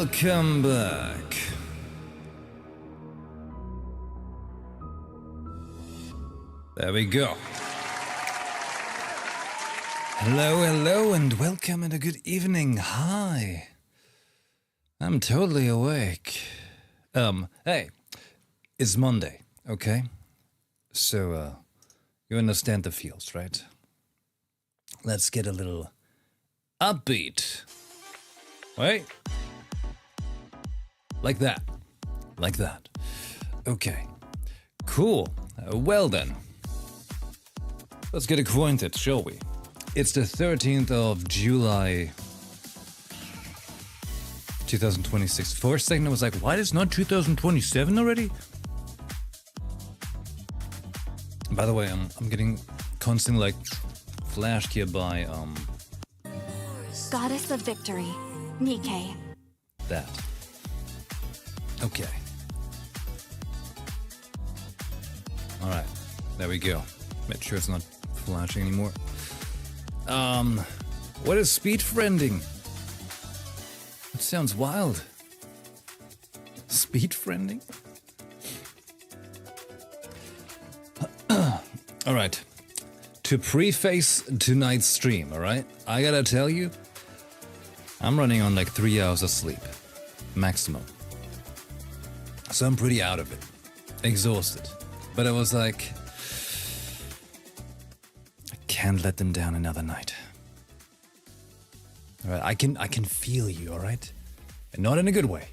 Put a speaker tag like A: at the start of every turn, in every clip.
A: Welcome back. There we go. Hello, and welcome and a good evening. Hi. I'm totally awake. Hey, it's Monday, okay? So, you understand the feels, right? Let's get a little upbeat. Wait. Like that. Like that. Okay. Cool. Well then. Let's get acquainted, shall we? It's the 13th of July, 2026. For a second I was like, why is it not 2027 already? By the way, I'm getting constantly like flashed here by
B: Goddess of Victory, Nikke.
A: that. Okay. Alright, there we go. Make sure it's not flashing anymore. What is speed friending? It sounds wild. Speed friending? Alright. To preface tonight's stream, alright? I gotta tell you, I'm running on like 3 hours of sleep. Maximum. So I'm pretty out of it. Exhausted. But I was like, I can't let them down another night. Alright, I can feel you, alright? And not in a good way.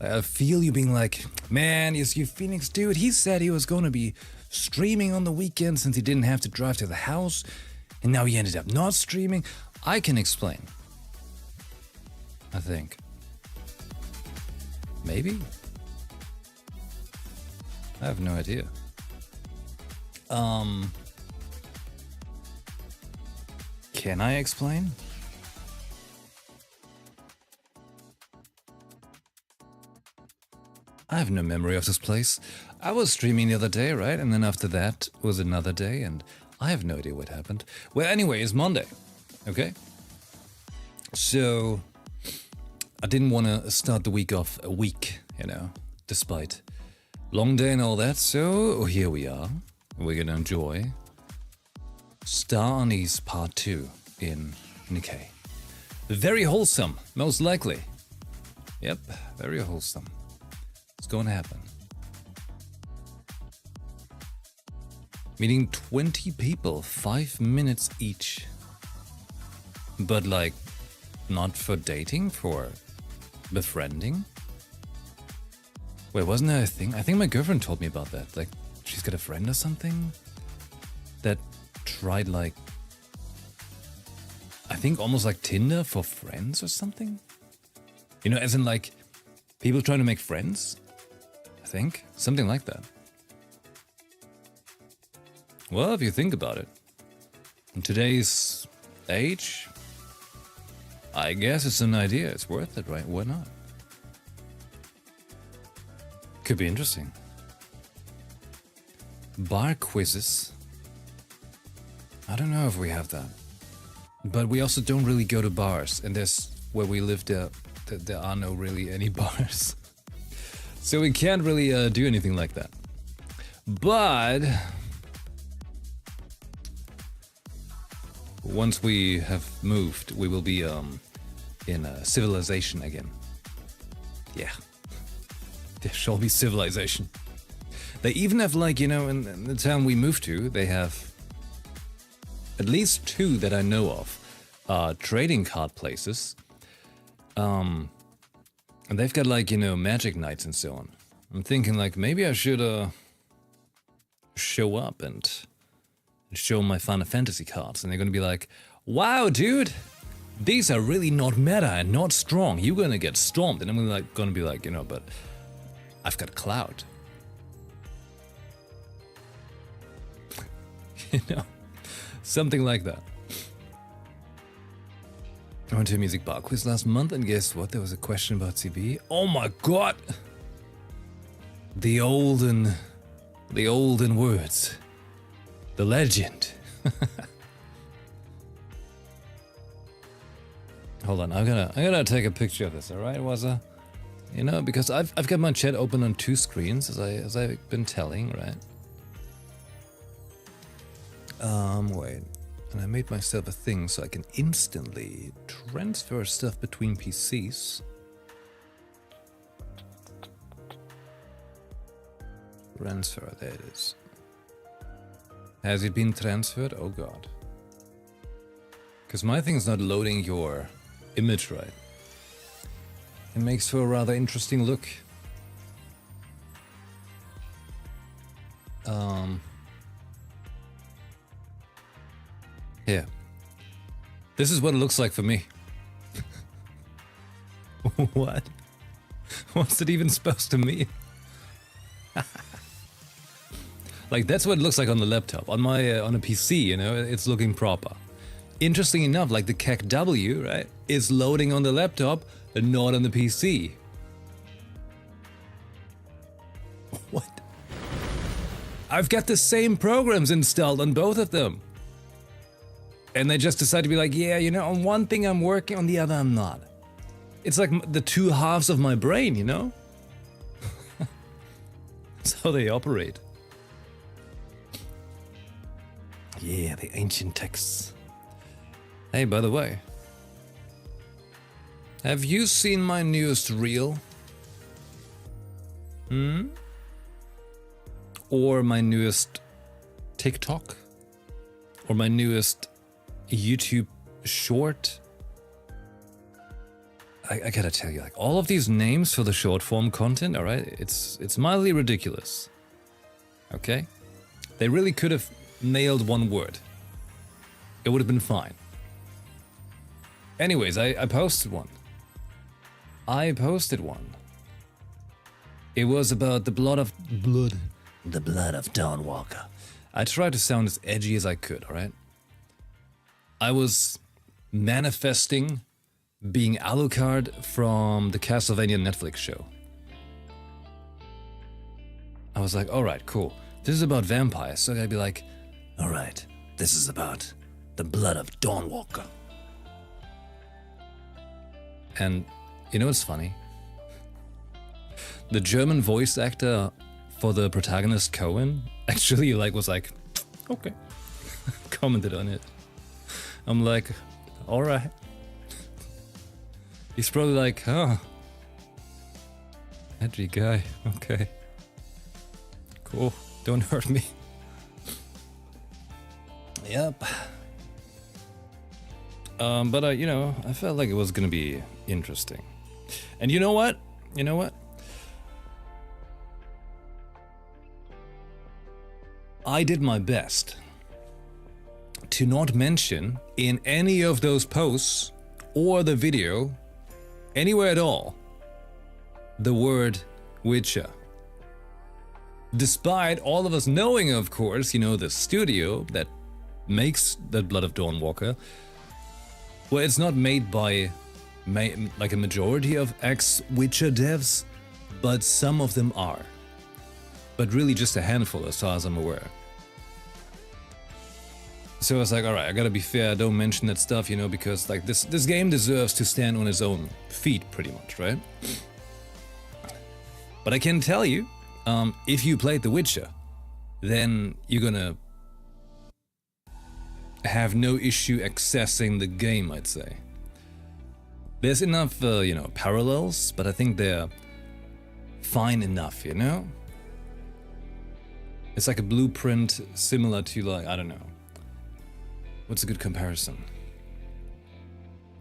A: I feel you being like, man, is you Phoenix dude, he said he was gonna be streaming on the weekend since he didn't have to drive to the house, and now he ended up not streaming. I can explain. I think. Maybe? I have no idea. Can I explain? I have no memory of this place. I was streaming the other day, right? And then after that was another day, and I have no idea what happened. Well, anyway, it's Monday, okay? So, I didn't want to start the week off a week, you know, despite long day and all that, so here we are. We're gonna enjoy Star Anise Part 2 in Nikke. Very wholesome, most likely. Yep, very wholesome. It's gonna happen. Meeting 20 people, 5 minutes each. But like, not for dating, for befriending? Wait, wasn't that a thing? I think my girlfriend told me about that. Like, she's got a friend or something that tried like, I think almost like Tinder for friends or something? You know, as in like, people trying to make friends? I think. Something like that. Well, if you think about it, in today's age, I guess it's an idea. It's worth it, right? Why not? Could be interesting. Bar quizzes. I don't know if we have that. But we also don't really go to bars. And there's where we live, there are no really any bars. So we can't really do anything like that. But once we have moved, we will be in civilization again. Yeah. There shall be civilization. They even have, like, you know, in the town we moved to, they have at least 2 that I know of, trading card places. And they've got, like, you know, magic nights and so on. I'm thinking, like, maybe I should show up and show my Final Fantasy cards. And they're gonna be like, wow, dude, these are really not meta and not strong. You're gonna get stomped. And I'm gonna be like, you know, but I've got clout. You know, something like that. I went to a music bar quiz last month, and guess what? There was a question about CB. Oh my god! The olden words. The legend. Hold on, I'm gonna take a picture of this, alright, Waza? You know, because I've got my chat open on 2 screens, as I've been telling, right? Wait. And I made myself a thing so I can instantly transfer stuff between PCs. Transfer, there it is. Has it been transferred? Oh god. Because my thing's not loading your image right. It makes for a rather interesting look. Here. This is what it looks like for me. What? What's it even supposed to mean? Like, that's what it looks like on the laptop. On my on a PC, you know, it's looking proper. Interesting enough, like the CAC-W, right, is loading on the laptop and not on the PC. What? I've got the same programs installed on both of them. And they just decide to be like, yeah, you know, on one thing I'm working, on the other I'm not. It's like the 2 halves of my brain, you know? That's how they operate. Yeah, the ancient texts. Hey, by the way, have you seen my newest reel? Or my newest TikTok? Or my newest YouTube short? I gotta tell you, like, all of these names for the short form content, alright, it's mildly ridiculous. Okay? They really could have nailed one word. It would have been fine. Anyways, I posted one. It was about the blood of Dawnwalker. I tried to sound as edgy as I could, alright? I was manifesting being Alucard from the Castlevania Netflix show. I was like, alright, cool. This is about vampires, so I gotta be like, alright, this is about the blood of Dawnwalker. And you know what's funny? The German voice actor for the protagonist Cohen actually was like, okay, commented on it. I'm like, alright. He's probably like, huh, edgy guy, okay. Cool, don't hurt me. Yep. But you know, I felt like it was gonna be interesting. And you know what? I did my best to not mention in any of those posts or the video, anywhere at all, the word Witcher. Despite all of us knowing, of course, you know, the studio that makes the Blood of Dawnwalker, well, it's not made by like a majority of ex-Witcher devs, but some of them are. But really just a handful as far as I'm aware. So I was like, alright, I gotta be fair, don't mention that stuff, you know, because like this game deserves to stand on its own feet, pretty much, right? But I can tell you, if you played The Witcher, then you're gonna have no issue accessing the game, I'd say. There's enough, you know, parallels, but I think they're fine enough, you know? It's like a blueprint similar to, like, I don't know. What's a good comparison?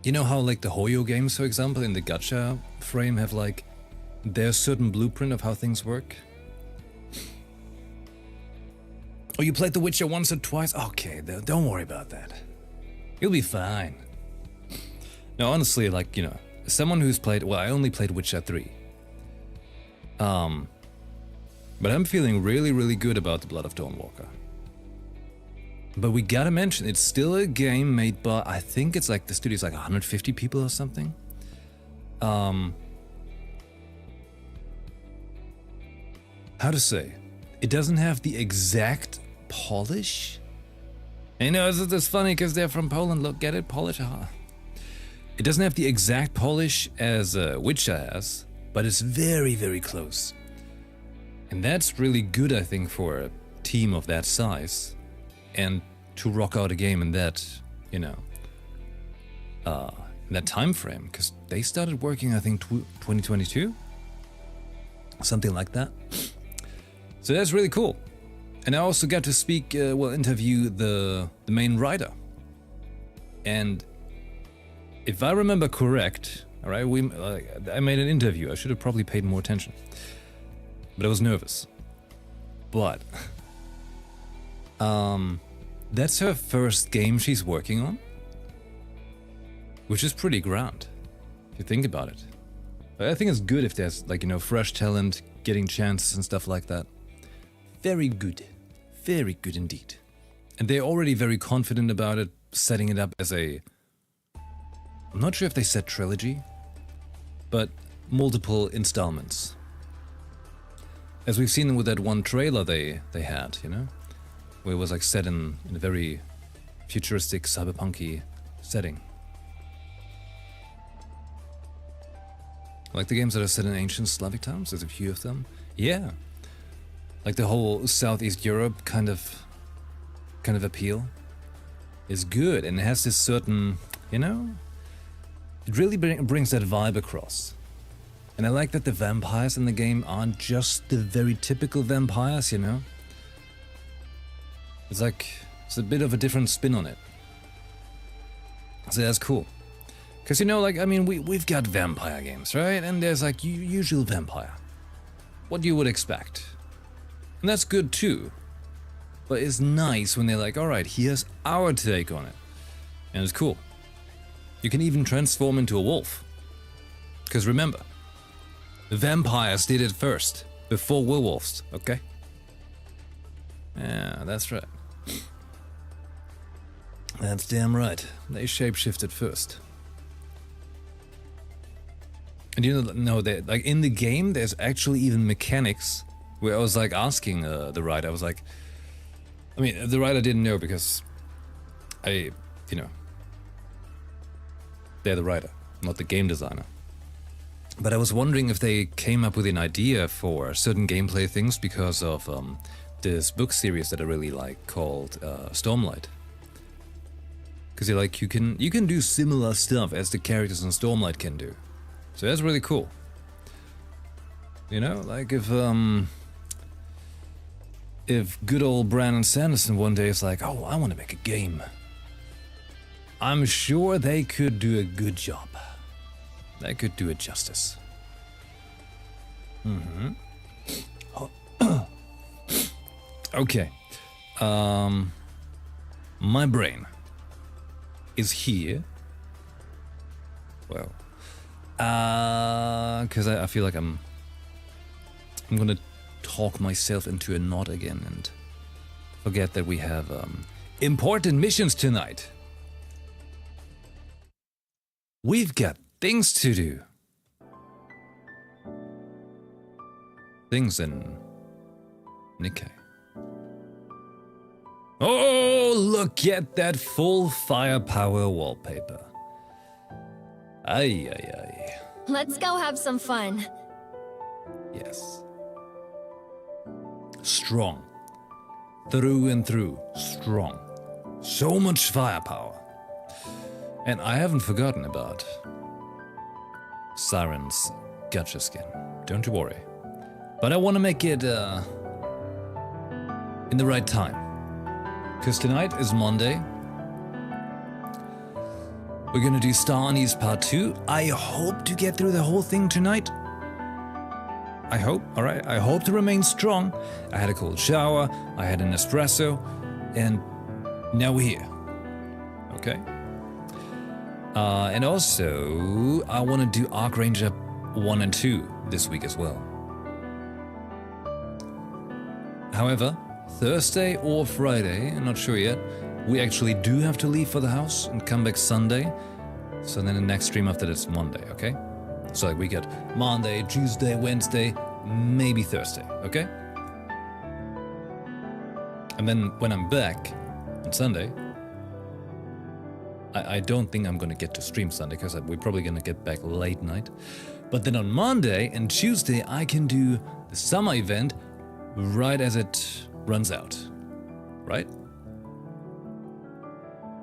A: You know how, like, the Hoyo games, for example, in the gacha frame have, like, their certain blueprint of how things work? Oh, you played The Witcher once or twice? Okay, don't worry about that. You'll be fine. No, honestly, like, you know, someone who's played... Well, I only played Witcher 3. But I'm feeling really, really good about the Blood of Dawnwalker. But we gotta mention, it's still a game made by... I think it's like, the studio's like 150 people or something. How to say? It doesn't have the exact polish. You know, it's funny because they're from Poland. Look, get it? Polish. It doesn't have the exact polish as Witcher has, but it's very, very close. And that's really good, I think, for a team of that size. And to rock out a game in that, in that time frame. Because they started working, I think, 2022? Something like that. So that's really cool. And I also got to speak, interview the main writer. And if I remember correct, all right, I made an interview. I should have probably paid more attention, but I was nervous. But that's her first game she's working on, which is pretty grand if you think about it. I think it's good if there's fresh talent getting chances and stuff like that. Very good indeed. And they're already very confident about it, setting it up as I'm not sure if they said trilogy, but multiple installments. As we've seen with that one trailer they had, where it was like set in a very futuristic, cyberpunky setting. Like the games that are set in ancient Slavic times, there's a few of them. Yeah. Like the whole Southeast Europe kind of appeal is good, and it has this certain, it really brings that vibe across. And I like that the vampires in the game aren't just the very typical vampires, It's a bit of a different spin on it. So that's cool. Because, we've got vampire games, right? And there's usual vampire. What you would expect. And that's good too. But it's nice when they're like, alright, here's our take on it. And it's cool. You can even transform into a wolf. Because remember, the vampires did it first, before werewolves, okay? Yeah, that's right. That's damn right. They shapeshifted first. And that in the game, there's actually even mechanics where I was asking the writer, I was like, the writer didn't know because they're the writer, not the game designer. But I was wondering if they came up with an idea for certain gameplay things because of this book series that I really like called Stormlight. Because you can do similar stuff as the characters in Stormlight can do. So that's really cool. If good old Brandon Sanderson one day is like, oh, I want to make a game, I'm sure they could do a good job. They could do it justice. Okay. My brain is here. Well, because I feel like I'm gonna talk myself into a knot again and forget that we have important missions tonight. We've got things to do. Things in Nikkei. Oh, look at that full firepower wallpaper. Ay, ay, ay.
C: Let's go have some fun.
A: Yes. Strong. Through and through. Strong. So much firepower. And I haven't forgotten about Siren's gacha skin. Don't you worry. But I want to make it in the right time. Because tonight is Monday. We're gonna do Star Anise Part 2. I hope to get through the whole thing tonight. I hope, alright? I hope to remain strong. I had a cold shower, I had an espresso, and now we're here. Okay? And also, I want to do Arc Ranger 1 and 2 this week as well. However, Thursday or Friday, I'm not sure yet, we actually do have to leave for the house and come back Sunday. So then the next stream after that is Monday, okay? So we get Monday, Tuesday, Wednesday, maybe Thursday, okay? And then when I'm back on Sunday, I don't think I'm gonna get to stream Sunday because we're probably gonna get back late night. But then on Monday and Tuesday, I can do the summer event right as it runs out. Right?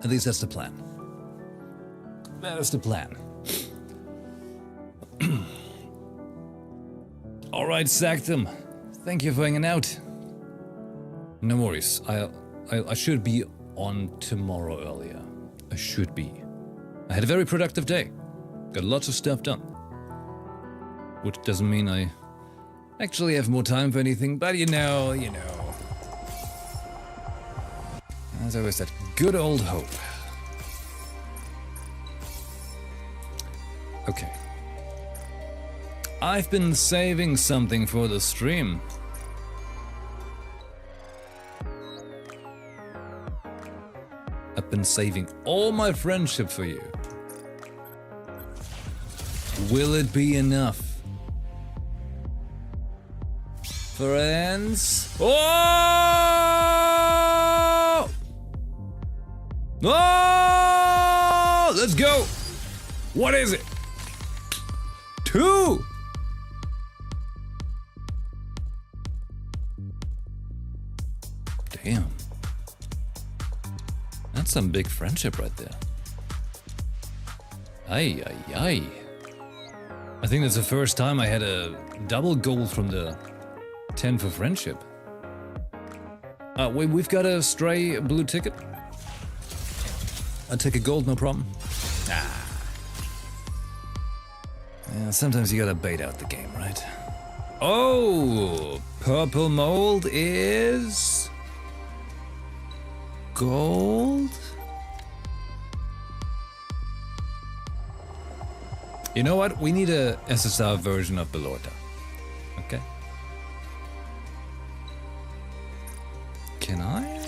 A: At least that's the plan. That is the plan. Alright, Sanctum. Thank you for hanging out. No worries. I should be on tomorrow earlier. I should be. I had a very productive day. Got lots of stuff done. Which doesn't mean I actually have more time for anything, but you know. As always, that good old hope. Okay. I've been saving something for the stream. I've been saving all my friendship for you. Will it be enough? Friends? Oh! Oh! Let's go! What is it? 2! Damn. That's some big friendship right there. Ay, ay, ay. I think that's the first time I had a double gold from the 10 for friendship. We've got a stray blue ticket. I'll take a gold, no problem. Ah. Yeah, sometimes you gotta bait out the game, right? Oh! Purple mold is... gold? You know what? We need a SSR version of Belorta. Okay? Can I?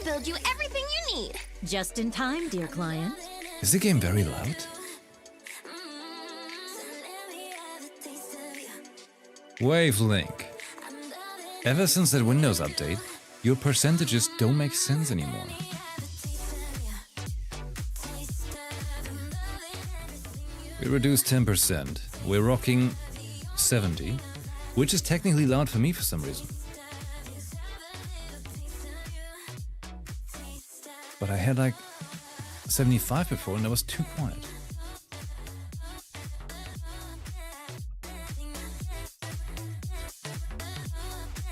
C: Build you everything you need.
D: Just in time, dear client.
A: Is the game very loud? Wavelink. Ever since that Windows update, your percentages don't make sense anymore. We reduced 10%. We're rocking 70, which is technically loud for me for some reason. But I had like 75 before and that was too quiet.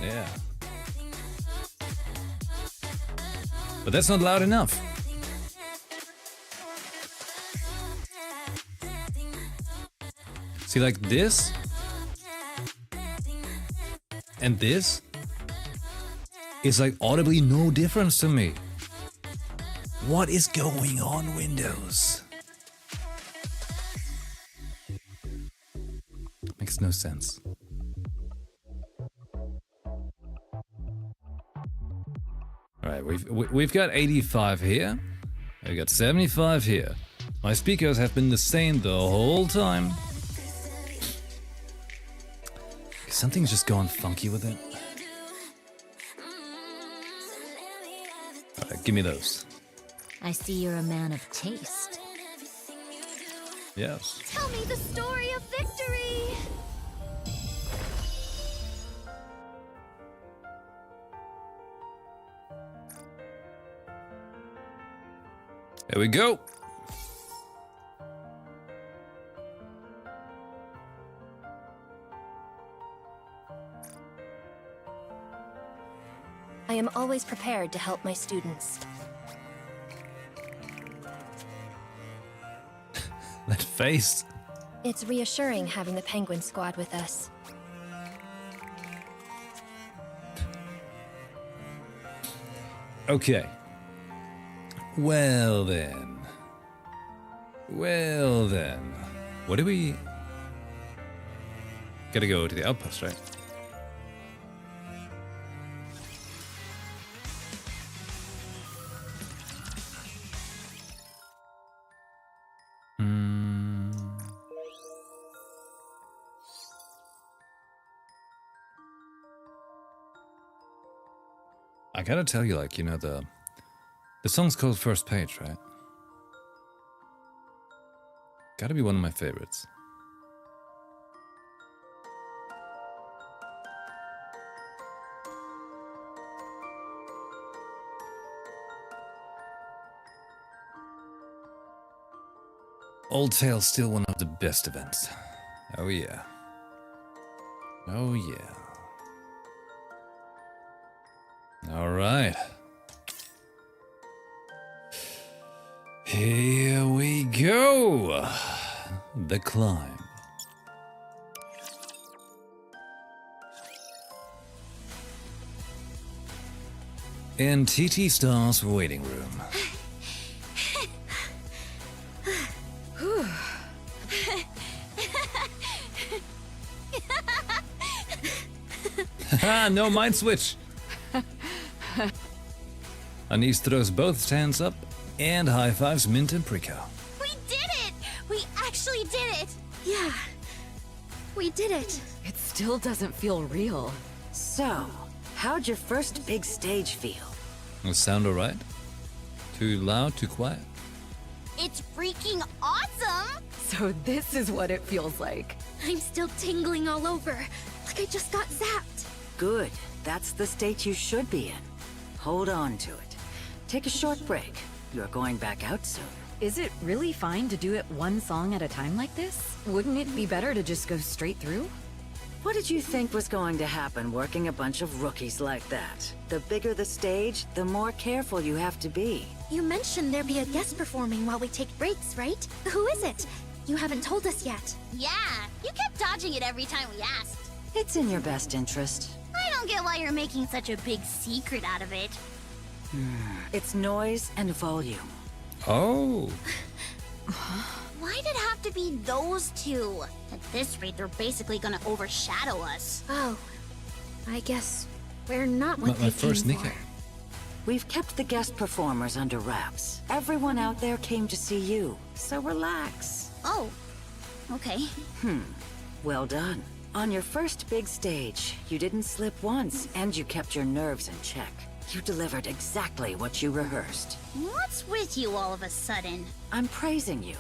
A: Yeah. But that's not loud enough. See, like this and this is like audibly no difference to me. What is going on, Windows? Makes no sense. All right, we've got 85 here. We've got 75 here. My speakers have been the same the whole time. Something's just gone funky with it. All right, give me those.
D: I see you're a man of taste.
A: Yes.
C: Tell me the story of victory.
A: There we go.
C: I am always prepared to help my students.
A: That face.
C: It's reassuring having the Penguin Squad with us.
A: Okay. Well then. Well then. What do we... Gotta go to the outpost, right? I gotta tell you, like, you know, the song's called First Page, right? Gotta be one of my favorites. Old Tale's still one of the best events. Oh yeah. Oh yeah. Alright. Here we go. The climb. In TT Star's waiting room. Haha, no mind switch. Anise throws both hands up and high fives Mint and Prico.
E: We did it! We actually did it!
C: Yeah. We did it.
F: It still doesn't feel real.
G: So, how'd your first big stage feel?
A: Does sound alright? Too loud, too quiet?
E: It's freaking awesome!
F: So this is what it feels like.
C: I'm still tingling all over, like I just got zapped.
G: Good. That's the state you should be in. Hold on to it. Take a short break. You're going back out soon.
F: Is it really fine to do it one song at a time like this? Wouldn't it be better to just go straight through?
G: What did you think was going to happen working a bunch of rookies like that? The bigger the stage, the more careful you have to be.
C: You mentioned there'd be a guest performing while we take breaks, right? Who is it? You haven't told us yet.
E: Yeah, you kept dodging it every time we asked.
G: It's in your best interest.
E: I don't get why you're making such a big secret out of it.
G: It's noise and volume.
A: Oh.
E: Why'd it have to be those two? At this rate, they're basically gonna overshadow us.
C: Oh. I guess we're not what
A: My
C: they
A: first
C: came
A: Nikkei.
C: for.
G: We've kept the guest performers under wraps. Everyone out there came to see you, so relax.
E: Oh, okay.
G: Well done. On your first big stage, you didn't slip once, and you kept your nerves in check. You delivered exactly what you rehearsed.
E: What's with you all of a sudden?
G: I'm praising you.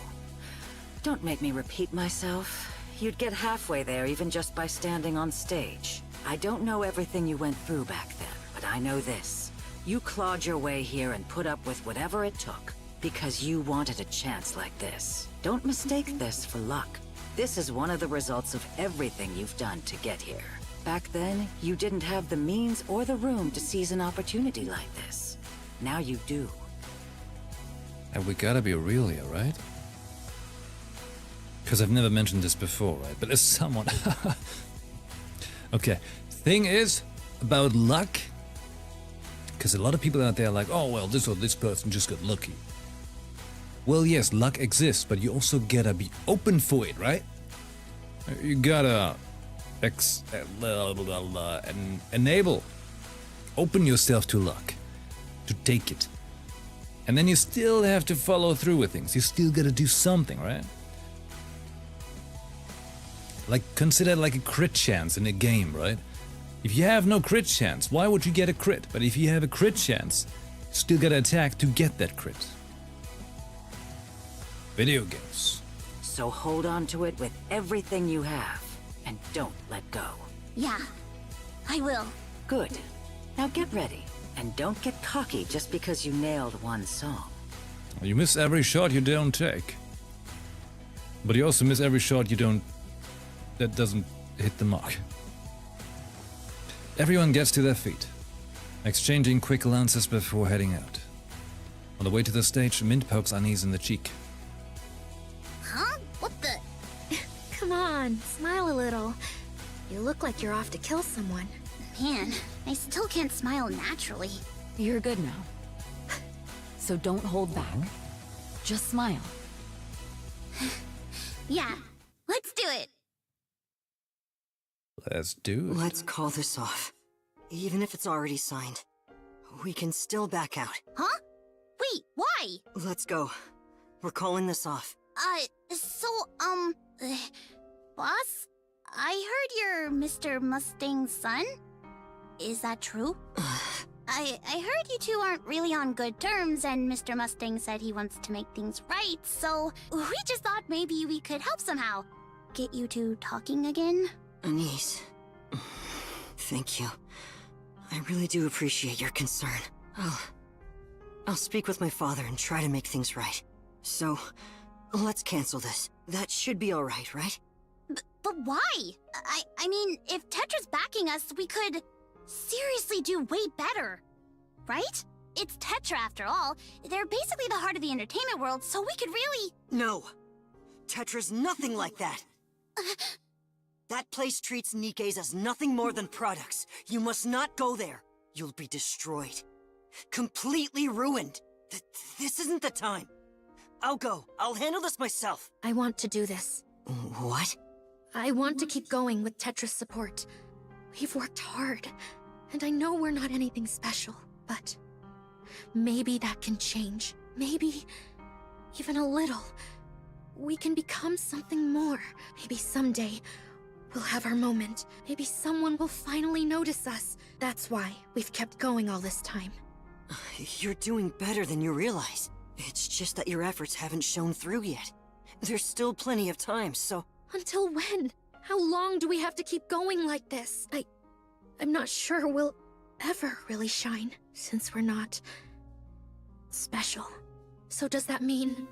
G: Don't make me repeat myself. You'd get halfway there even just by standing on stage. I don't know everything you went through back then, but I know this. You clawed your way here and put up with whatever it took, because you wanted a chance like this. Don't mistake this for luck. This is one of the results of everything you've done to get here. Back then, you didn't have the means or the room to seize an opportunity like this. Now you do.
A: And we gotta be real here, right? Because I've never mentioned this before, right? But as someone... Okay, thing is, about luck, because a lot of people out there are like, oh, well, this or this person just got lucky. Well, yes, luck exists, but you also gotta be open for it, right? You gotta enable, open yourself to luck, to take it. And then you still have to follow through with things. You still gotta do something, right? Like, consider it like a crit chance in a game, right? If you have no crit chance, why would you get a crit? But if you have a crit chance, you still gotta attack to get that crit. Video games.
G: So hold on to it with everything you have, and don't let go.
E: Yeah, I will.
G: Good. Now get ready, and don't get cocky just because you nailed one song.
A: You miss every shot you don't take. But you also miss every shot that doesn't hit the mark. Everyone gets to their feet, exchanging quick glances before heading out. On the way to the stage, Mint pokes Anise in the cheek.
E: Huh? What the?
C: Come on, smile a little. You look like you're off to kill someone.
E: Man, I still can't smile naturally.
F: You're good now. So don't hold back. Just smile.
E: Yeah, let's do it.
A: Let's do it.
H: Let's call this off. Even if it's already signed. We can still back out.
E: Huh? Wait, why?
H: Let's go. We're calling this off.
E: Boss? I heard you're Mr. Mustang's son? Is that true? I heard you two aren't really on good terms, and Mr. Mustang said he wants to make things right, so we just thought maybe we could help somehow. Get you two talking again?
H: Anise, thank you. I really do appreciate your concern. I'll speak with my father and try to make things right. So, let's cancel this. That should be alright, right?
E: But why? I mean, if Tetra's backing us, we could seriously do way better. Right? It's Tetra after all. They're basically the heart of the entertainment world, so we could really...
H: No! Tetra's nothing like that! That place treats Nikke's as nothing more than products. You must not go there. You'll be destroyed. Completely ruined. This isn't the time. I'll go. I'll handle this myself.
C: I want to do this.
H: What?
C: I want to keep going with Tetra's support. We've worked hard, and I know we're not anything special, but maybe that can change. Maybe even a little. We can become something more. Maybe someday we'll have our moment. Maybe someone will finally notice us. That's why we've kept going all this time.
H: You're doing better than you realize. It's just that your efforts haven't shown through yet. There's still plenty of time, so...
C: Until when? How long do we have to keep going like this? I'm not sure we'll ever really shine, since we're not... special. So does that mean...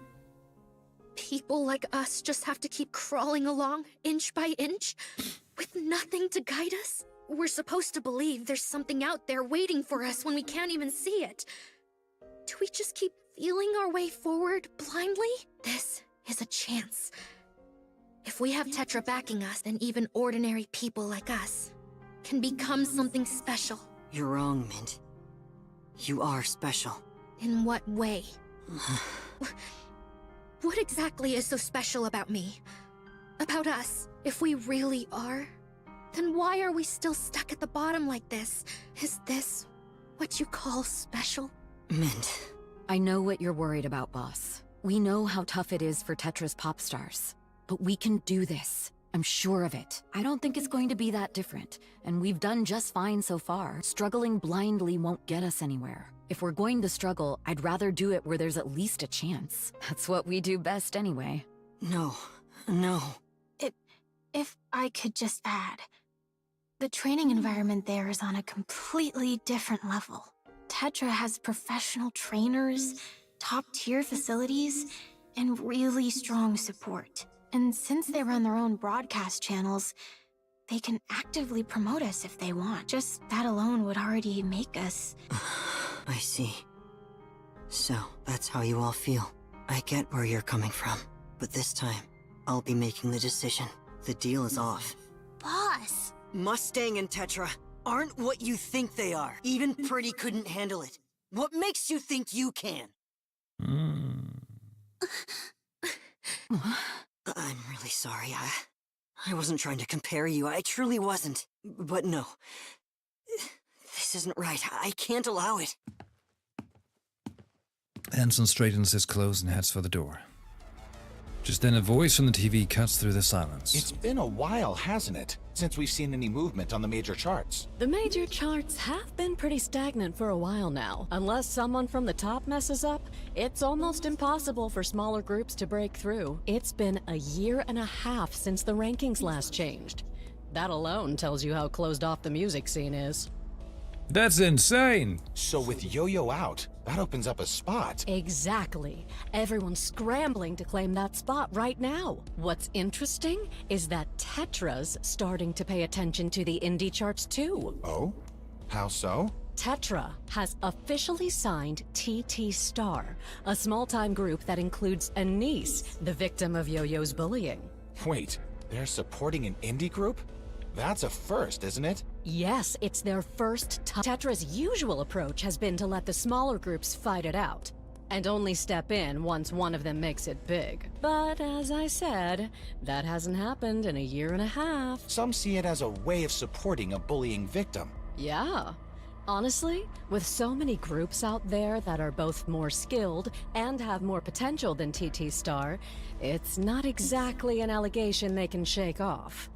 C: people like us just have to keep crawling along, inch by inch, with nothing to guide us? We're supposed to believe there's something out there waiting for us when we can't even see it. Do we just keep feeling our way forward blindly? This is a chance. If we have Tetra backing us, then even ordinary people like us can become something special.
H: You're wrong, Mint. You are special.
C: In what way? What exactly is so special about me? About us? If we really are, then why are we still stuck at the bottom like this? Is this what you call special?
H: Mint.
F: I know what you're worried about, boss. We know how tough it is for Tetra's pop stars. But we can do this. I'm sure of it. I don't think it's going to be that different. And we've done just fine so far. Struggling blindly won't get us anywhere. If we're going to struggle, I'd rather do it where there's at least a chance. That's what we do best anyway.
H: No.
B: If I could just add, the training environment there is on a completely different level. Tetra has professional trainers, top-tier facilities, and really strong support. And since they run their own broadcast channels, they can actively promote us if they want. Just that alone would already make us...
H: I see. So, that's how you all feel. I get where you're coming from. But this time, I'll be making the decision. The deal is off.
E: Boss!
H: Mustang and Tetra aren't what you think they are. Even Pretty couldn't handle it. What makes you think you can? I'm really sorry. I wasn't trying to compare you. I truly wasn't. But no. This isn't right. I can't allow it.
A: Hanson straightens his clothes and heads for the door. Just then a voice from the TV cuts through the silence.
I: It's been a while, hasn't it, since we've seen any movement on the major charts?
J: The major charts have been pretty stagnant for a while now. Unless someone from the top messes up, it's almost impossible for smaller groups to break through. It's been a year and a half since the rankings last changed. That alone tells you how closed off the music scene is.
A: That's insane!
I: So with Yo-Yo out, that opens up a spot.
J: Exactly. Everyone's scrambling to claim that spot right now. What's interesting is that Tetra's starting to pay attention to the indie charts too.
I: Oh? How so?
J: Tetra has officially signed TT Star, a small-time group that includes Anise, the victim of Yo-Yo's bullying.
I: Wait, they're supporting an indie group? That's a first, isn't it?
J: Yes, it's their first time. Tetra's usual approach has been to let the smaller groups fight it out, and only step in once one of them makes it big. But as I said, that hasn't happened in a year and a half.
I: Some see it as a way of supporting a bullying victim.
J: Yeah. Honestly, with so many groups out there that are both more skilled and have more potential than TT Star, it's not exactly an allegation they can shake off.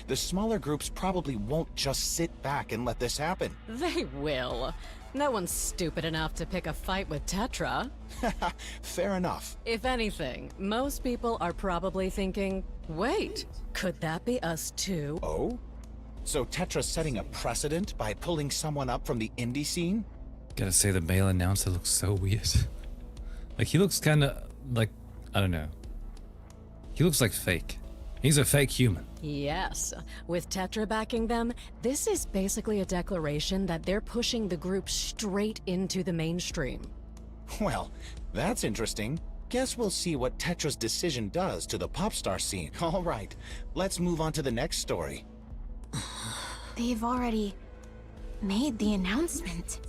I: The smaller groups probably won't just sit back and let this happen.
J: They will. No one's stupid enough to pick a fight with Tetra.
I: Fair enough.
J: If anything, most people are probably thinking, wait, could that be us too?
I: Oh? So Tetra's setting a precedent by pulling someone up from the indie scene?
A: Gotta say, the male announcer looks so weird. Like, he looks kinda like, I don't know. He looks like fake. He's a fake human.
J: Yes. With Tetra backing them, this is basically a declaration that they're pushing the group straight into the mainstream.
I: Well, that's interesting. Guess we'll see what Tetra's decision does to the pop star scene. All right, let's move on to the next story.
B: They've already made the announcement.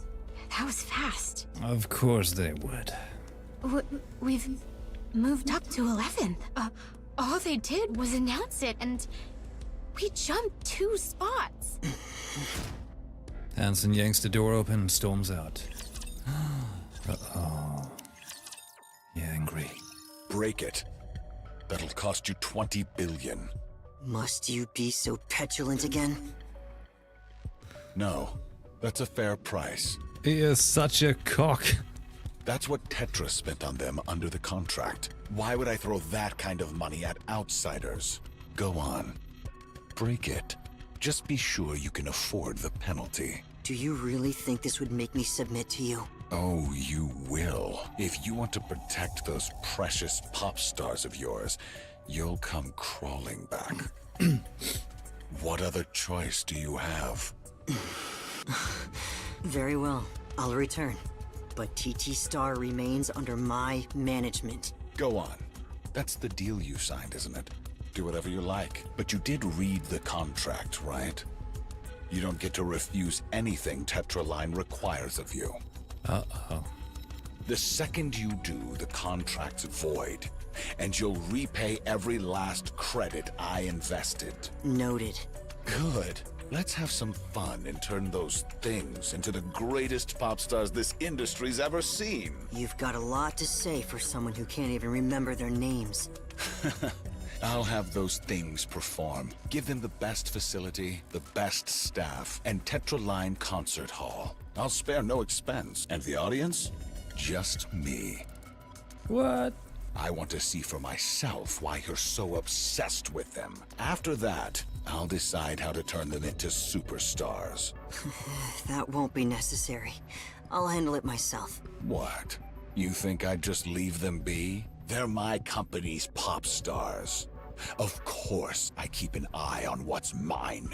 B: That was fast.
A: Of course they would.
B: We've moved up to 11th. All they did was announce it, and we jumped 2 spots.
A: Hansen yanks the door open and storms out. Uh-oh. Yeah, angry.
K: Break it. That'll cost you 20 billion.
H: Must you be so petulant again?
K: No, that's a fair price.
A: He is such a cock.
K: That's what Tetra spent on them under the contract. Why would I throw that kind of money at outsiders? Go on. Break it. Just be sure you can afford the penalty.
H: Do you really think this would make me submit to you?
K: Oh, you will. If you want to protect those precious pop stars of yours, you'll come crawling back. What other choice do you have?
H: Very well. I'll return. But TT Star remains under my management.
K: Go on. That's the deal you signed, isn't it? Do whatever you like. But you did read the contract, right? You don't get to refuse anything Tetra Line requires of you.
A: Uh-oh.
K: The second you do, the contract's void, and you'll repay every last credit I invested.
H: Noted.
K: Good. Let's have some fun and turn those things into the greatest pop stars this industry's ever seen.
H: You've got a lot to say for someone who can't even remember their names.
K: I'll have those things perform. Give them the best facility, the best staff, and Tetra Line Concert Hall. I'll spare no expense. And the audience? Just me.
A: What?
K: I want to see for myself why you're so obsessed with them. After that, I'll decide how to turn them into superstars.
H: That won't be necessary. I'll handle it myself.
K: What? You think I'd just leave them be? They're my company's pop stars. Of course, I keep an eye on what's mine.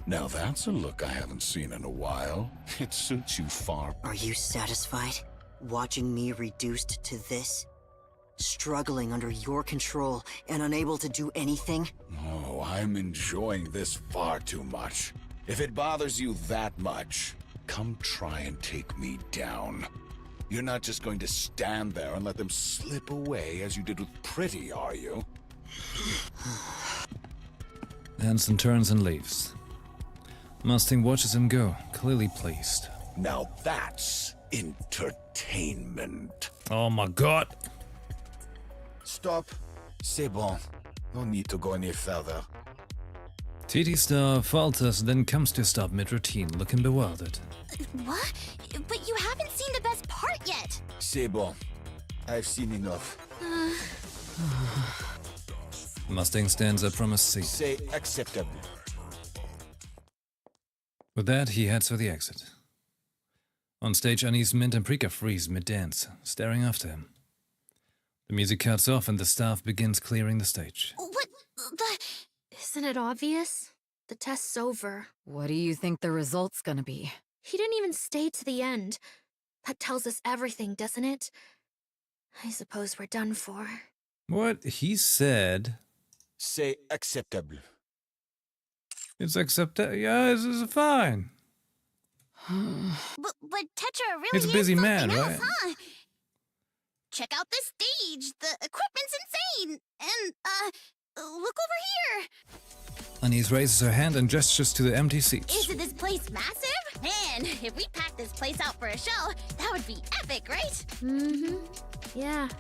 K: Now that's a look I haven't seen in a while. It suits you far.
H: Are you satisfied? Watching me reduced to this? Struggling under your control and unable to do anything?
K: Oh, I'm enjoying this far too much. If it bothers you that much, come try and take me down. You're not just going to stand there and let them slip away as you did with Pretty, are you?
A: Hansen turns and leaves. Mustang watches him go, clearly pleased.
K: Now that's entertainment.
A: Oh my god!
K: Stop. C'est bon. No need to go any further.
A: TT Star falters, then comes to a stop mid-routine, looking bewildered.
E: What? But you haven't seen the best part yet.
K: C'est bon. I've seen enough.
A: Mustang stands up from his seat.
K: C'est acceptable.
A: With that, he heads for the exit. On stage, Anise, Mint, and Prika freeze mid-dance, staring after him. The music cuts off and the staff begins clearing the stage.
E: What the...
C: Isn't it obvious? The test's over.
F: What do you think the result's gonna be?
C: He didn't even stay to the end. That tells us everything, doesn't it? I suppose we're done for.
A: What he said...
K: C'est acceptable.
A: It's acceptable. Yeah, it's fine.
E: But Tetra really
A: He's a
E: is
A: busy
E: something
A: man,
E: else,
A: right?
E: huh? Check out this stage. The equipment's insane. And, look over here.
A: Anise raises her hand and gestures to the empty seats.
E: Isn't this place massive? Man, if we packed this place out for a show, that would be epic, right?
C: Mm-hmm. Yeah.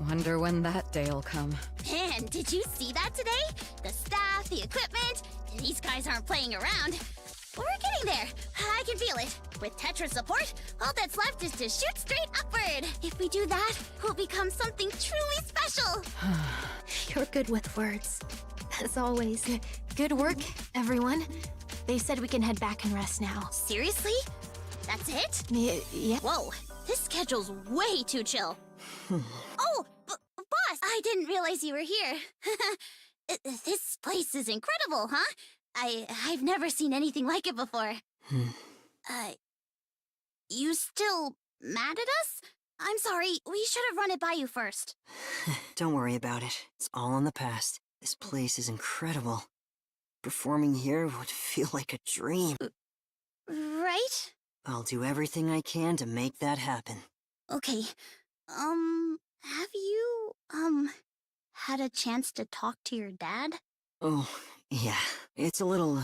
F: Wonder when that day'll come.
E: Man, did you see that today? The staff, the equipment, these guys aren't playing around. We're getting there. I can feel it. With Tetra's support, all that's left is to shoot straight upward. If we do that, we'll become something truly special.
C: You're good with words. As always.
B: Good work, everyone. They said we can head back and rest now.
E: Seriously? That's it?
B: Yeah.
E: Whoa, this schedule's way too chill. Oh, boss, I didn't realize you were here. This place is incredible, huh? I've never seen anything like it before. You still mad at us? I'm sorry, we should have run it by you first.
H: Don't worry about it. It's all in the past. This place is incredible. Performing here would feel like a dream.
E: Right?
H: I'll do everything I can to make that happen.
E: Okay, have you, had a chance to talk to your dad?
H: Oh, yeah. It's a little...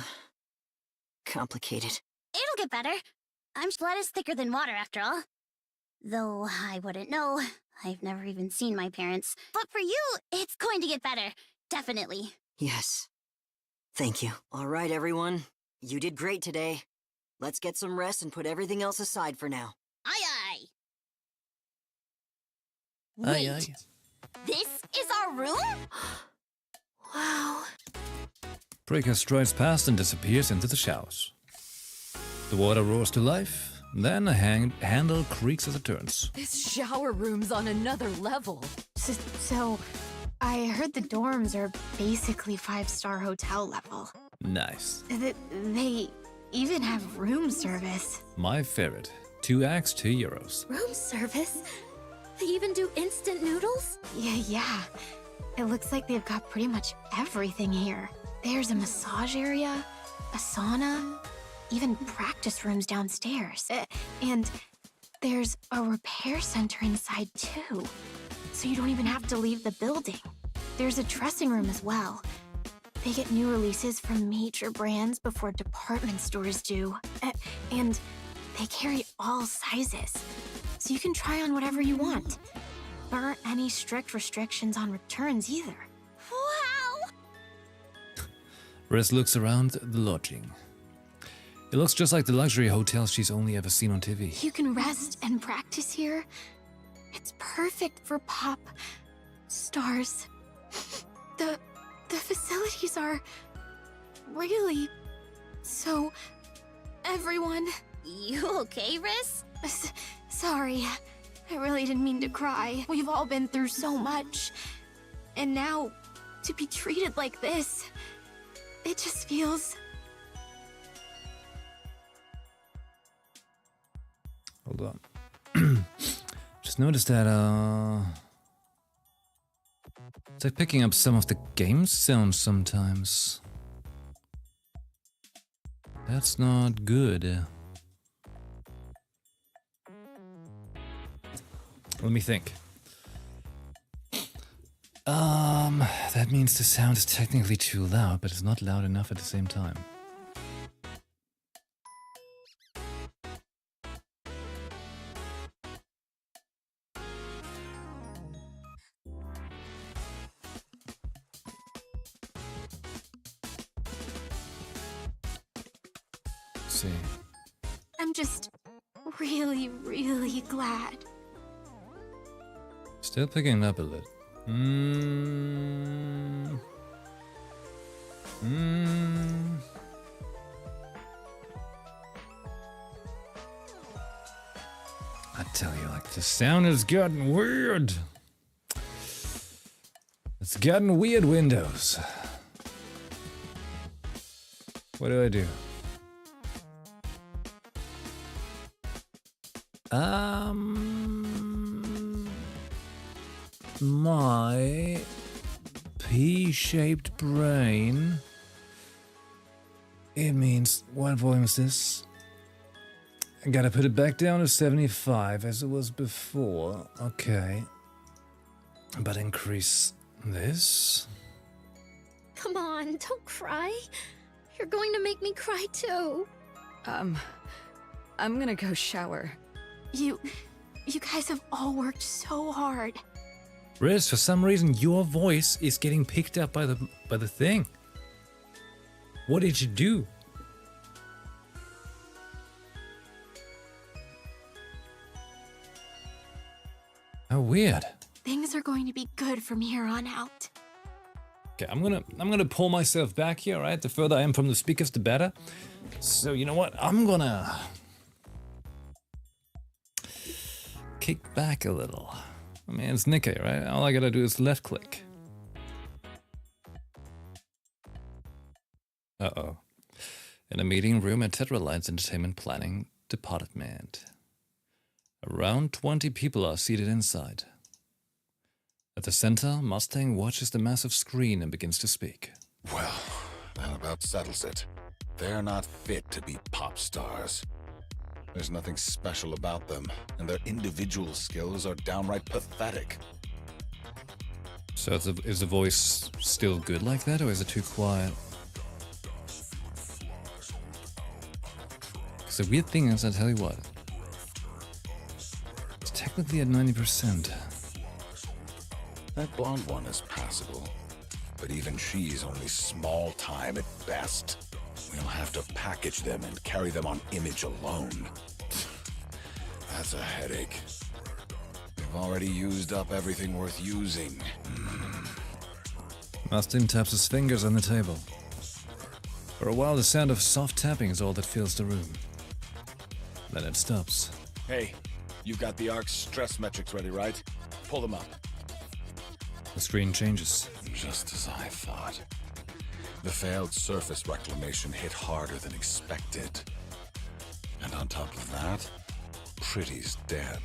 H: complicated.
E: It'll get better. Blood is thicker than water, after all. Though I wouldn't know. I've never even seen my parents. But for you, it's going to get better. Definitely.
H: Yes. Thank you. All right, everyone. You did great today. Let's get some rest and put everything else aside for now.
E: Aye, aye.
A: Aye,
E: Wait,
A: aye.
E: this is our room?
B: Wow.
A: Breaker strides past and disappears into the showers. The water roars to life, then a handle creaks as it turns.
F: This shower room's on another level.
B: So, I heard the dorms are basically 5-star hotel level.
A: Nice.
B: They even have room service.
A: My favorite. 2 acts, €2.
C: Room service? They even do instant noodles?
B: Yeah. It looks like they've got pretty much everything here. There's a massage area, a sauna, even practice rooms downstairs. And there's a repair center inside too. So you don't even have to leave the building. There's a dressing room as well. They get new releases from major brands before department stores do. And they carry all sizes. So you can try on whatever you want. There aren't any strict restrictions on returns either.
E: Wow!
A: Riz looks around the lodging. It looks just like the luxury hotel she's only ever seen on TV.
B: You can rest and practice here. It's perfect for pop stars. The facilities are really... So, everyone...
E: You okay, Riz?
B: Sorry. I really didn't mean to cry. We've all been through so much. And now, to be treated like this, it just feels...
A: Hold on. Just noticed that, it's like picking up some of the game sounds sometimes. That's not good. Let me think. That means the sound is technically too loud, but it's not loud enough at the same time. Let's see.
B: I'm just really, really glad.
A: Still picking it up a little. I tell you, like, the sound has gotten weird. It's gotten weird, Windows. What do I do? My P-shaped brain. It means, what volume is this? I gotta put it back down to 75 as it was before. Okay. But increase this?
C: Come on, don't cry. You're going to make me cry too.
F: I'm gonna go shower.
B: You guys have all worked so hard.
A: Riz, for some reason your voice is getting picked up by the thing. What did you do? How weird.
B: Things are going to be good from here on out.
A: Okay, I'm gonna pull myself back here, right? The further I am from the speakers, the better. So you know what? I'm gonna kick back a little. I mean, it's Nikkei, right? All I gotta do is left click. Uh-oh. In a meeting room at Tetra Line's Entertainment Planning Department. Around 20 people are seated inside. At the center, Mustang watches the massive screen and begins to speak.
K: Well, that about settles it. They're not fit to be pop stars. There's nothing special about them, and their individual skills are downright pathetic.
A: So is the voice still good like that, or is it too quiet? Because the weird thing is, I tell you what, it's technically at 90%.
K: That blonde one is passable, but even she's only small time at best. We'll have to package them and carry them on image alone. That's a headache. We've already used up everything worth using.
A: Mustang taps his fingers on the table. For a while, the sound of soft tapping is all that fills the room. Then it stops.
K: Hey, you've got the ARC's stress metrics ready, right? Pull them up.
A: The screen changes.
K: Just as I thought. The failed surface reclamation hit harder than expected. And on top of that, Pretty's dead.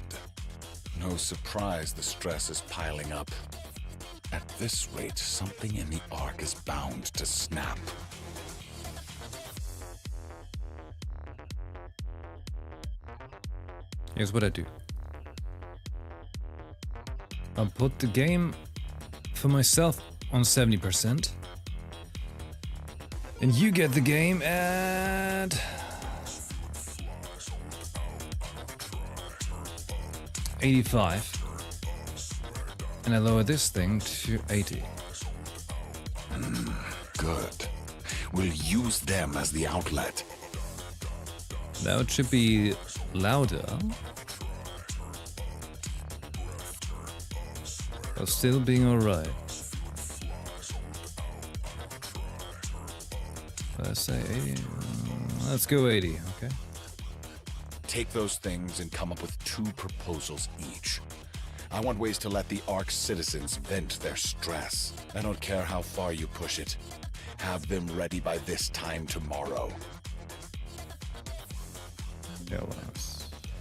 K: No surprise the stress is piling up. At this rate, something in the ARC is bound to snap.
A: Here's what I do. I'll put the game for myself on 70%. And you get the game at 85. And I lower this thing to 80.
K: Good. We'll use them as the outlet.
A: Now it should be louder. But still being alright. Let's say 80. Let's go 80, okay?
K: Take those things and come up with 2 proposals each. I want ways to let the ARC citizens vent their stress. I don't care how far you push it. Have them ready by this time tomorrow.
A: Yeah, well,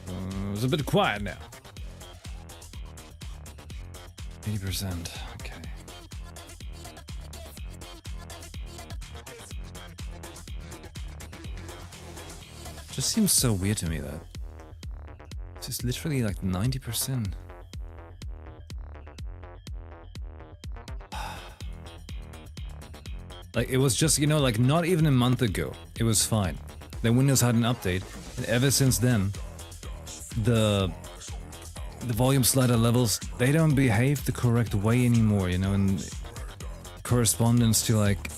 A: it was a bit quiet now. 80%, okay. Just seems so weird to me that it's just literally like 90%. Like it was just, you know, like not even a month ago, it was fine. Then Windows had an update, and ever since then, the volume slider levels, they don't behave the correct way anymore, you know, in correspondence to like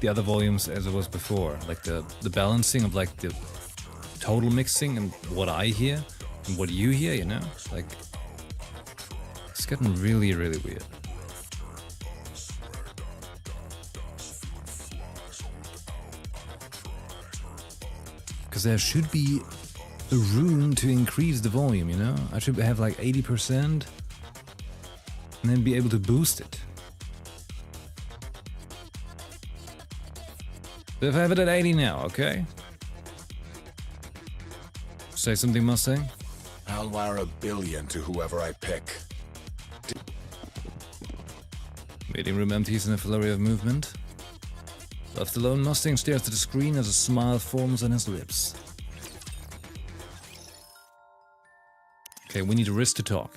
A: the other volumes as it was before. Like the balancing of like the total mixing and what I hear and what you hear, you know? Like, it's getting really, really weird. Because there should be a room to increase the volume, you know? I should have like 80% and then be able to boost it. But if I have it at 80 now, okay? Say something, Mustang?
K: I'll wire $1 billion to whoever I pick.
A: Meeting room empties in a flurry of movement. Left alone, Mustang stares at the screen as a smile forms on his lips. Okay, we need Riz to talk.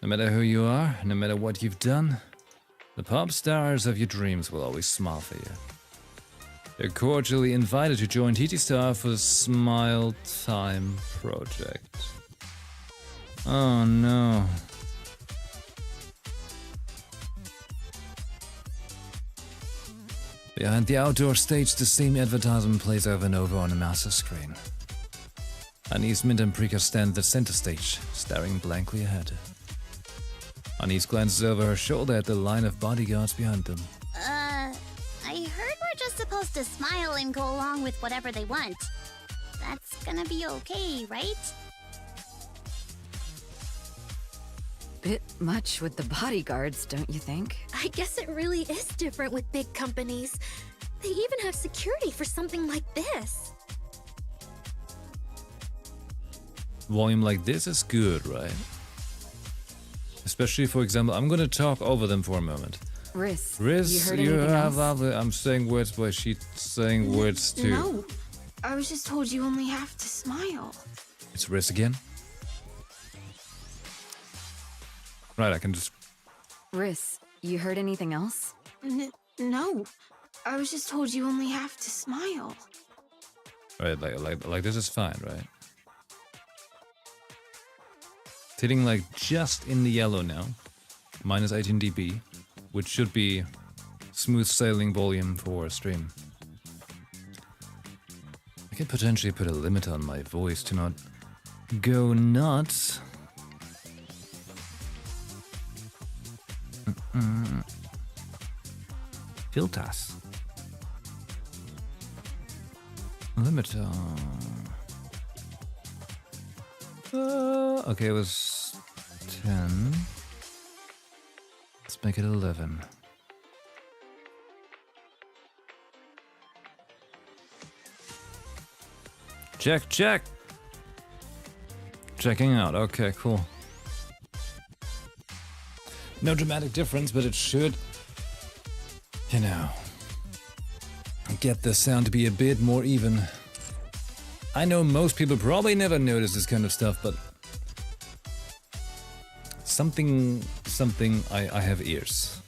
A: No matter who you are, no matter what you've done, the pop stars of your dreams will always smile for you. You're cordially invited to join TT Star for the Smile Time project. Oh no. Behind the outdoor stage, the same advertisement plays over and over on a massive screen. Anise, Mint, and Prika stand at the center stage, staring blankly ahead. Anise glances over her shoulder at the line of bodyguards behind them.
E: I heard we're just supposed to smile and go along with whatever they want. That's gonna be okay, right?
F: Bit much with the bodyguards, don't you think?
C: I guess it really is different with big companies. They even have security for something like this.
A: Volume like this is good, right? Especially, for example, I'm gonna talk over them for a moment.
F: Riz,
A: Riz,
F: you heard anything else?
A: I'm saying words, but she's saying words too.
B: No, I was just told you only have to smile.
A: It's Riz again? Right, I can just...
F: Riz, you heard anything else?
B: No, I was just told you only have to smile.
A: Right, like this is fine, right? It's hitting like just in the yellow now. Minus 18 dB, which should be smooth sailing volume for a stream. I could potentially put a limit on my voice to not go nuts. Filters. Limit. Okay, it was 10. Let's make it 11. Check, check. Checking out. Okay, cool. No dramatic difference, but it should, you know, get the sound to be a bit more even. I know most people probably never notice this kind of stuff, but something, I have ears.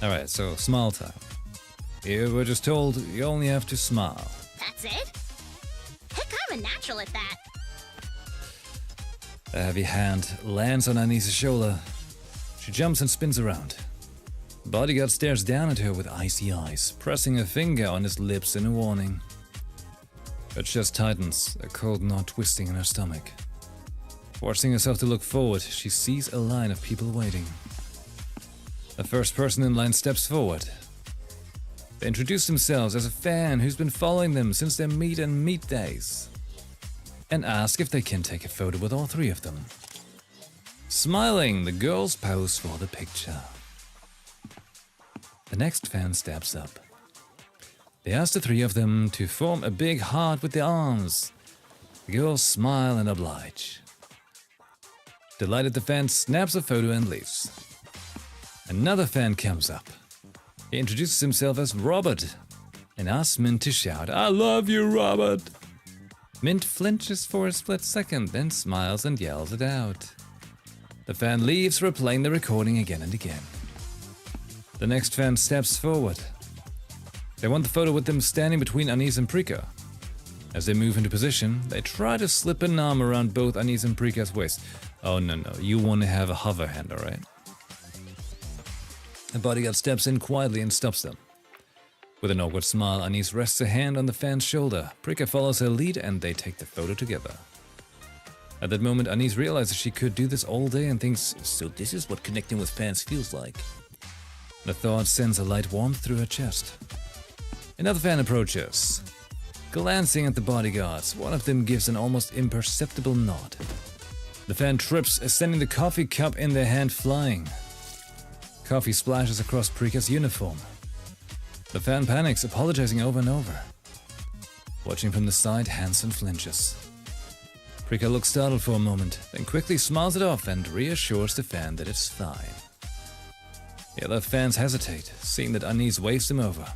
A: Alright, so smile time. You were just told you only have to smile.
E: That's it? Heck, I'm a natural at that.
A: A heavy hand lands on Anise's shoulder. She jumps and spins around. The bodyguard stares down at her with icy eyes, pressing a finger on his lips in a warning. Her chest tightens, a cold knot twisting in her stomach. Forcing herself to look forward, she sees a line of people waiting. The first person in line steps forward. They introduce themselves as a fan who's been following them since their meet and meet days, and ask if they can take a photo with all three of them. Smiling, the girls pose for the picture. The next fan steps up. They ask the three of them to form a big heart with their arms. The girls smile and oblige. Delighted, the fan snaps a photo and leaves. Another fan comes up. He introduces himself as Robert and asks Mint to shout, "I love you, Robert!" Mint flinches for a split second, then smiles and yells it out. The fan leaves, replaying the recording again and again. The next fan steps forward. They want the photo with them standing between Anise and Prika. As they move into position, they try to slip an arm around both Anise and Prika's waist. Oh no, you want to have a hover hand, alright? The bodyguard steps in quietly and stops them. With an awkward smile, Anise rests a hand on the fan's shoulder. Prika follows her lead and they take the photo together. At that moment, Anise realizes she could do this all day and thinks, so this is what connecting with fans feels like. The thought sends a light warmth through her chest. Another fan approaches. Glancing at the bodyguards, one of them gives an almost imperceptible nod. The fan trips, sending the coffee cup in their hand flying. Coffee splashes across Prika's uniform. The fan panics, apologizing over and over. Watching from the side, Hansen flinches. Prika looks startled for a moment, then quickly smiles it off and reassures the fan that it's fine. The other fans hesitate, seeing that Anise waves them over.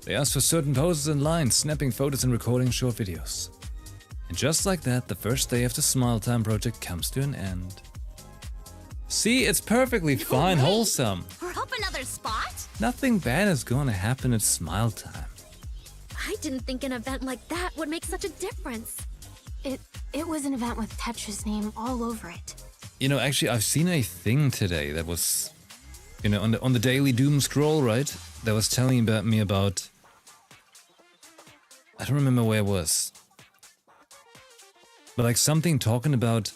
A: They ask for certain poses and lines, snapping photos and recording short videos. And just like that, the first day of the Smile Time project comes to an end. See, it's perfectly fine, wholesome.
E: We're up another spot?
A: Nothing bad is going to happen at Smile Time.
C: I didn't think an event like that would make such a difference.
B: It was an event with Tetra's name all over it.
A: You know, actually, I've seen a thing today that was, you know, on the Daily Doom scroll, right? That was telling me about. I don't remember where it was, but like something talking about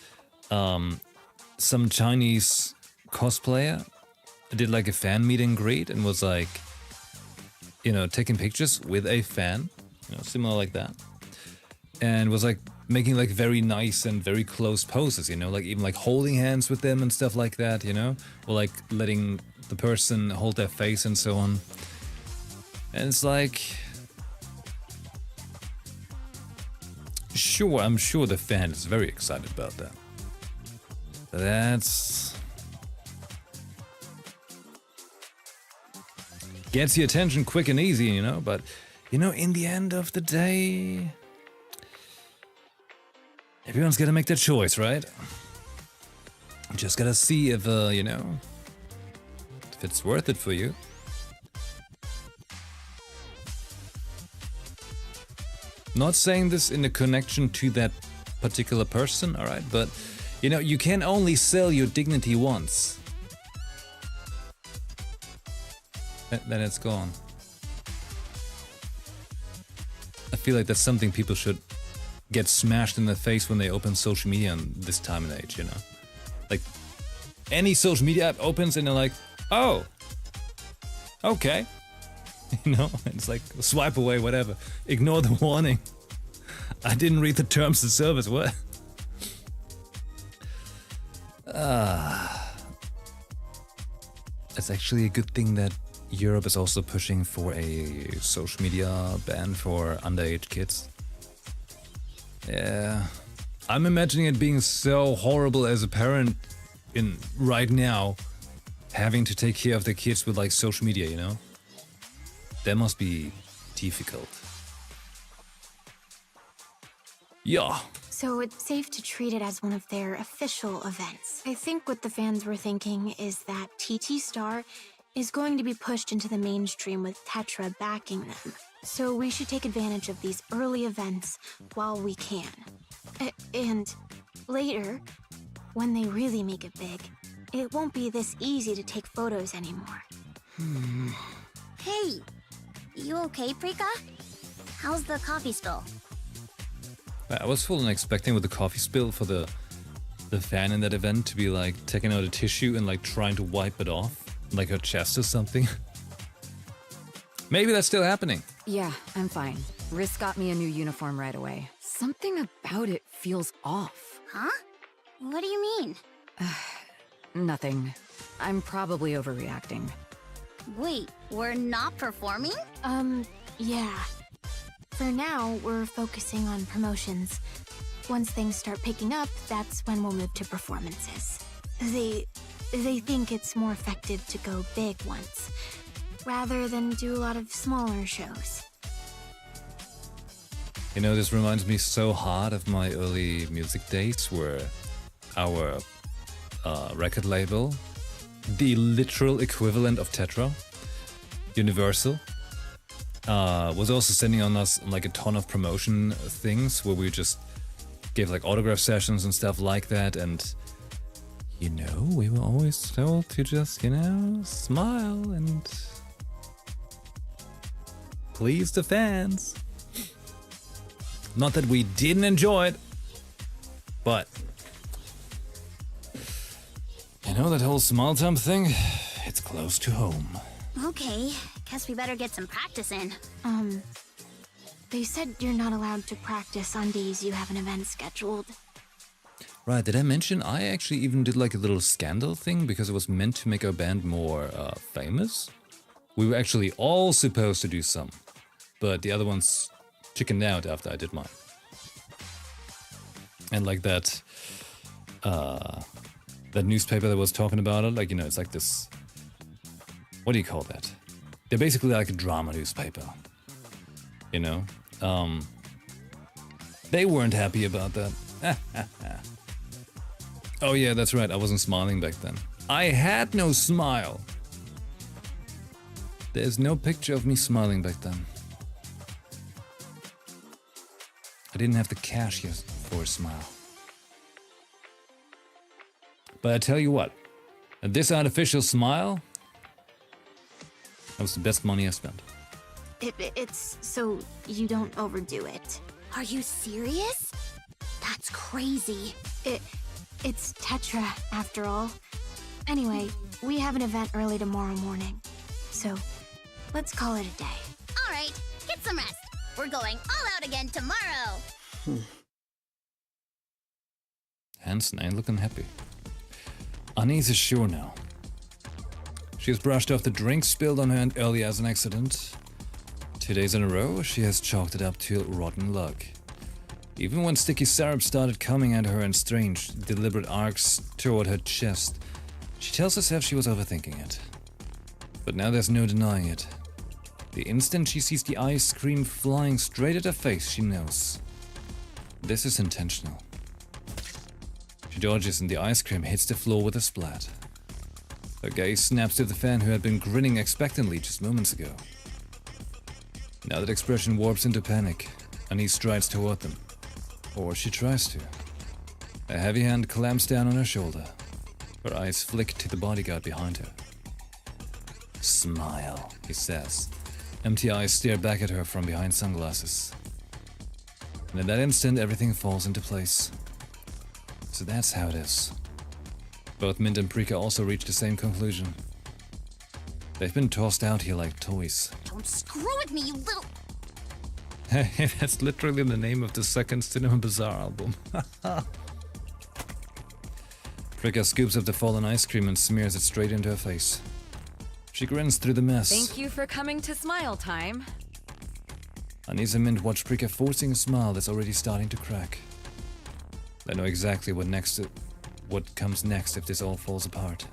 A: some Chinese cosplayer did like a fan meet and greet and was like, you know, taking pictures with a fan, you know, similar like that, and was like making like very nice and very close poses, you know, like even like holding hands with them and stuff like that, you know, or like letting the person hold their face and so on. And it's like, sure, I'm sure the fan is very excited about that. That's gets your attention quick and easy, you know, but you know, in the end of the day, everyone's gotta make their choice, right? Just gotta see if, you know, if it's worth it for you. Not saying this in a connection to that particular person, alright? But, you know, you can only sell your dignity once. Then it's gone. I feel like that's something people should get smashed in the face when they open social media in this time and age, you know? Like, any social media app opens and they're like, oh, okay. You know, it's like swipe away, whatever. Ignore the warning. I didn't read the terms of service. What? It's actually a good thing that Europe is also pushing for a social media ban for underage kids. Yeah. I'm imagining it being so horrible as a parent in right now, having to take care of the kids with like social media, you know? That must be difficult. Yeah.
B: So it's safe to treat it as one of their official events. I think what the fans were thinking is that TT Star is going to be pushed into the mainstream with Tetra backing them. So we should take advantage of these early events while we can. And later, when they really make it big, it won't be this easy to take photos anymore.
E: Hey, you okay, Prika? How's the coffee spill?
A: I was fully expecting with the coffee spill for the fan in that event to be like taking out a tissue and like trying to wipe it off, like her chest or something. Maybe that's still happening.
F: Yeah, I'm fine. Riss got me a new uniform right away. Something about it feels off.
E: Huh? What do you mean?
F: Nothing. I'm probably overreacting.
E: Wait, we're not performing?
B: Yeah. For now, we're focusing on promotions. Once things start picking up, that's when we'll move to performances. They think it's more effective to go big once, rather than do a lot of smaller shows.
A: You know, this reminds me so hard of my early music days where our record label, the literal equivalent of Tetra, Universal, was also sending on us like a ton of promotion things where we just gave like autograph sessions and stuff like that. And, you know, we were always told to just, you know, smile and please the fans. Not that we didn't enjoy it, but you know, that whole small time thing, it's close to home.
E: Okay, guess we better get some practice in.
B: They said you're not allowed to practice on days you have an event scheduled.
A: Right, did I mention I actually even did like a little scandal thing because it was meant to make our band more famous? We were actually all supposed to do some, but the other ones chickened out after I did mine. And like that newspaper that was talking about it, like, you know, it's like this, what do you call that? They're basically like a drama newspaper, you know? They weren't happy about that. Oh yeah, that's right, I wasn't smiling back then. I had no smile. There's no picture of me smiling back then. I didn't have the cash yet for a smile. But I tell you what, this artificial smile, that was the best money I spent.
B: It's so you don't overdo it.
E: Are you serious? That's crazy.
B: It's Tetra, after all. Anyway, we have an event early tomorrow morning. So, let's call it a day.
E: All right, get some rest. We're going all out again tomorrow.
A: Hansen ain't looking happy. Anise is sure now. She has brushed off the drink spilled on her hand earlier as an accident. 2 days in a row, she has chalked it up to rotten luck. Even when sticky syrup started coming at her in strange, deliberate arcs toward her chest, she tells herself she was overthinking it. But now there's no denying it. The instant she sees the ice cream flying straight at her face, she knows. This is intentional. She dodges and the ice cream hits the floor with a splat. Her gaze snaps to the fan who had been grinning expectantly just moments ago. Now that expression warps into panic, Anise strides toward them. Or she tries to. A heavy hand clamps down on her shoulder. Her eyes flick to the bodyguard behind her. "Smile," he says. Empty eyes stare back at her from behind sunglasses. And in that instant, everything falls into place. So that's how it is. Both Mint and Prika also reach the same conclusion. They've been tossed out here like toys.
E: Don't screw with me, you little...
A: Hey, that's literally the name of the second Cinema Bazaar album. Prika scoops up the fallen ice cream and smears it straight into her face. She grins through the mess.
F: Thank you for coming to Smile Time.
A: Anise and Mint watch Prika forcing a smile that's already starting to crack. They know exactly what comes next if this all falls apart.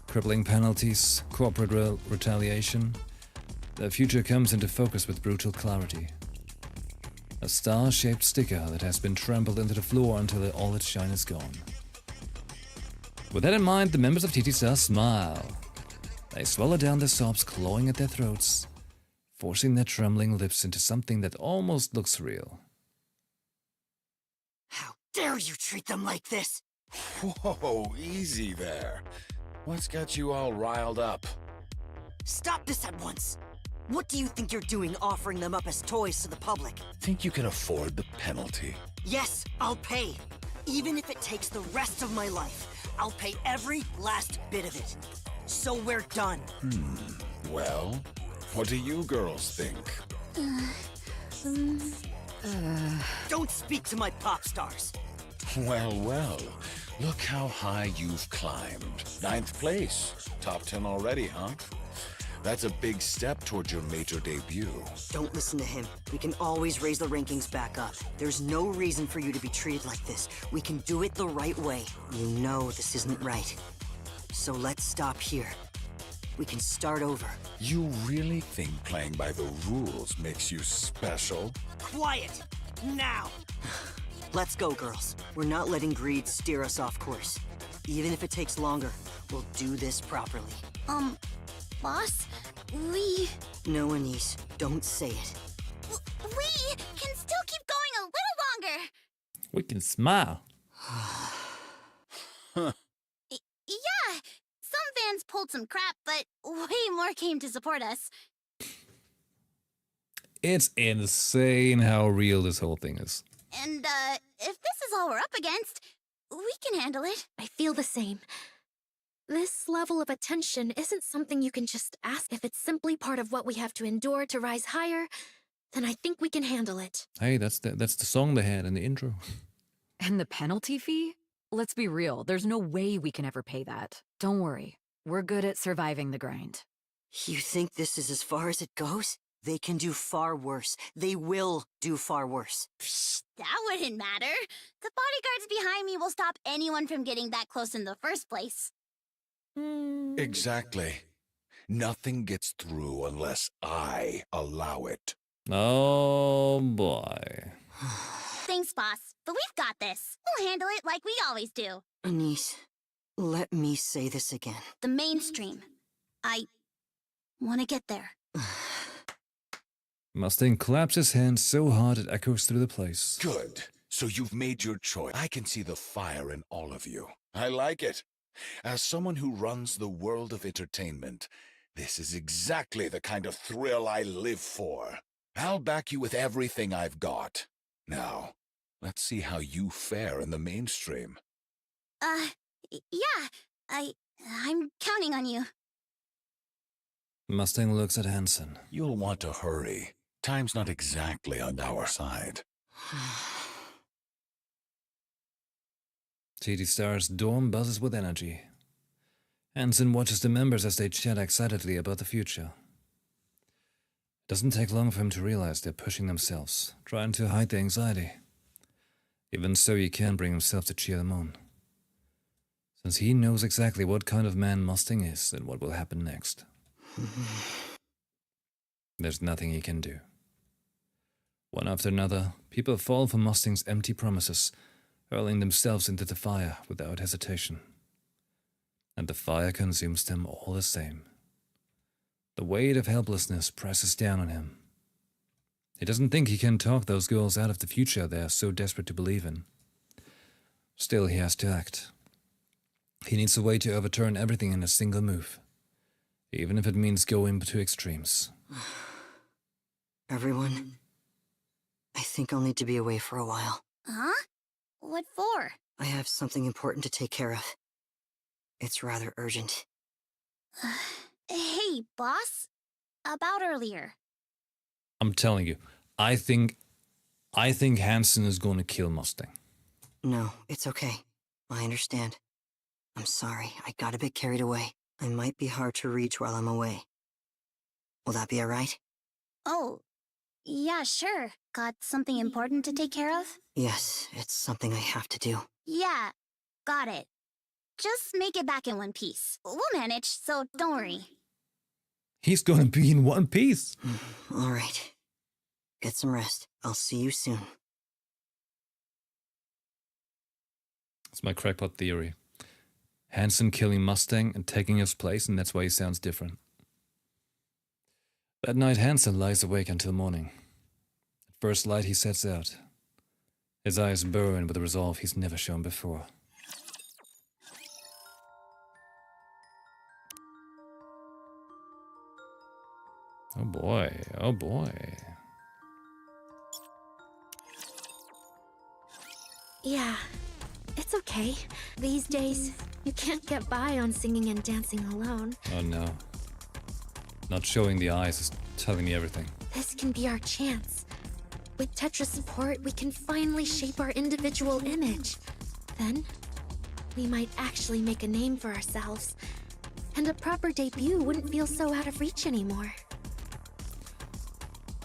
A: Crippling penalties, corporate retaliation. The future comes into focus with brutal clarity. A star-shaped sticker that has been trampled into the floor until all its shine is gone. With that in mind, the members of TT Star smile. They swallow down their sobs, clawing at their throats, forcing their trembling lips into something that almost looks real.
H: How dare you treat them like this?
K: Whoa, easy there. What's got you all riled up?
H: Stop this at once! What do you think you're doing offering them up as toys to the public?
K: Think you can afford the penalty?
H: Yes, I'll pay. Even if it takes the rest of my life, I'll pay every last bit of it. So we're done.
K: Well, what do you girls think?
H: Don't speak to my pop stars.
K: Well, look how high you've climbed. 9th place. Top 10 already, huh? That's a big step towards your major debut.
H: Don't listen to him. We can always raise the rankings back up. There's no reason for you to be treated like this. We can do it the right way. You know this isn't right. So let's stop here. We can start over.
K: You really think playing by the rules makes you special?
H: Quiet! Now! Let's go, girls. We're not letting greed steer us off course. Even if it takes longer, we'll do this properly.
E: Boss, we...
H: No, Anise, don't say it.
E: We can still keep going a little longer.
A: We can smile.
E: Yeah, some fans pulled some crap, but way more came to support us.
A: It's insane how real this whole thing is.
E: And, if this is all we're up against, we can handle it.
C: I feel the same. This level of attention isn't something you can just ask. If it's simply part of what we have to endure to rise higher, then I think we can handle it.
A: Hey, that's the song they had in the intro.
F: And the penalty fee? Let's be real, there's no way we can ever pay that. Don't worry, we're good at surviving the grind.
H: You think this is as far as it goes? They can do far worse. They will do far worse.
E: Psh, that wouldn't matter. The bodyguards behind me will stop anyone from getting that close in the first place.
K: Exactly. Nothing gets through unless I allow it.
A: Oh boy.
E: Thanks, boss, but we've got this. We'll handle it like we always do.
H: Anise, let me say this again.
E: The mainstream. I want to get there.
A: Mustang claps his hands so hard it echoes through the place.
K: Good. So you've made your choice. I can see the fire in all of you. I like it. As someone who runs the world of entertainment, this is exactly the kind of thrill I live for. I'll back you with everything I've got. Now, let's see how you fare in the mainstream.
E: Yeah. I'm counting on you.
A: Mustang looks at Hansen.
K: You'll want to hurry. Time's not exactly on our side.
A: TT Star's dorm buzzes with energy. Hansen watches the members as they chat excitedly about the future. It doesn't take long for him to realize they're pushing themselves, trying to hide the anxiety. Even so, he can't bring himself to cheer them on, since he knows exactly what kind of man Mustang is and what will happen next. There's nothing he can do. One after another, people fall for Mustang's empty promises, hurling themselves into the fire without hesitation. And the fire consumes them all the same. The weight of helplessness presses down on him. He doesn't think he can talk those girls out of the future they are so desperate to believe in. Still, he has to act. He needs a way to overturn everything in a single move, even if it means going to extremes.
H: Everyone, I think I'll need to be away for a while.
E: Huh? What for?
H: I have something important to take care of. It's rather urgent.
E: Hey, boss. About earlier.
A: I'm telling you, I think Hansen is going to kill Mustang.
H: No, it's okay. I understand. I'm sorry, I got a bit carried away. I might be hard to reach while I'm away. Will that be alright?
E: Oh, yeah, sure. Got something important to take care of?
H: Yes, it's something I have to do.
E: Yeah, got it. Just make it back in one piece. We'll manage, so don't worry.
A: He's going to be in one piece.
H: Alright. Get some rest. I'll see you soon.
A: It's my crackpot theory. Hansen killing Mustang and taking his place, and that's why he sounds different. That night, Hansen lies awake until morning. At first light, he sets out. His eyes burn with a resolve he's never shown before. Oh boy, oh boy.
C: Yeah, it's okay. These days, you can't get by on singing and dancing alone.
A: Oh no. Not showing the eyes is telling me everything.
C: This can be our chance. With Tetra's support, we can finally shape our individual image. Then, we might actually make a name for ourselves. And a proper debut wouldn't feel so out of reach anymore.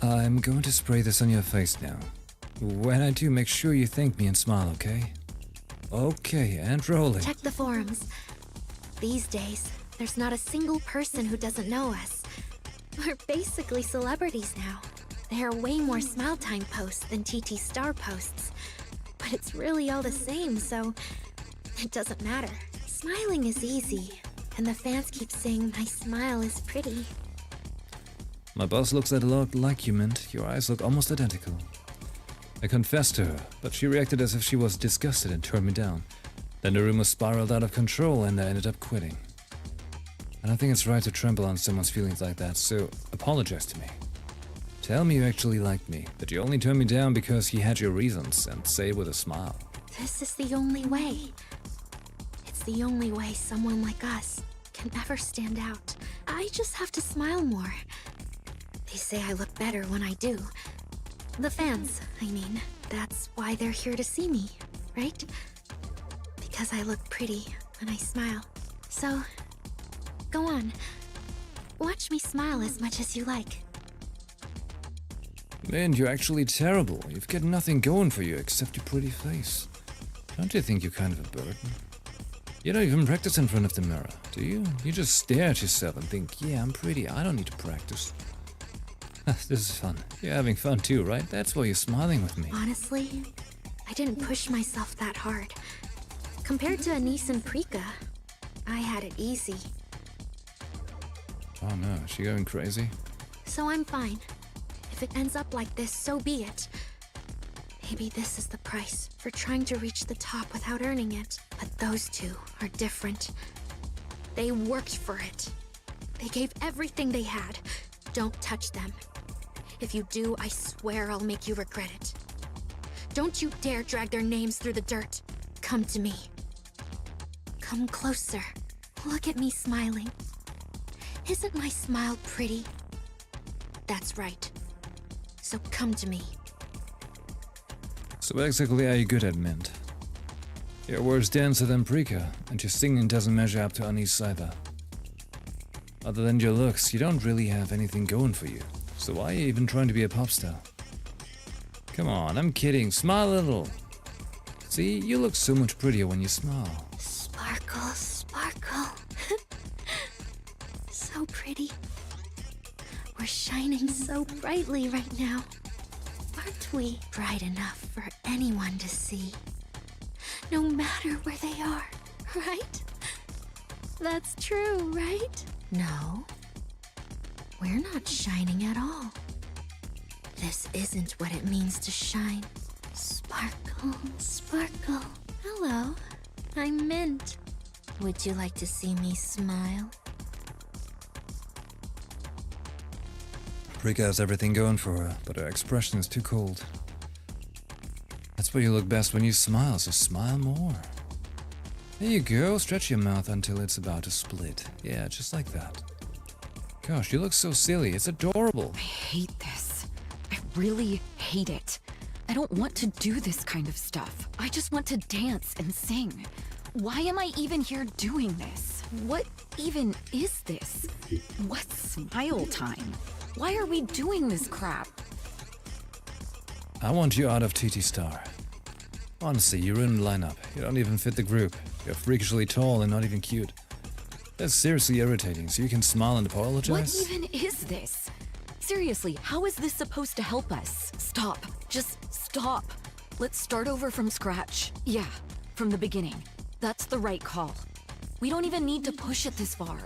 A: I'm going to spray this on your face now. When I do, make sure you thank me and smile, okay? Okay, and rolling.
C: Check the forums. These days, there's not a single person who doesn't know us. We're basically celebrities now. There are way more Smile Time posts than TT Star posts. But it's really all the same, so it doesn't matter. Smiling is easy, and the fans keep saying my smile is pretty.
A: My boss looks a lot like you, Mint. Your eyes look almost identical. I confessed to her, but she reacted as if she was disgusted and turned me down. Then the rumor spiraled out of control and I ended up quitting. I don't think it's right to trample on someone's feelings like that, so apologize to me. Tell me you actually liked me, that you only turned me down because you had your reasons, and say it with a smile.
C: This is the only way. It's the only way someone like us can ever stand out. I just have to smile more. They say I look better when I do. The fans, I mean. That's why they're here to see me, right? Because I look pretty when I smile. So, go on. Watch me smile as much as you like.
A: Man, you're actually terrible. You've got nothing going for you except your pretty face. Don't you think you're kind of a burden? You don't even practice in front of the mirror, do you? You just stare at yourself and think, yeah, I'm pretty, I don't need to practice. This is fun. You're having fun too, right? That's why you're smiling with me.
C: Honestly, I didn't push myself that hard. Compared to Anise and Prika, I had it easy.
A: Oh no, is she going crazy?
C: So I'm fine. If it ends up like this, so be it. Maybe this is the price for trying to reach the top without earning it. But those two are different. They worked for it. They gave everything they had. Don't touch them. If you do, I swear I'll make you regret it. Don't you dare drag their names through the dirt. Come to me. Come closer. Look at me smiling. Isn't my smile pretty? That's right. So come to me.
A: So what exactly are you good at, Mint? You're a worse dancer than Prika, and your singing doesn't measure up to Anise either. Other than your looks, you don't really have anything going for you. So why are you even trying to be a pop star? Come on, I'm kidding. Smile a little. See, you look so much prettier when you smile.
C: Sparkle, sparkle. So pretty. We're shining so brightly right now. Aren't we? Bright enough for anyone to see. No matter where they are, right? That's true, right? No. We're not shining at all. This isn't what it means to shine. Sparkle, sparkle. Hello, I'm Mint. Would you like to see me smile?
A: Prika has everything going for her, but her expression is too cold. That's where you look best when you smile, so smile more. There you go, stretch your mouth until it's about to split. Yeah, just like that. Gosh, you look so silly, it's adorable.
F: I hate this. I really hate it. I don't want to do this kind of stuff. I just want to dance and sing. Why am I even here doing this? What even is this? What's smile time? Why are we doing this crap?
A: I want you out of TT Star. Honestly, you're in the lineup. You don't even fit the group. You're freakishly tall and not even cute. That's seriously irritating, so you can smile and apologize?
F: What even is this? Seriously, how is this supposed to help us? Stop. Just stop. Let's start over from scratch. Yeah, from the beginning. That's the right call. We don't even need to push it this far.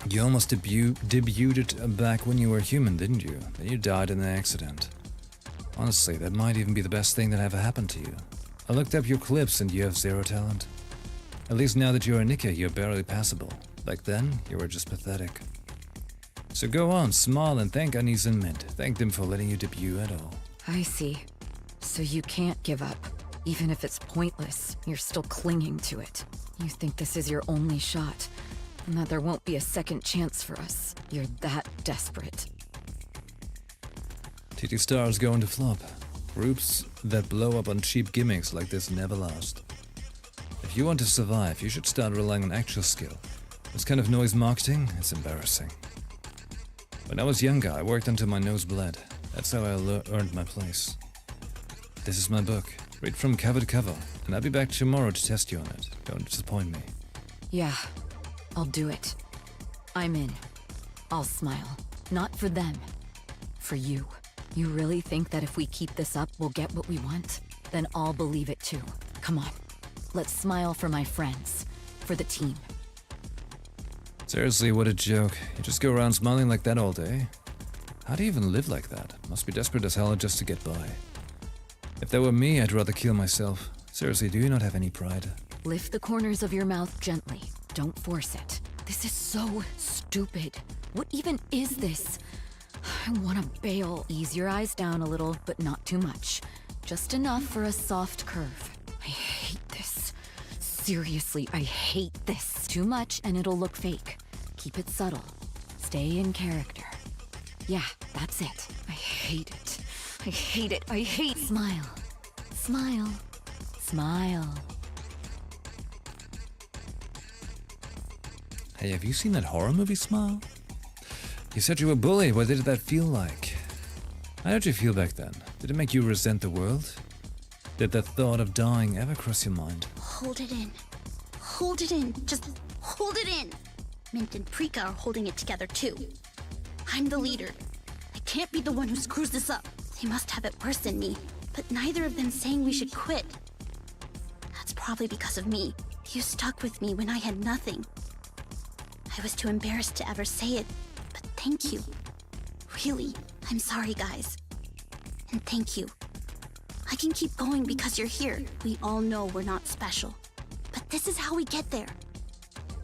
A: You almost debuted it back when you were human, didn't you? Then you died in an accident. Honestly, that might even be the best thing that ever happened to you. I looked up your clips and you have zero talent. At least now that you're a Nika, you're barely passable. Back then, you were just pathetic. So go on, smile and thank Anise and Mint. Thank them for letting you debut at all.
F: I see. So you can't give up. Even if it's pointless, you're still clinging to it. You think this is your only shot, and that there won't be a second chance for us. You're that desperate.
A: TT Star is going to flop. Groups that blow up on cheap gimmicks like this never last. If you want to survive, you should start relying on actual skill. This kind of noise marketing, it's embarrassing. When I was younger, I worked until my nose bled. That's how I earned my place. This is my book. Read from cover to cover, and I'll be back tomorrow to test you on it. Don't disappoint me.
F: Yeah, I'll do it. I'm in. I'll smile. Not for them. For you. You really think that if we keep this up, we'll get what we want? Then I'll believe it too. Come on. Let's smile for my friends. For the team.
A: Seriously, what a joke. You just go around smiling like that all day? How do you even live like that? Must be desperate as hell just to get by. If that were me, I'd rather kill myself. Seriously, do you not have any pride?
F: Lift the corners of your mouth gently. Don't force it. This is so stupid. What even is this? I want to bail. Ease your eyes down a little, but not too much. Just enough for a soft curve. I hate this. Seriously, I hate this. Too much and it'll look fake. Keep it subtle. Stay in character. Yeah, that's it. I hate it. I hate it. I hate. Smile. Smile. Smile.
A: Hey, have you seen that horror movie, Smile? You said you were bullied. What did that feel like? How did you feel back then? Did it make you resent the world? Did the thought of dying ever cross your mind?
E: Hold it in. Hold it in. Just hold it in. Mint and Prika are holding it together too. I'm the leader. I can't be the one who screws this up. They must have it worse than me, but neither of them saying we should quit. That's probably because of me. You stuck with me when I had nothing. I was too embarrassed to ever say it, but thank you. Really, I'm sorry, guys. And thank you. I can keep going because you're here. We all know we're not special. But this is how we get there.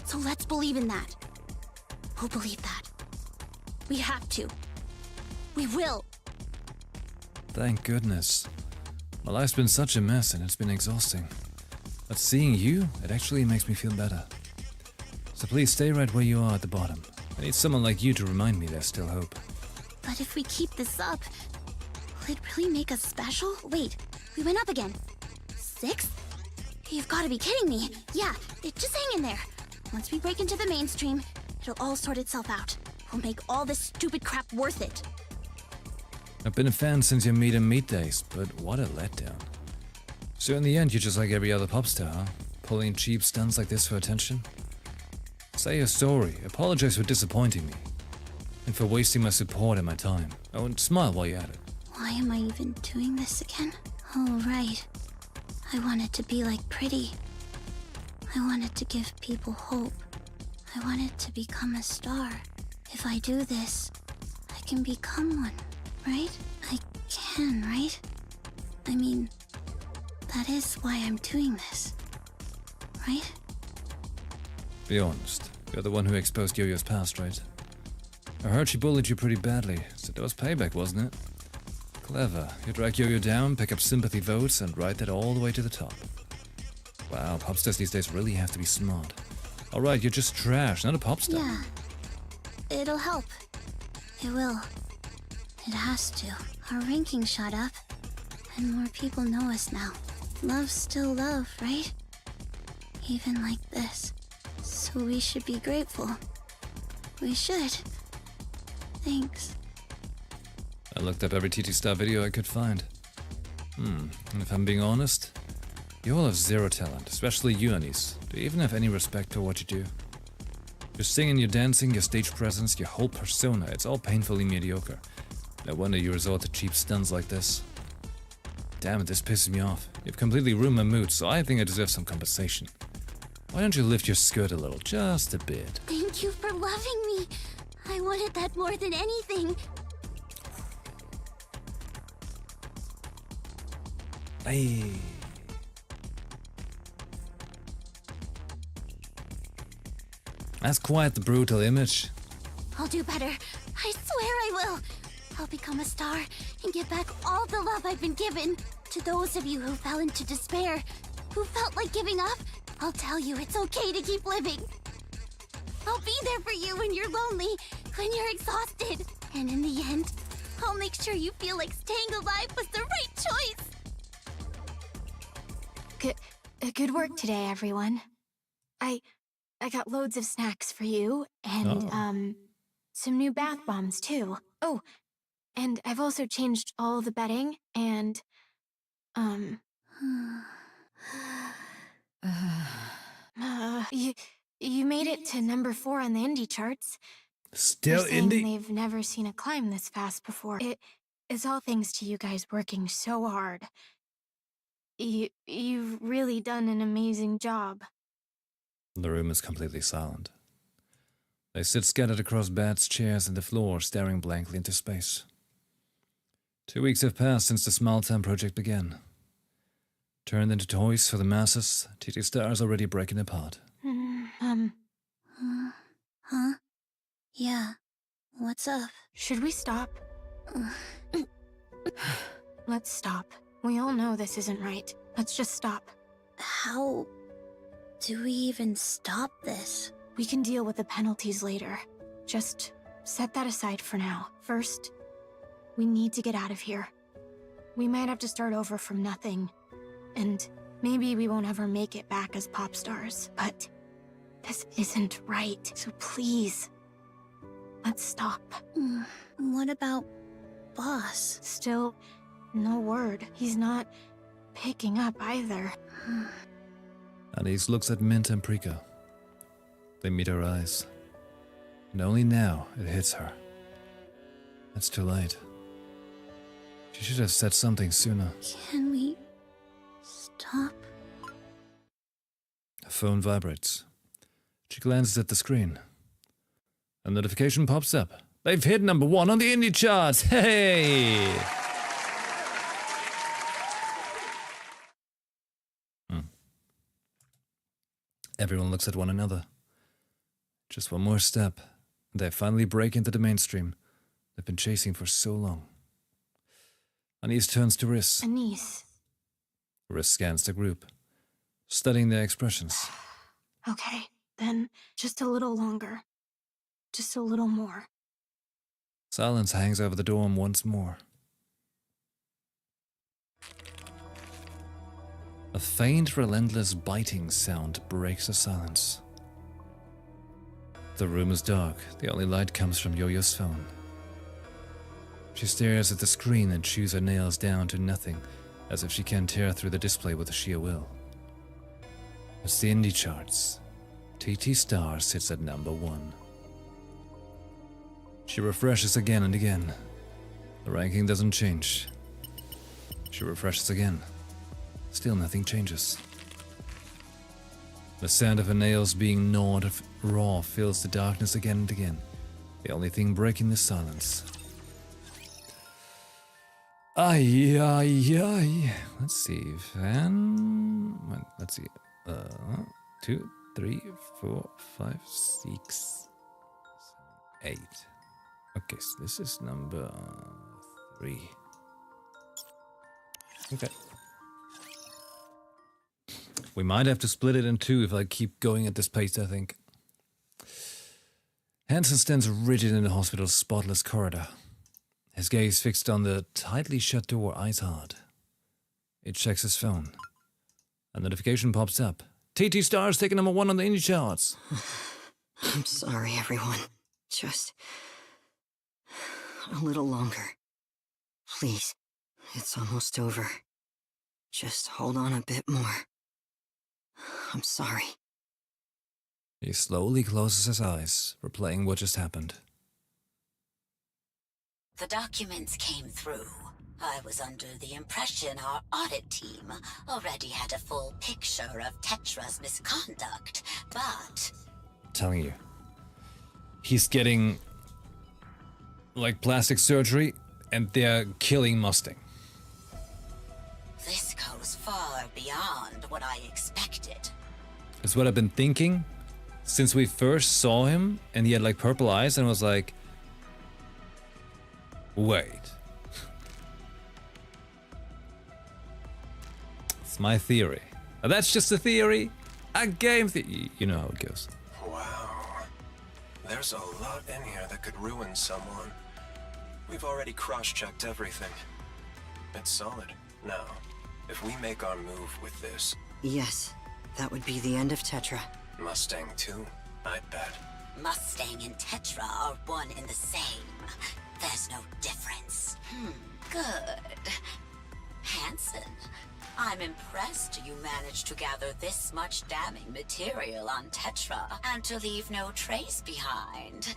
E: So let's believe in that. We'll believe that. We have to. We will.
A: Thank goodness. My life's been such a mess and it's been exhausting. But seeing you, it actually makes me feel better. So please stay right where you are at the bottom. I need someone like you to remind me there's still hope.
E: But if we keep this up, will it really make us special? Wait, we went up again. 6th? You've got to be kidding me. Yeah, just hang in there. Once we break into the mainstream, it'll all sort itself out. We'll make all this stupid crap worth it.
A: I've been a fan since your meet and meet days, but what a letdown. So in the end, you're just like every other pop star, huh? Pulling cheap stunts like this for attention? Say your story, apologize for disappointing me, and for wasting my support and my time. Oh, and smile while you're at it.
E: Why am I even doing this again? Oh, right. I wanted to be like Pretty. I wanted to give people hope. I wanted to become a star. If I do this, I can become one, right? I can, right? I mean, that is why I'm doing this, right?
A: Be honest, you're the one who exposed Yo-Yo's past, right? I heard she bullied you pretty badly, so that was payback, wasn't it? Clever. You drag Yo-Yo down, pick up sympathy votes, and ride that all the way to the top. Wow, pop stars these days really have to be smart. Alright, you're just trash, not a pop star.
E: Yeah. It'll help. It will. It has to. Our ranking shot up, and more people know us now. Love's still love, right? Even like this. So we should be grateful. We should. Thanks.
A: I looked up every TT Star video I could find. And if I'm being honest, you all have zero talent, especially you, Anise. Do you even have any respect for what you do? Your singing, your dancing, your stage presence, your whole persona, it's all painfully mediocre. No wonder you resort to cheap stunts like this. Damn it, this pisses me off. You've completely ruined my mood, so I think I deserve some compensation. Why don't you lift your skirt a little, just a bit?
E: Thank you for loving me. I wanted that more than anything.
A: Hey. That's quite the brutal image.
E: I'll do better. I swear I will. I'll become a star and give back all the love I've been given. To those of you who fell into despair, who felt like giving up, I'll tell you it's okay to keep living. I'll be there for you when you're lonely, when you're exhausted. And in the end, I'll make sure you feel like staying alive was the right choice.
B: Good work today, everyone. I got loads of snacks for you, and some new bath bombs too. Oh, and I've also changed all the bedding, and you made it to number 4 on the indie charts.
A: Still
B: They're saying
A: indie?
B: they've never seen a climb this fast before. It's all thanks to you guys working so hard. You've really done an amazing job.
A: The room is completely silent. They sit scattered across beds, chairs, and the floor, staring blankly into space. 2 weeks have passed since the Small Town project began. Turned into toys for the masses, TT Star is already breaking apart.
E: Huh? Yeah. What's up?
B: Should we stop? Let's stop. We all know this isn't right. Let's just stop.
E: How do we even stop this?
B: We can deal with the penalties later. Just set that aside for now. First, we need to get out of here. We might have to start over from nothing. And maybe we won't ever make it back as pop stars. But this isn't right. So please, let's stop.
E: What about Boss?
B: Still, no word. He's not picking up either.
A: Anise looks at Mint and Prika. They meet her eyes. And only now it hits her. It's too late. She should have said something sooner.
E: Can we stop?
A: Her phone vibrates. She glances at the screen. A notification pops up. They've hit #1 on the indie charts. Hey! Everyone looks at one another. Just one more step, and they finally break into the mainstream they've been chasing for so long. Anise turns to Riss.
B: Anise.
A: Riss scans the group, studying their expressions.
B: Okay, then just a little longer. Just a little more.
A: Silence hangs over the dorm once more. A faint, relentless biting sound breaks the silence. The room is dark. The only light comes from Yo-Yo's phone. She stares at the screen and chews her nails down to nothing, as if she can tear through the display with sheer will. It's the indie charts. TT Star sits at #1. She refreshes again and again. The ranking doesn't change. She refreshes again. Still nothing changes. The sound of her nails being gnawed raw fills the darkness again and again. The only thing breaking the silence. Ay, ay, ay. Let's see. Let's see. 2, 3, 4, 5, 6, 7, 8. Okay, so this is number 3. Okay. We might have to split it in 2 if I keep going at this pace, I think. Hansen stands rigid in the hospital's spotless corridor. His gaze fixed on the tightly shut door, eyes hard. He checks his phone. A notification pops up. TT Star's taking #1 on the indie charts.
H: I'm sorry, everyone. Just a little longer. Please. It's almost over. Just hold on a bit more. I'm sorry.
A: He slowly closes his eyes, replaying what just happened.
L: The documents came through. I was under the impression our audit team already had a full picture of Tetra's misconduct, but...
A: I'm telling you. He's getting... like plastic surgery, and they're killing Mustang.
L: This goes far beyond what I expected.
A: It's what I've been thinking since we first saw him, and he had like purple eyes, and I was like, wait. It's my theory. That's just a theory. A game you know how it goes.
M: Wow. There's a lot in here that could ruin someone. We've already cross-checked everything. It's solid. Now, if we make our move with this...
H: Yes, that would be the end of Tetra.
M: Mustang too, I bet.
L: Mustang and Tetra are one and the same. There's no difference. Good. Hansen, I'm impressed you managed to gather this much damning material on Tetra and to leave no trace behind.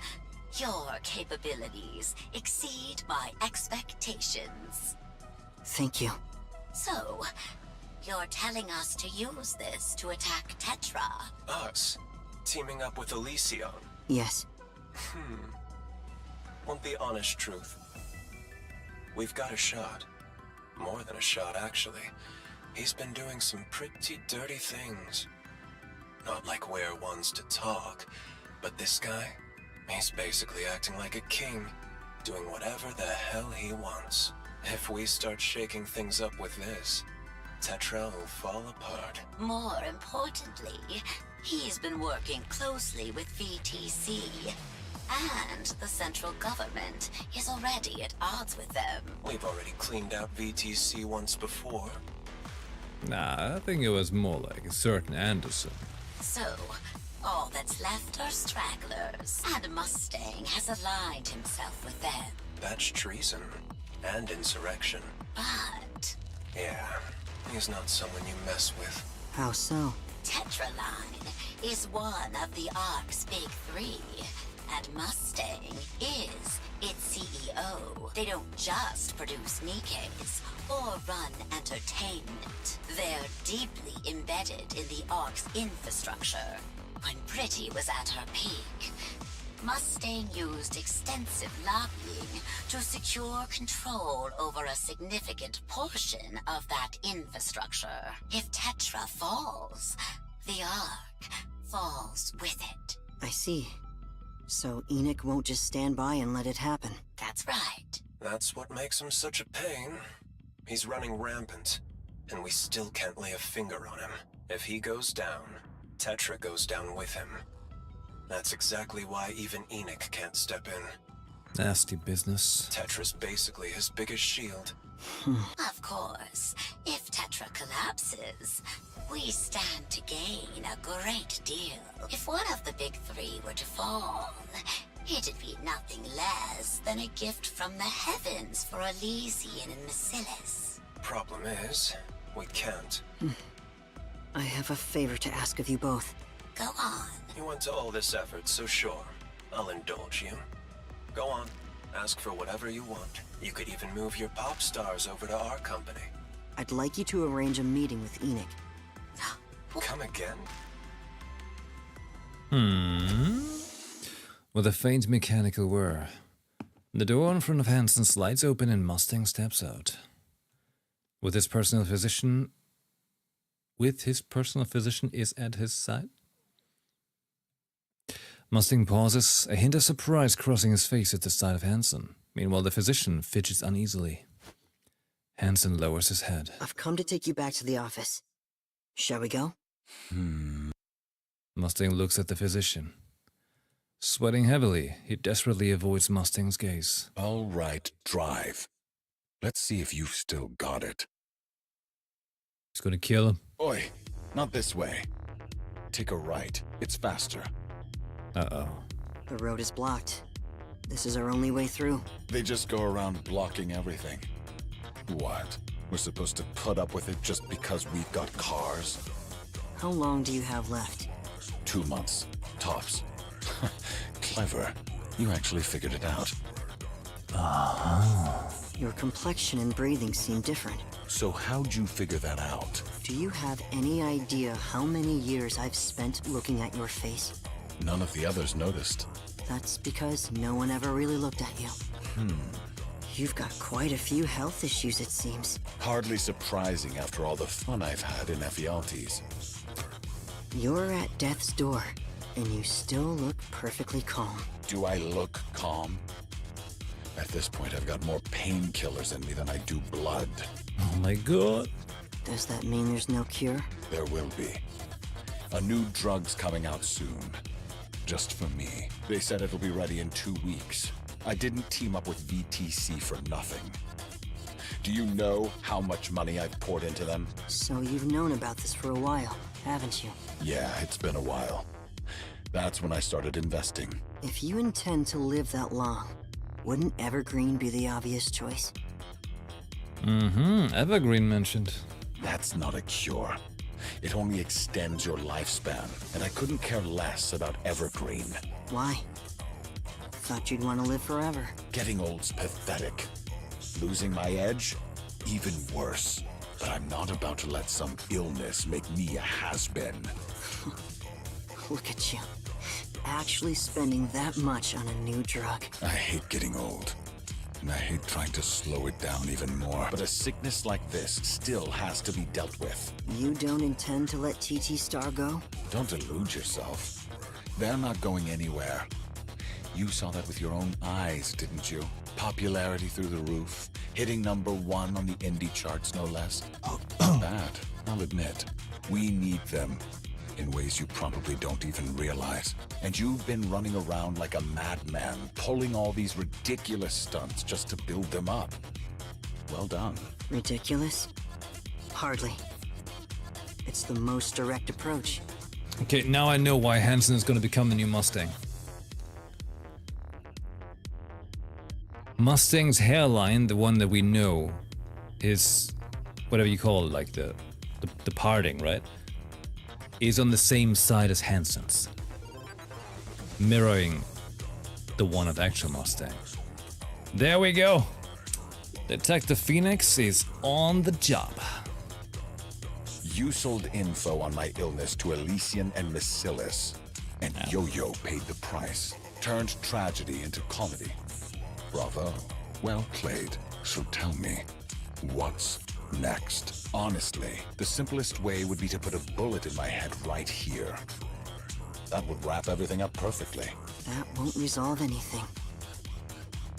L: Your capabilities exceed my expectations.
H: Thank you.
L: So, you're telling us to use this to attack Tetra?
M: Us? Teaming up with Elysion?
H: Yes.
M: Want the honest truth? We've got a shot. More than a shot, actually. He's been doing some pretty dirty things. Not like we're ones to talk, but this guy, he's basically acting like a king, doing whatever the hell he wants. If we start shaking things up with this, Tetra will fall apart.
L: More importantly, he's been working closely with VTC, and the central government is already at odds with them.
M: We've already cleaned out VTC once before.
A: Nah, I think it was more like a certain Anderson.
L: So, all that's left are stragglers, and Mustang has aligned himself with them.
M: That's treason and insurrection.
L: But...
M: yeah, he's not someone you mess with.
H: How so?
L: Tetraline is one of the ARC's big 3, and Mustang is its CEO. They don't just produce Nikes or run entertainment. They're deeply embedded in the ARC's infrastructure. When Pretty was at her peak, Mustang used extensive lobbying to secure control over a significant portion of that infrastructure. If Tetra falls, the Ark falls with it.
H: I see. So Enoch won't just stand by and let it happen.
L: That's right.
M: That's what makes him such a pain. He's running rampant, and we still can't lay a finger on him. If he goes down, Tetra goes down with him. That's exactly why even Enoch can't step in.
A: Nasty business.
M: Tetra's basically his biggest shield.
L: Of course, if Tetra collapses, we stand to gain a great deal. If one of the big three were to fall, it'd be nothing less than a gift from the heavens for Elysian and Massilis.
M: Problem is, we can't.
H: I have a favor to ask of you both.
L: Go on.
M: You went to all this effort, so sure, I'll indulge you. Go on, ask for whatever you want. You could even move your pop stars over to our company.
H: I'd like you to arrange a meeting with Enoch.
M: Come again?
A: With a faint mechanical whir, the door in front of Hansen slides open and Mustang steps out. With his personal physician is at his side. Mustang pauses, a hint of surprise crossing his face at the sight of Hansen. Meanwhile, the physician fidgets uneasily. Hansen lowers his head.
H: I've come to take you back to the office. Shall we go?
A: Mustang looks at the physician. Sweating heavily, he desperately avoids Mustang's gaze.
K: All right, drive. Let's see if you've still got it.
A: He's gonna kill him.
K: Oi, not this way. Take a right. It's faster.
A: Uh-oh.
H: The road is blocked. This is our only way through.
K: They just go around blocking everything. What? We're supposed to put up with it just because we've got cars?
H: How long do you have left?
K: 2 months. Tops. Clever. You actually figured it out.
H: Your complexion and breathing seem different.
K: So how'd you figure that out?
H: Do you have any idea how many years I've spent looking at your face?
K: None of the others noticed.
H: That's because no one ever really looked at you. You've got quite a few health issues, it seems.
K: Hardly surprising after all the fun I've had in Ephialtes.
H: You're at death's door, and you still look perfectly calm.
K: Do I look calm? At this point, I've got more painkillers in me than I do blood.
A: Oh my god.
H: Does that mean there's no cure?
K: There will be. A new drug's coming out soon. Just for me. They said it'll be ready in 2 weeks. I didn't team up with VTC for nothing. Do you know how much money I've poured into them?
H: So you've known about this for a while, haven't you?
K: Yeah, it's been a while. That's when I started investing.
H: If you intend to live that long, wouldn't Evergreen be the obvious choice?
A: Evergreen mentioned.
K: That's not a cure. It only extends your lifespan, and I couldn't care less about Evergreen.
H: Why? Thought you'd want to live forever.
K: Getting old's pathetic. Losing my edge? Even worse. But I'm not about to let some illness make me a has-been.
H: Look at you. Actually spending that much on a new drug.
K: I hate getting old. And I hate trying to slow it down even more. But a sickness like this still has to be dealt with.
H: You don't intend to let TT Star go?
K: Don't delude yourself. They're not going anywhere. You saw that with your own eyes, didn't you? Popularity through the roof, hitting #1 on the indie charts, no less. Not bad, I'll admit. We need them in ways you probably don't even realize. And you've been running around like a madman, pulling all these ridiculous stunts just to build them up. Well done.
H: Ridiculous? Hardly. It's the most direct approach.
A: Okay, now I know why Hansen is going to become the new Mustang. Mustang's hairline, the one that we know, is whatever you call it, like the parting, right? Is on the same side as Hansen's, mirroring the one of the actual Mustang. There we go. Detective Phoenix is on the job.
K: You sold info on my illness to Elysian and Massilis, and Yo-Yo paid the price. Turned tragedy into comedy. Bravo. Well played. So tell me, what's next? Honestly, the simplest way would be to put a bullet in my head right here. That would wrap everything up perfectly.
H: That won't resolve anything.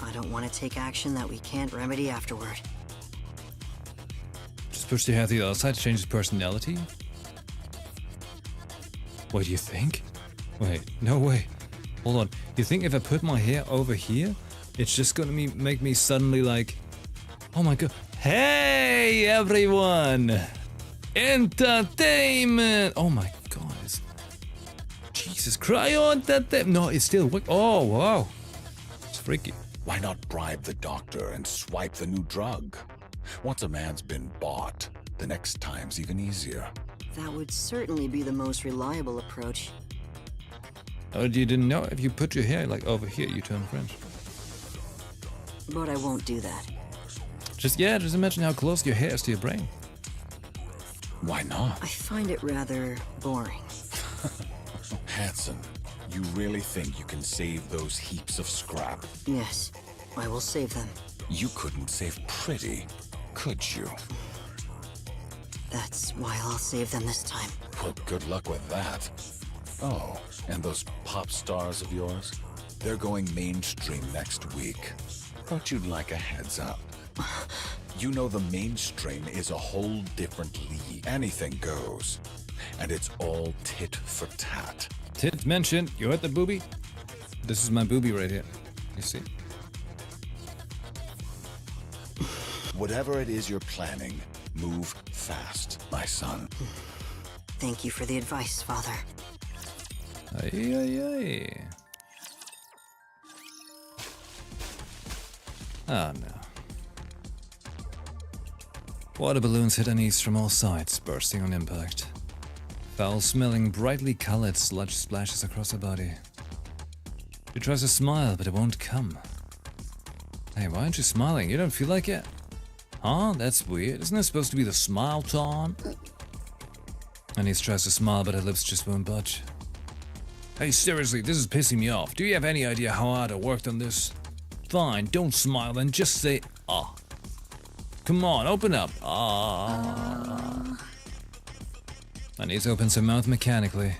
H: I don't want to take action that we can't remedy afterward.
A: Just push the hair to the other side to change his personality? What do you think? Wait, no way. Hold on. You think if I put my hair over here, it's just gonna make me suddenly like... Oh my god. Hey everyone! Entertainment! Oh my god. Jesus Christ. No, it's still... Oh, wow. It's freaky.
K: Why not bribe the doctor and swipe the new drug? Once a man's been bought, the next time's even easier.
H: That would certainly be the most reliable approach.
A: Oh, you didn't know? If you put your hair like over here, you turn French.
H: But I won't do that.
A: Just imagine how close your hair is to your brain.
K: Why not?
H: I find it rather boring.
K: Hanson, you really think you can save those heaps of scrap?
H: Yes, I will save them.
K: You couldn't save Pretty, could you?
H: That's why I'll save them this time.
K: Well, good luck with that. Oh, and those pop stars of yours? They're going mainstream next week. Thought you'd like a heads up. You know the mainstream is a whole different league. Anything goes. And it's all tit for tat.
A: Tit mentioned. You heard the booby? This is my booby right here. You see?
K: Whatever it is you're planning, move fast, my son.
H: Thank you for the advice, Father.
A: Aye, aye, aye. Ah, no. Water balloons hit Anise from all sides, bursting on impact. Foul-smelling, brightly colored sludge splashes across her body. She tries to smile, but it won't come. Hey, why aren't you smiling? You don't feel like it? Huh? That's weird. Isn't it supposed to be the smile time? Anise tries to smile, but her lips just won't budge. Hey, seriously, this is pissing me off. Do you have any idea how hard I worked on this? Fine, don't smile then, just say, ah. Come on, open up. Ah. Anise opens her mouth mechanically.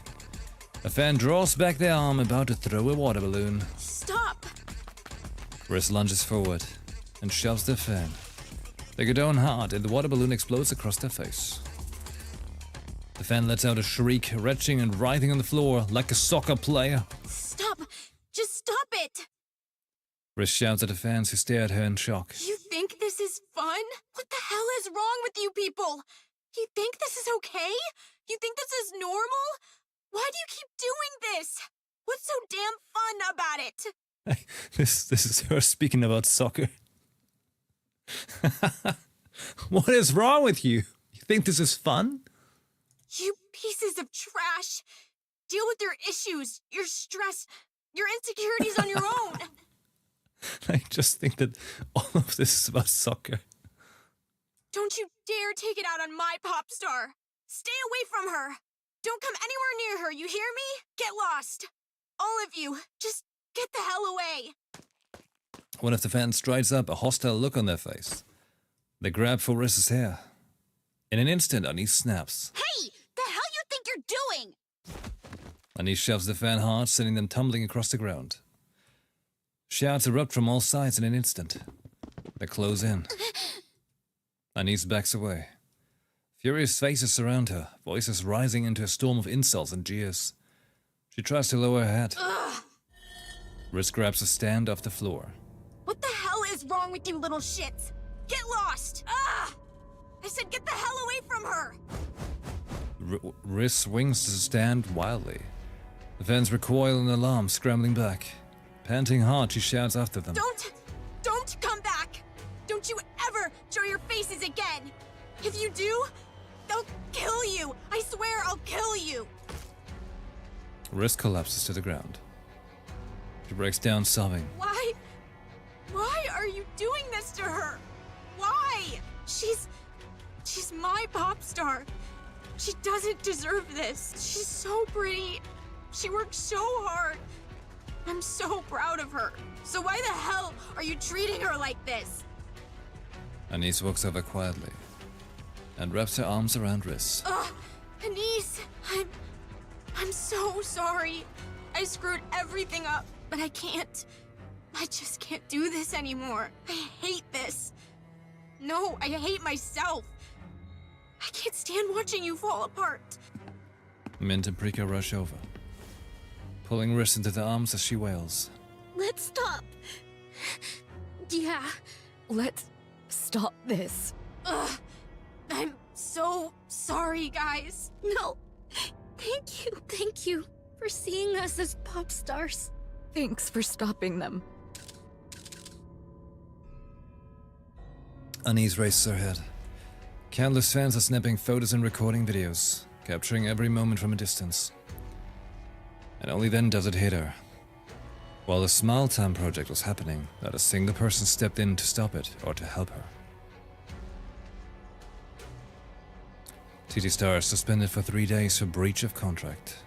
A: A fan draws back their arm, about to throw a water balloon.
C: Stop!
A: Riss lunges forward and shoves the fan. They go down hard, and the water balloon explodes across their face. The fan lets out a shriek, retching and writhing on the floor like a soccer player.
C: Stop! Just stop it!
A: Riss shouts at the fans who stare at her in shock.
C: You think this is fun? What the hell is wrong with you people? You think this is okay? You think this is normal? Why do you keep doing this? What's so damn fun about it?
A: This is her speaking about soccer. What is wrong with you? You think this is fun?
C: You pieces of trash. Deal with your issues, your stress, your insecurities on your own.
A: I just think that all of this is about soccer.
C: Don't you dare take it out on my pop star. Stay away from her. Don't come anywhere near her, you hear me? Get lost. All of you, just get the hell away.
A: One of the fans strides up, a hostile look on their face. They grab for Riss's hair. In an instant, Anise snaps.
E: Hey! The hell you think you're doing?
A: Anise shoves the fan hard, sending them tumbling across the ground. Shouts erupt from all sides in an instant. They close in. Anise backs away. Furious faces surround her, voices rising into a storm of insults and jeers. She tries to lower her head. Riss grabs a stand off the floor.
C: What the hell is wrong with you little shits? Get lost! Ah! I said get the hell away from her!
A: Riss swings to the stand wildly. The fans recoil in alarm, scrambling back. Panting hard, she shouts after them.
C: Don't come back! Don't you ever show your faces again! If you do, they'll kill you! I swear I'll kill you!
A: Riss collapses to the ground. She breaks down sobbing.
C: Why are you doing this to her? Why? She's my pop star. She doesn't deserve this. She's so pretty. She works so hard.
N: I'm so proud of her. So why the hell are you treating her like this?
A: Anise walks over quietly and wraps her arms around Riss.
N: Ugh, Anise, I'm so sorry. I screwed everything up, but I can't. I just can't do this anymore. I hate this. No, I hate myself. I can't stand watching you fall apart.
A: Mint and Prika rush over, pulling Riss into their arms as she wails.
C: Let's stop. Yeah.
F: Let's stop this.
N: Ugh. I'm so sorry, guys.
C: No. Thank you for seeing us as pop stars.
F: Thanks for stopping them.
A: Anise raises her head. Countless fans are snapping photos and recording videos, capturing every moment from a distance. And only then does it hit her. While the Smile Time project was happening, not a single person stepped in to stop it or to help her. TT Star is suspended for 3 days for breach of contract,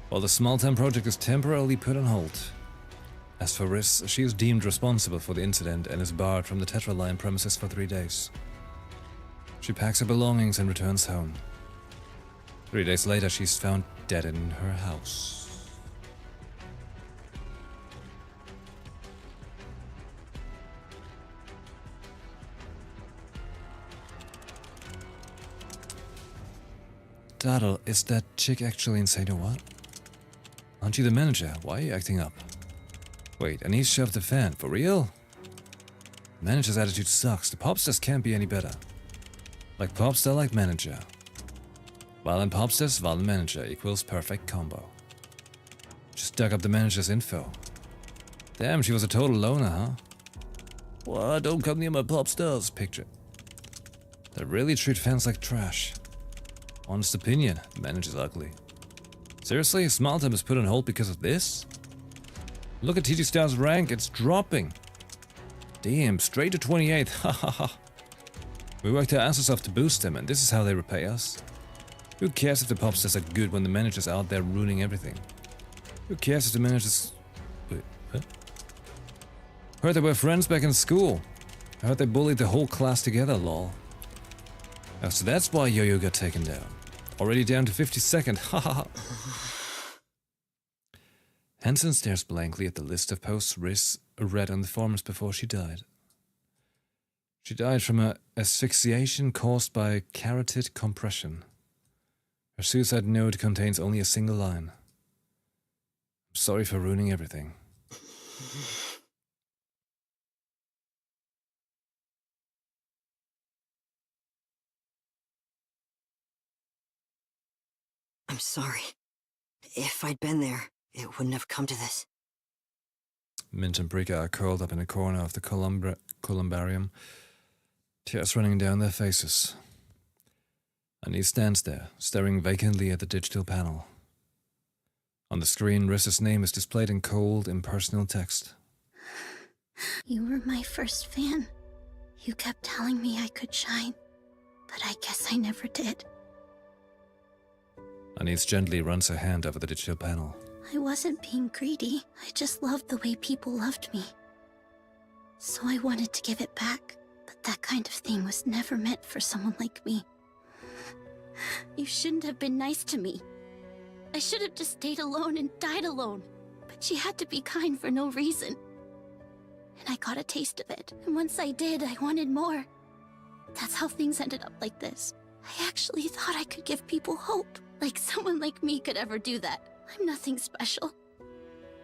A: while the Smile Time project is temporarily put on hold. As for Riss, she is deemed responsible for the incident and is barred from the Tetra Line premises for 3 days. She packs her belongings and returns home. 3 days later, she's found dead in her house. Daryl, is that chick actually insane or what? Aren't you the manager? Why are you acting up? Wait, Anise shoved the fan, for real? Manager's attitude sucks. The popstars can't be any better. Like popstar, like manager. Violent popstars, violent manager equals perfect combo. Just dug up the manager's info. Damn, she was a total loner, huh? What? Don't come near my popstars picture. They really treat fans like trash. Honest opinion, the manager's ugly. Seriously, Smile Time is put on hold because of this? Look at TT Star's rank, it's dropping. Damn, straight to 28th, hahaha. We worked our asses off to boost them, and this is how they repay us. Who cares if the popstars are good when the manager's out there ruining everything? Who cares if the manager's... Wait, what? Heard they were friends back in school. I heard they bullied the whole class together, lol. Oh, so that's why Yo-Yo got taken down. Already down to 52nd, hahaha. Hansen stares blankly at the list of posts Riss read on the forums before she died. She died from an asphyxiation caused by carotid compression. Her suicide note contains only a single line. I'm sorry for ruining everything.
H: I'm sorry. If I'd been there, it wouldn't have come to this.
A: Mint and Brika are curled up in a corner of the columbarium, tears running down their faces. Anise stands there, staring vacantly at the digital panel. On the screen, Riss's name is displayed in cold, impersonal text.
B: You were my first fan. You kept telling me I could shine, but I guess I never did.
A: Anise gently runs her hand over the digital panel.
B: I wasn't being greedy. I just loved the way people loved me. So I wanted to give it back, but that kind of thing was never meant for someone like me. You shouldn't have been nice to me. I should have just stayed alone and died alone. But you had to be kind for no reason. And I got a taste of it. And once I did, I wanted more. That's how things ended up like this. I actually thought I could give people hope. Like someone like me could ever do that. I'm nothing special.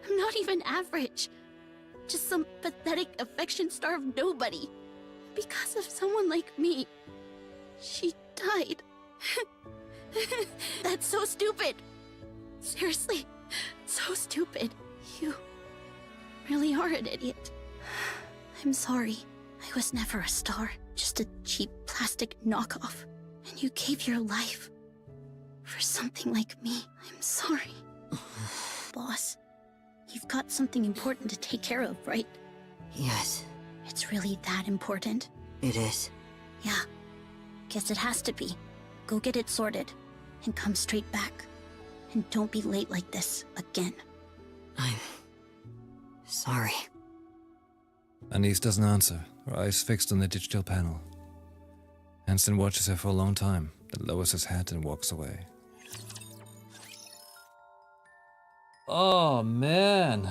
B: I'm not even average. Just some pathetic affection-starved nobody. Because of someone like me, she died. That's so stupid. Seriously, so stupid. You really are an idiot. I'm sorry. I was never a star, just a cheap plastic knockoff. And you gave your life for something like me. I'm sorry. Boss, you've got something important to take care of, right?
H: Yes.
B: It's really that important?
H: It is.
B: Yeah. Guess it has to be. Go get it sorted, and come straight back. And don't be late like this again.
H: Sorry.
A: Anise doesn't answer, her eyes fixed on the digital panel. Hansen watches her for a long time, then lowers his head and walks away. Oh, man.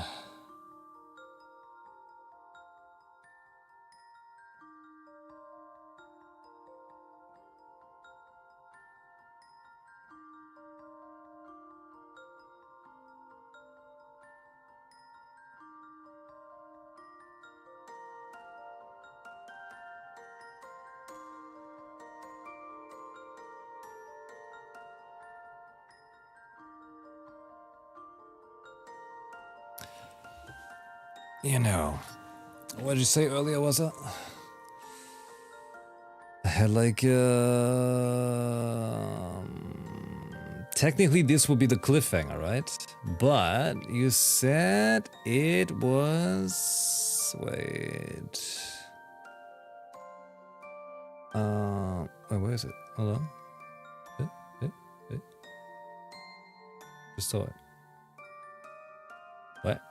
A: You know, what did you say earlier, was it? I had like, technically this would be the cliffhanger, right? But you said it was... Wait, where is it? Hold on. Just saw it. What?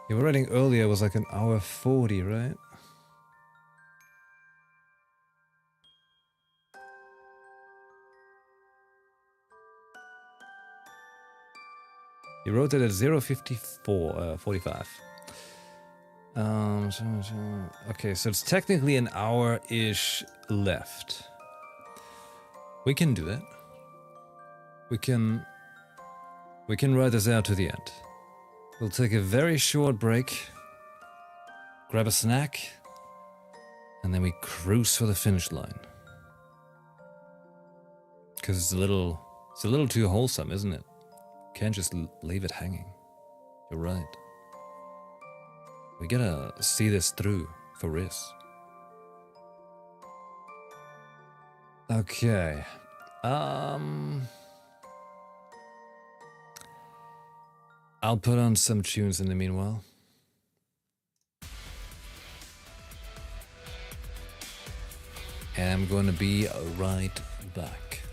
A: You were writing earlier was like an hour 40, right? You wrote it at 0:45. Okay, so it's technically an hour-ish left. We can do that. We can write this out to the end. We'll take a very short break, grab a snack, and then we cruise for the finish line. Because it's a little too wholesome, isn't it? Can't just leave it hanging. You're right. We gotta see this through for Riz. Okay. I'll put on some tunes in the meanwhile. And I'm gonna be right back.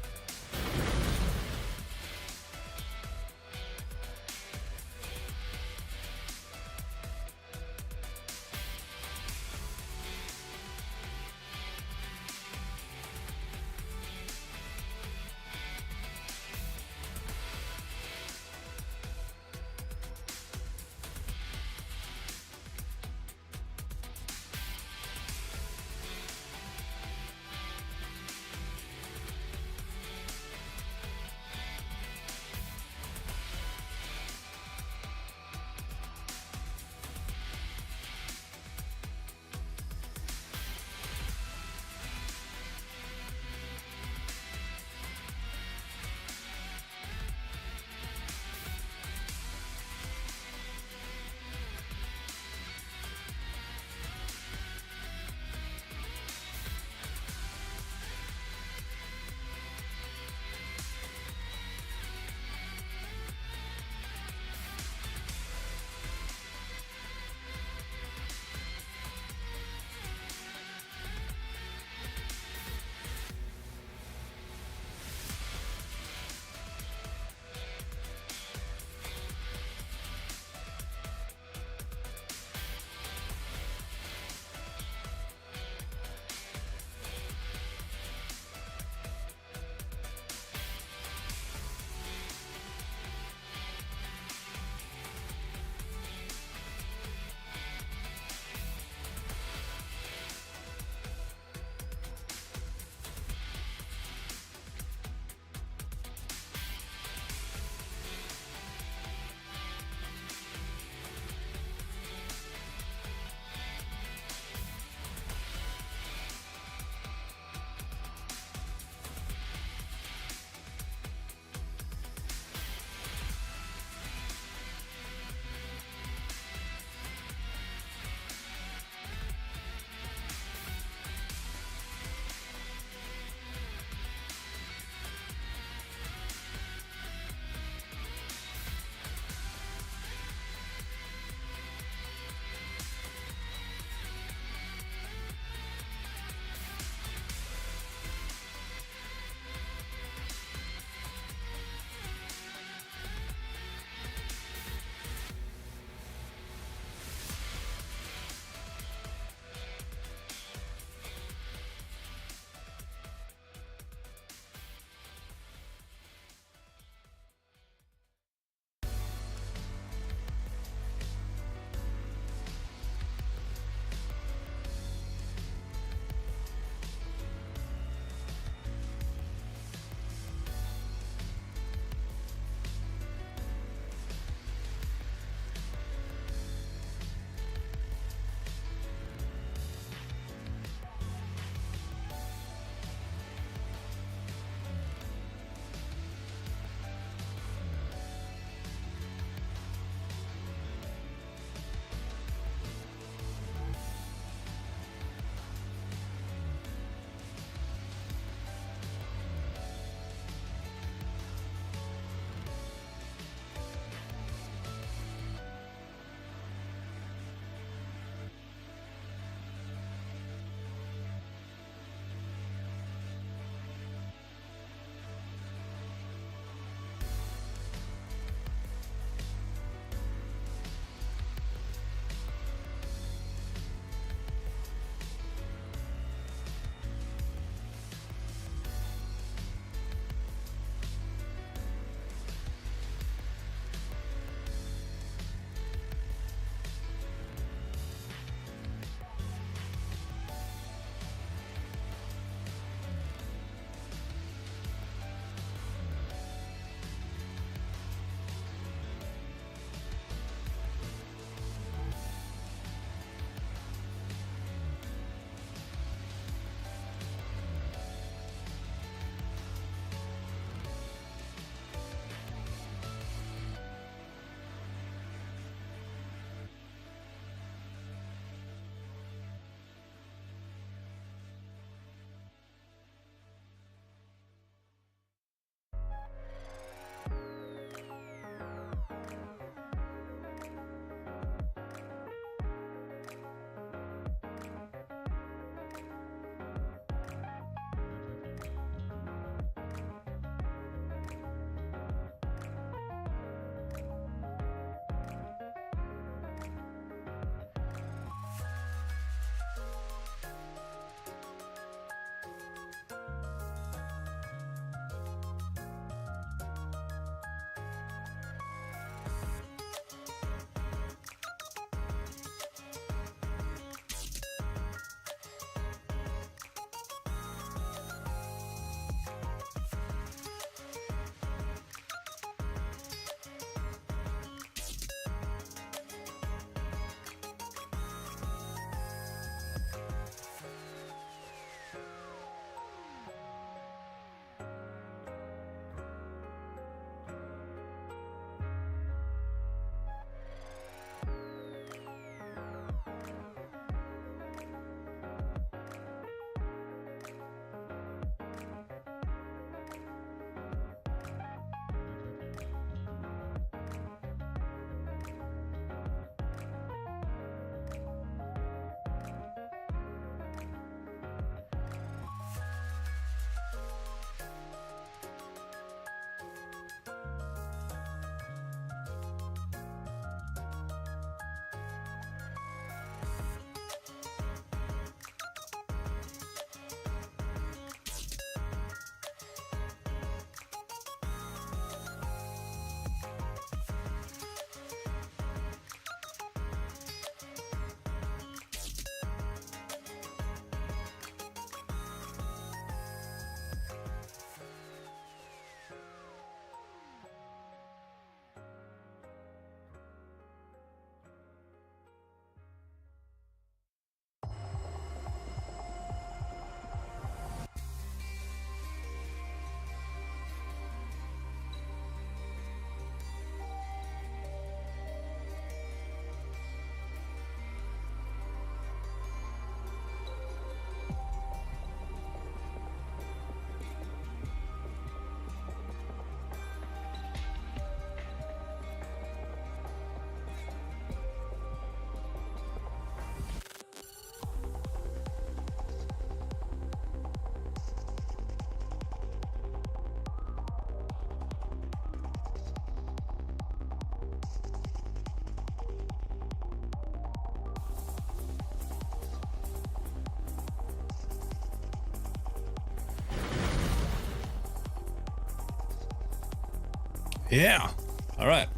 A: Yeah. All right.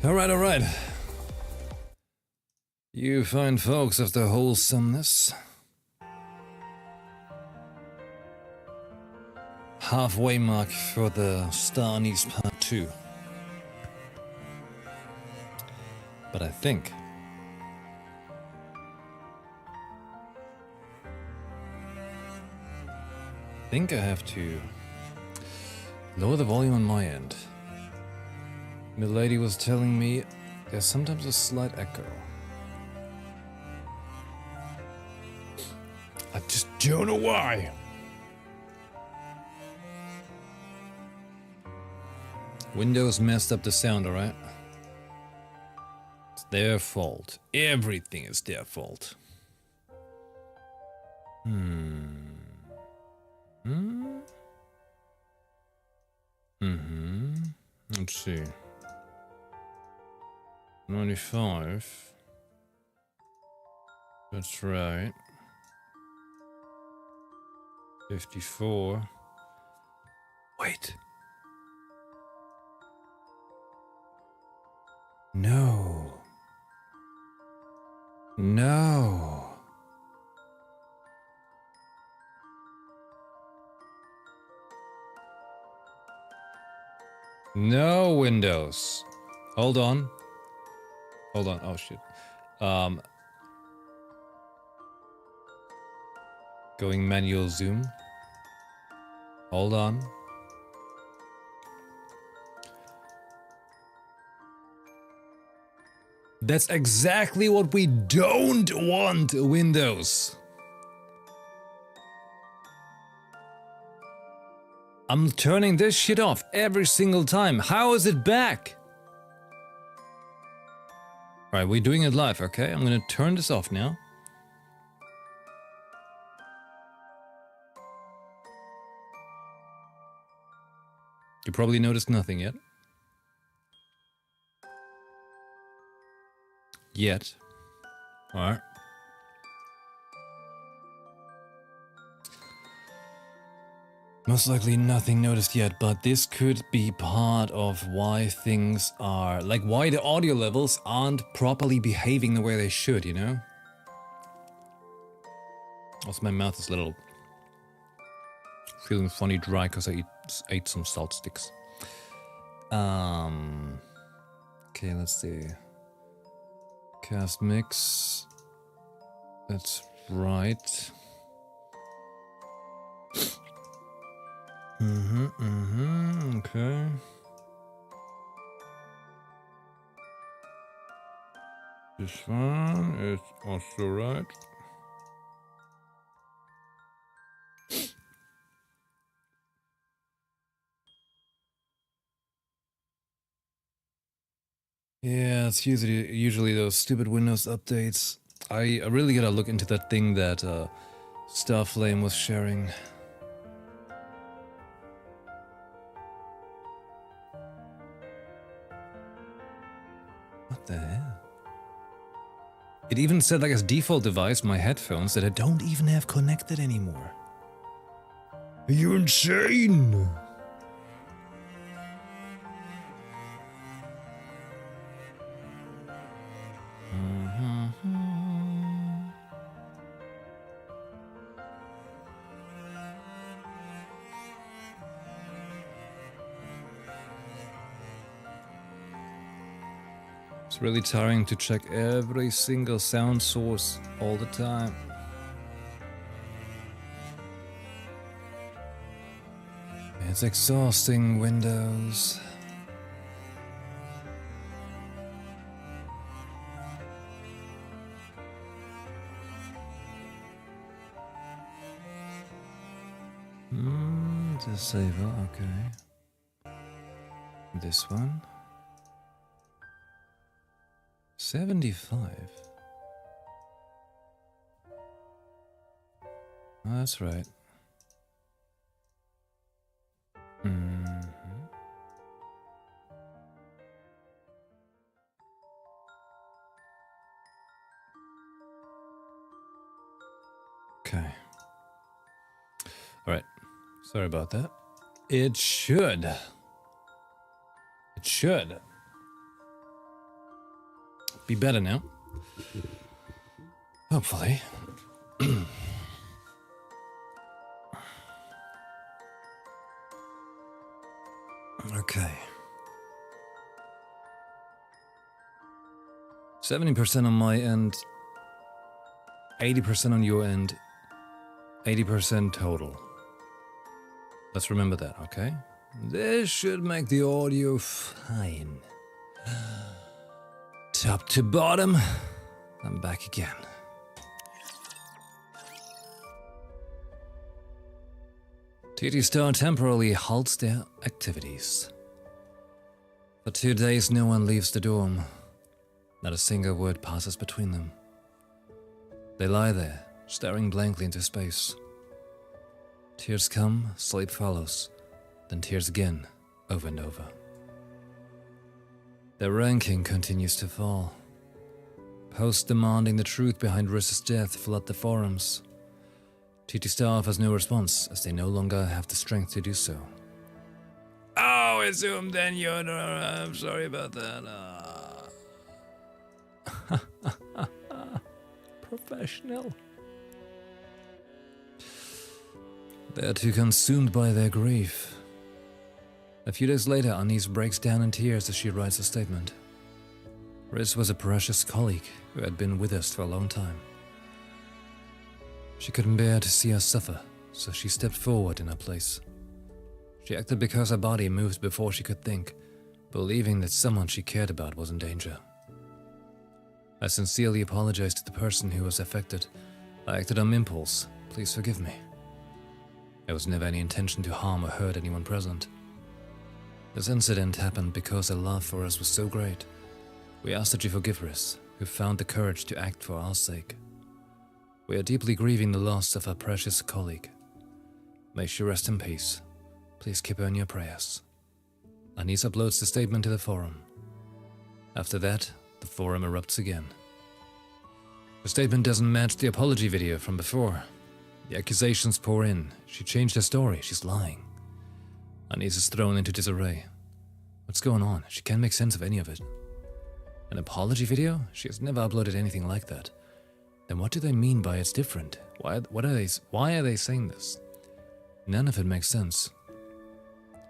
A: All right. You fine folks of the wholesomeness. Halfway mark for the Star Anise Part 2. But I think I have to lower the volume on my end. The lady was telling me there's sometimes a slight echo. I just don't know why. Windows messed up the sound, alright? It's their fault. Everything is their fault. Let's see. 95. That's right. 54. Wait. No. No. No, Windows. Hold on. Oh shit. Going manual zoom. Hold on. That's exactly what we don't want, Windows. I'm turning this shit off every single time. How is it back? Alright, we're doing it live, okay? I'm gonna turn this off now. You probably noticed nothing yet. Alright. Most likely nothing noticed yet, but this could be part of why things are... like, why the audio levels aren't properly behaving the way they should, you know? Also, my mouth is a little... feeling funny dry because I ate some salt sticks. Okay, let's see. Cast mix. That's right. Okay. This one is also right. Yeah, it's usually those stupid Windows updates. I really gotta look into that thing that Starflame was sharing. What the hell? It even said like as default device my headphones that I don't even have connected anymore. Are you insane? It's really tiring to check every single sound source all the time. It's exhausting, Windows. Disable, okay. This one. 75. Oh, that's right. Okay. All right. Sorry about that. It should It should be better now. Hopefully. Okay. 70% on my end, 80% on your end, 80% total. Let's remember that, okay? This should make the audio fine. Top to bottom, I'm back again. TT Star temporarily halts their activities. For 2 days, no one leaves the dorm. Not a single word passes between them. They lie there, staring blankly into space. Tears come, sleep follows, then tears again, over and over. Their ranking continues to fall. Posts demanding the truth behind Riss's death flood the forums. TT staff has no response, as they no longer have the strength to do so. Oh, assume then you're... I'm sorry about that. Professional. They are too consumed by their grief. A few days later, Anise breaks down in tears as she writes a statement. Riss was a precious colleague who had been with us for a long time. She couldn't bear to see us suffer, so she stepped forward in her place. She acted because her body moved before she could think, believing that someone she cared about was in danger. I sincerely apologize to the person who was affected. I acted on impulse. Please forgive me. There was never any intention to harm or hurt anyone present. This incident happened because her love for us was so great. We ask that you forgive Riss, who found the courage to act for our sake. We are deeply grieving the loss of our precious colleague. May she rest in peace. Please keep her in your prayers. Anise uploads the statement to the forum. After that, the forum erupts again. The statement doesn't match the apology video from before. The accusations pour in. She changed her story. She's lying. Anise is thrown into disarray. What's going on? She can't make sense of any of it. An apology video? She has never uploaded anything like that. Then what do they mean by it's different? Why are they saying this? None of it makes sense.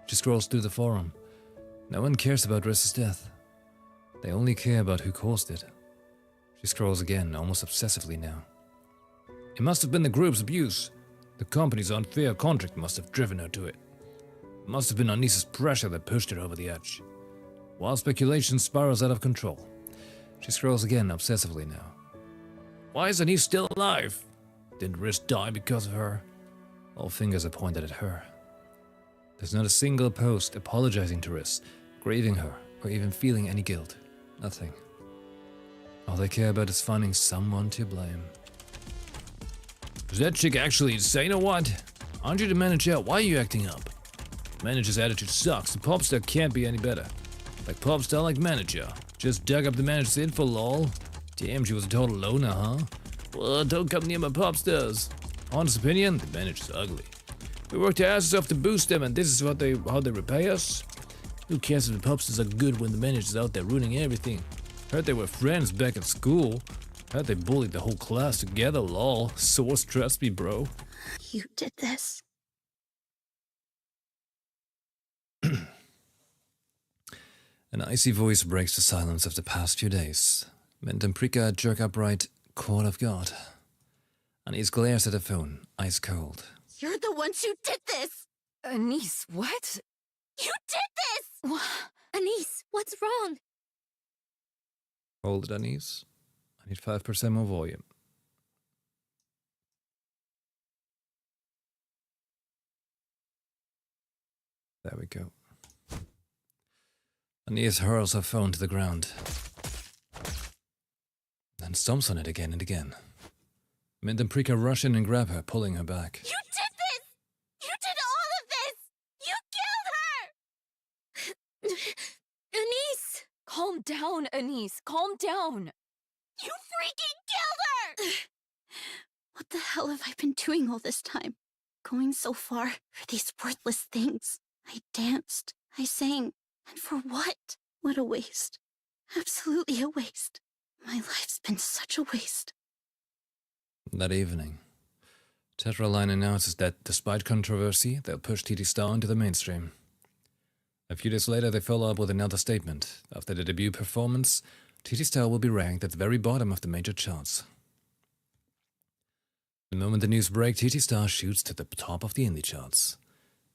A: She scrolls through the forum. No one cares about Riss's death. They only care about who caused it. She scrolls again, almost obsessively now. It must have been the group's abuse. The company's unfair contract must have driven her to it. It must have been Anise's pressure that pushed her over the edge. Wild speculation spirals out of control. She scrolls again, obsessively now. Why isn't he still alive? Didn't Riss die because of her? All fingers are pointed at her. There's not a single post apologizing to Riss, grieving her, or even feeling any guilt. Nothing. All they care about is finding someone to blame. Is that chick actually insane or what? Aren't you the manager? Why are you acting up? Manager's attitude sucks. The popstar can't be any better. Like popstar, like manager. Just dug up the manager's info, lol. Damn, she was a total loner, huh? Well, don't come near my popstars. Honest opinion, the manager's ugly. We worked our asses off to boost them, and this is how they repay us? Who cares if the popstars are good when the manager's out there ruining everything? Heard they were friends back at school. Heard they bullied the whole class together, lol. Source, trust me, bro.
E: You did this.
A: An icy voice breaks the silence of the past few days. Mentemprika jerk upright, Court of God. Anise glares at the phone, ice cold.
E: You're the ones who did this!
F: Anise, what?
E: You did this!
C: Anise, what's wrong?
A: Hold it, Anise. I need 5% more volume. There we go. Anise hurls her phone to the ground. Then stomps on it again and again. Mentemprika rush in and grab her, pulling her back.
E: You did this! You did all of this! You killed her!
F: Anise! Calm down, Anise. Calm down.
E: You freaking killed her! What the hell have I been doing all this time? Going so far for these worthless things. I danced. I sang. And for what? What a waste. Absolutely a waste. My life's been such a waste.
A: That evening, Tetraline announces that, despite controversy, they'll push TT Star into the mainstream. A few days later, they follow up with another statement. After the debut performance, TT Star will be ranked at the very bottom of the major charts. The moment the news breaks, TT Star shoots to the top of the indie charts.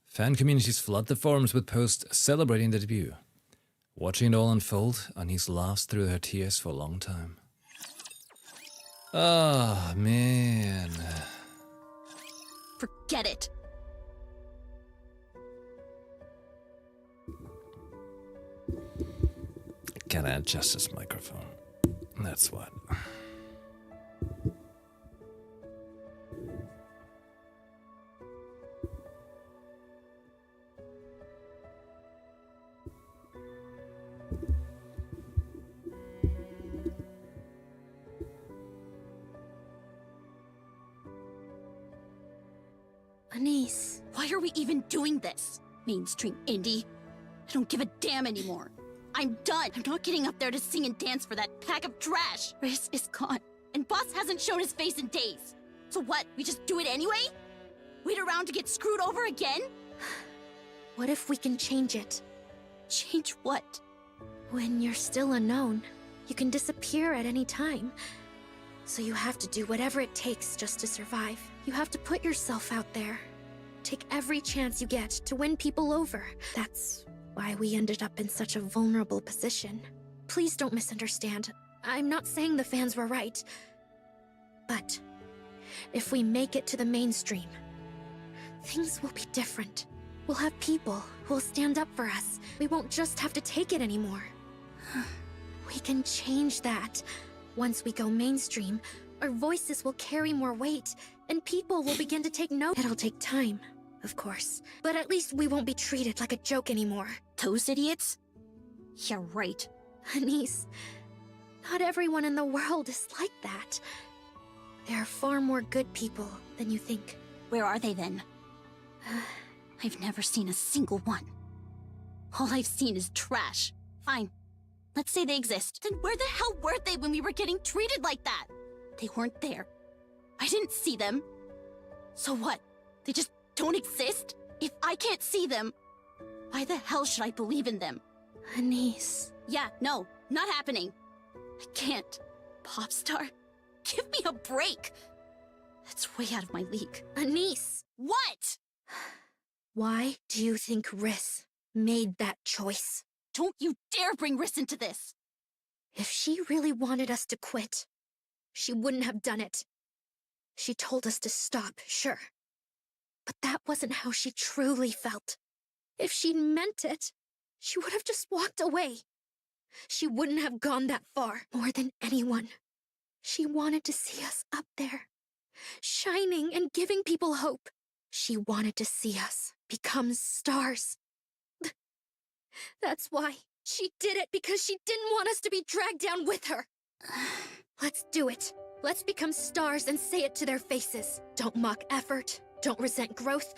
A: Fan communities flood the forums with posts celebrating the debut. Watching it all unfold, Anise laughs through her tears for a long time. Ah, man.
E: Forget it.
A: Gotta adjust this microphone. That's what.
E: Anise, why are we even doing this? Mainstream indie? I don't give a damn anymore. I'm done. I'm not getting up there to sing and dance for that pack of trash. Riz is gone, and Boss hasn't shown his face in days. So what, we just do it anyway? Wait around to get screwed over again?
C: What if we can change it?
E: Change what?
C: When you're still unknown, you can disappear at any time. So you have to do whatever it takes just to survive. You have to put yourself out there. Take every chance you get to win people over. That's why we ended up in such a vulnerable position. Please don't misunderstand. I'm not saying the fans were right. But if we make it to the mainstream, things will be different. We'll have people who will stand up for us. We won't just have to take it anymore. We can change that. Once we go mainstream, our voices will carry more weight, and people will begin to take note. It'll take time, of course, but at least we won't be treated like a joke anymore.
E: Those idiots? Yeah, right.
C: Anise, not everyone in the world is like that. There are far more good people than you think.
E: Where are they then? I've never seen a single one. All I've seen is trash. Fine. Let's say they exist. Then where the hell were they when we were getting treated like that? They weren't there. I didn't see them. So what? They just don't exist? If I can't see them, why the hell should I believe in them?
C: Anise.
E: Yeah, no, not happening. I can't. Popstar? Give me a break. That's way out of my league.
C: Anise!
E: What?
C: Why do you think Riz made that choice?
E: Don't you dare bring Riz into this!
C: If she really wanted us to quit, she wouldn't have done it. She told us to stop, sure. But that wasn't how she truly felt. If she'd meant it, she would have just walked away. She wouldn't have gone that far, more than anyone. She wanted to see us up there, shining and giving people hope. She wanted to see us become stars. That's why. She did it because she didn't want us to be dragged down with her. Let's do it. Let's become stars and say it to their faces. Don't mock effort. Don't resent growth.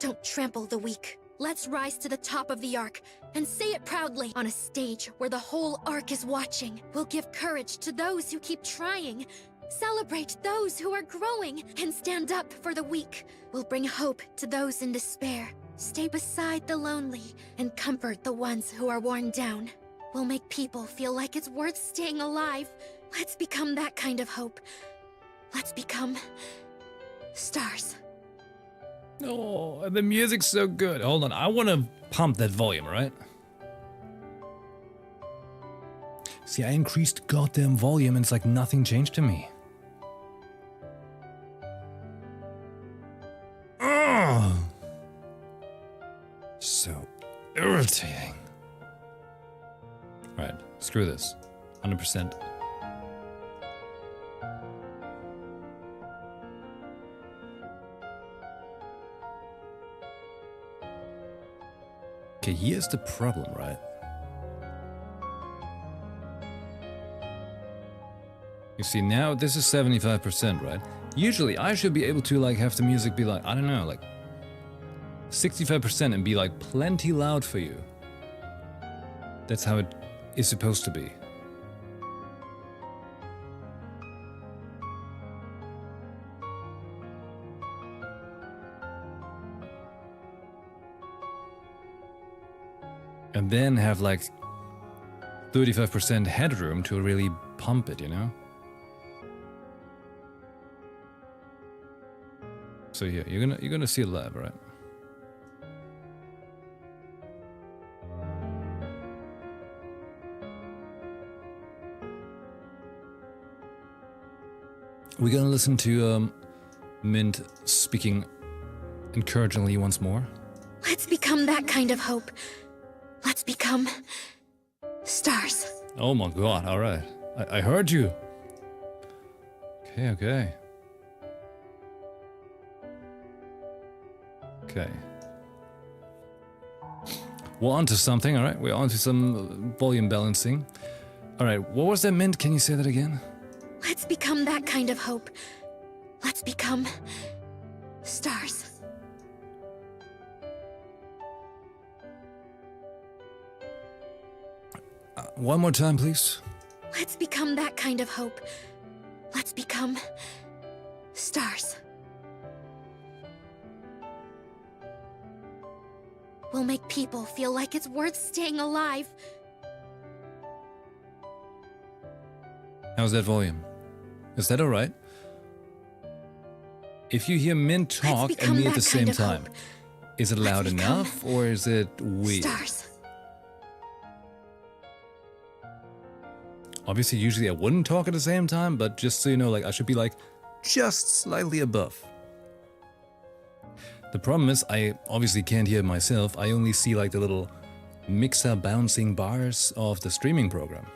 C: Don't trample the weak. Let's rise to the top of the arc and say it proudly on a stage where the whole arc is watching. We'll give courage to those who keep trying, celebrate those who are growing, and stand up for the weak. We'll bring hope to those in despair, stay beside the lonely, and comfort the ones who are worn down. We'll make people feel like it's worth staying alive. Let's become that kind of hope. Let's become stars.
A: Oh, the music's so good. Hold on, I want to pump that volume, right? See, I increased goddamn volume and it's like nothing changed to me. Ugh. So irritating. Alright, screw this. 100%. Okay, here's the problem, right? You see, now this is 75%, right? Usually I should be able to like have the music be like, I don't know, like 65% and be like plenty loud for you. That's how it is supposed to be. And then have like 35% headroom to really pump it, you know? So yeah, you're gonna see it live, right? We're gonna listen to Mint speaking encouragingly once more.
C: Let's become that kind of hope. Let's become stars.
A: Oh my god, alright. I heard you. Okay, okay. Okay. We're onto something, alright? We're onto some volume balancing. Alright, what was that, Mint? Can you say that again?
C: Let's become that kind of hope. Let's become stars.
A: One more time, please.
C: Let's become that kind of hope. Let's become stars. We'll make people feel like it's worth staying alive.
A: How's that volume? Is that alright? If you hear Mint talk and me at the same time, is it loud enough or is it weird?
C: Stars.
A: Obviously, usually I wouldn't talk at the same time, but just so you know, like I should be like just slightly above. The problem is I obviously can't hear myself. I only see like the little mixer bouncing bars of the streaming program.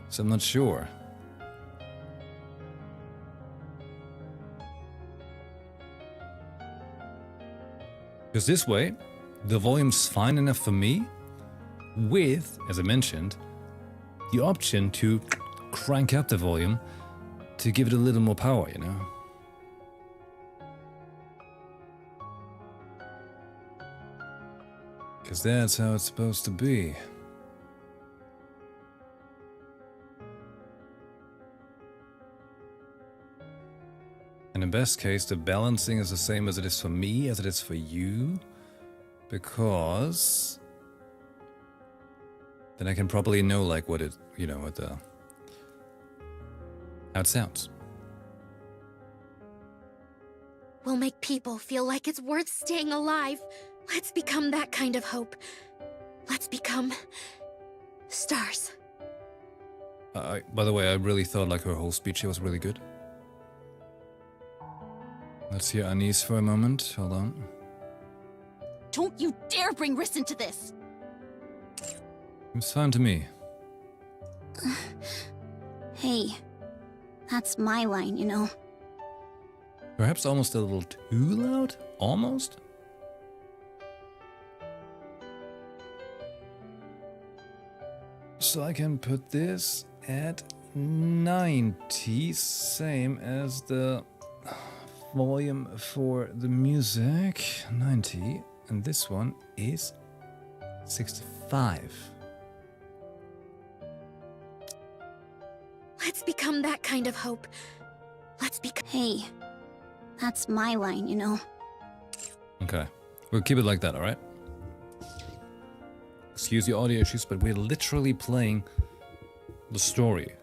A: So I'm not sure. Because this way, the volume's fine enough for me, with, as I mentioned, the option to crank up the volume to give it a little more power, you know? Because that's how it's supposed to be. In the best case, the balancing is the same as it is for me, as it is for you, because then I can probably know like what it, you know, what the, how it sounds.
C: We'll make people feel like it's worth staying alive. Let's become that kind of hope. Let's become stars.
A: By the way, I really thought like her whole speech here was really good. Let's hear Anise for a moment. Hold on.
E: Don't you dare bring Riss into this!
A: Seems fine to me.
E: Hey, that's my line, you know.
A: Perhaps almost a little too loud? Almost? So I can put this at 90, same as the volume for the music, 90, and this one is 65.
C: Let's become that kind of hope. Let's become...
E: Hey, that's my line, you know.
A: Okay, we'll keep it like that, alright? Excuse the audio issues, but we're literally playing the story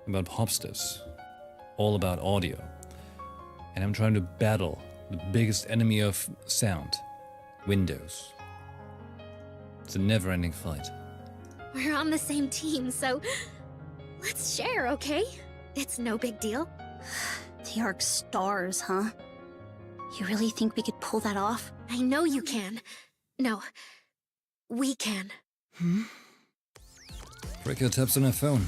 A: about Popstars. All about audio. And I'm trying to battle the biggest enemy of sound, Windows. It's a never-ending fight.
C: We're on the same team, so let's share, okay? It's no big deal.
E: The Arc stars, huh? You really think we could pull that off?
C: I know you can. No, we can.
A: Breaker taps on her phone.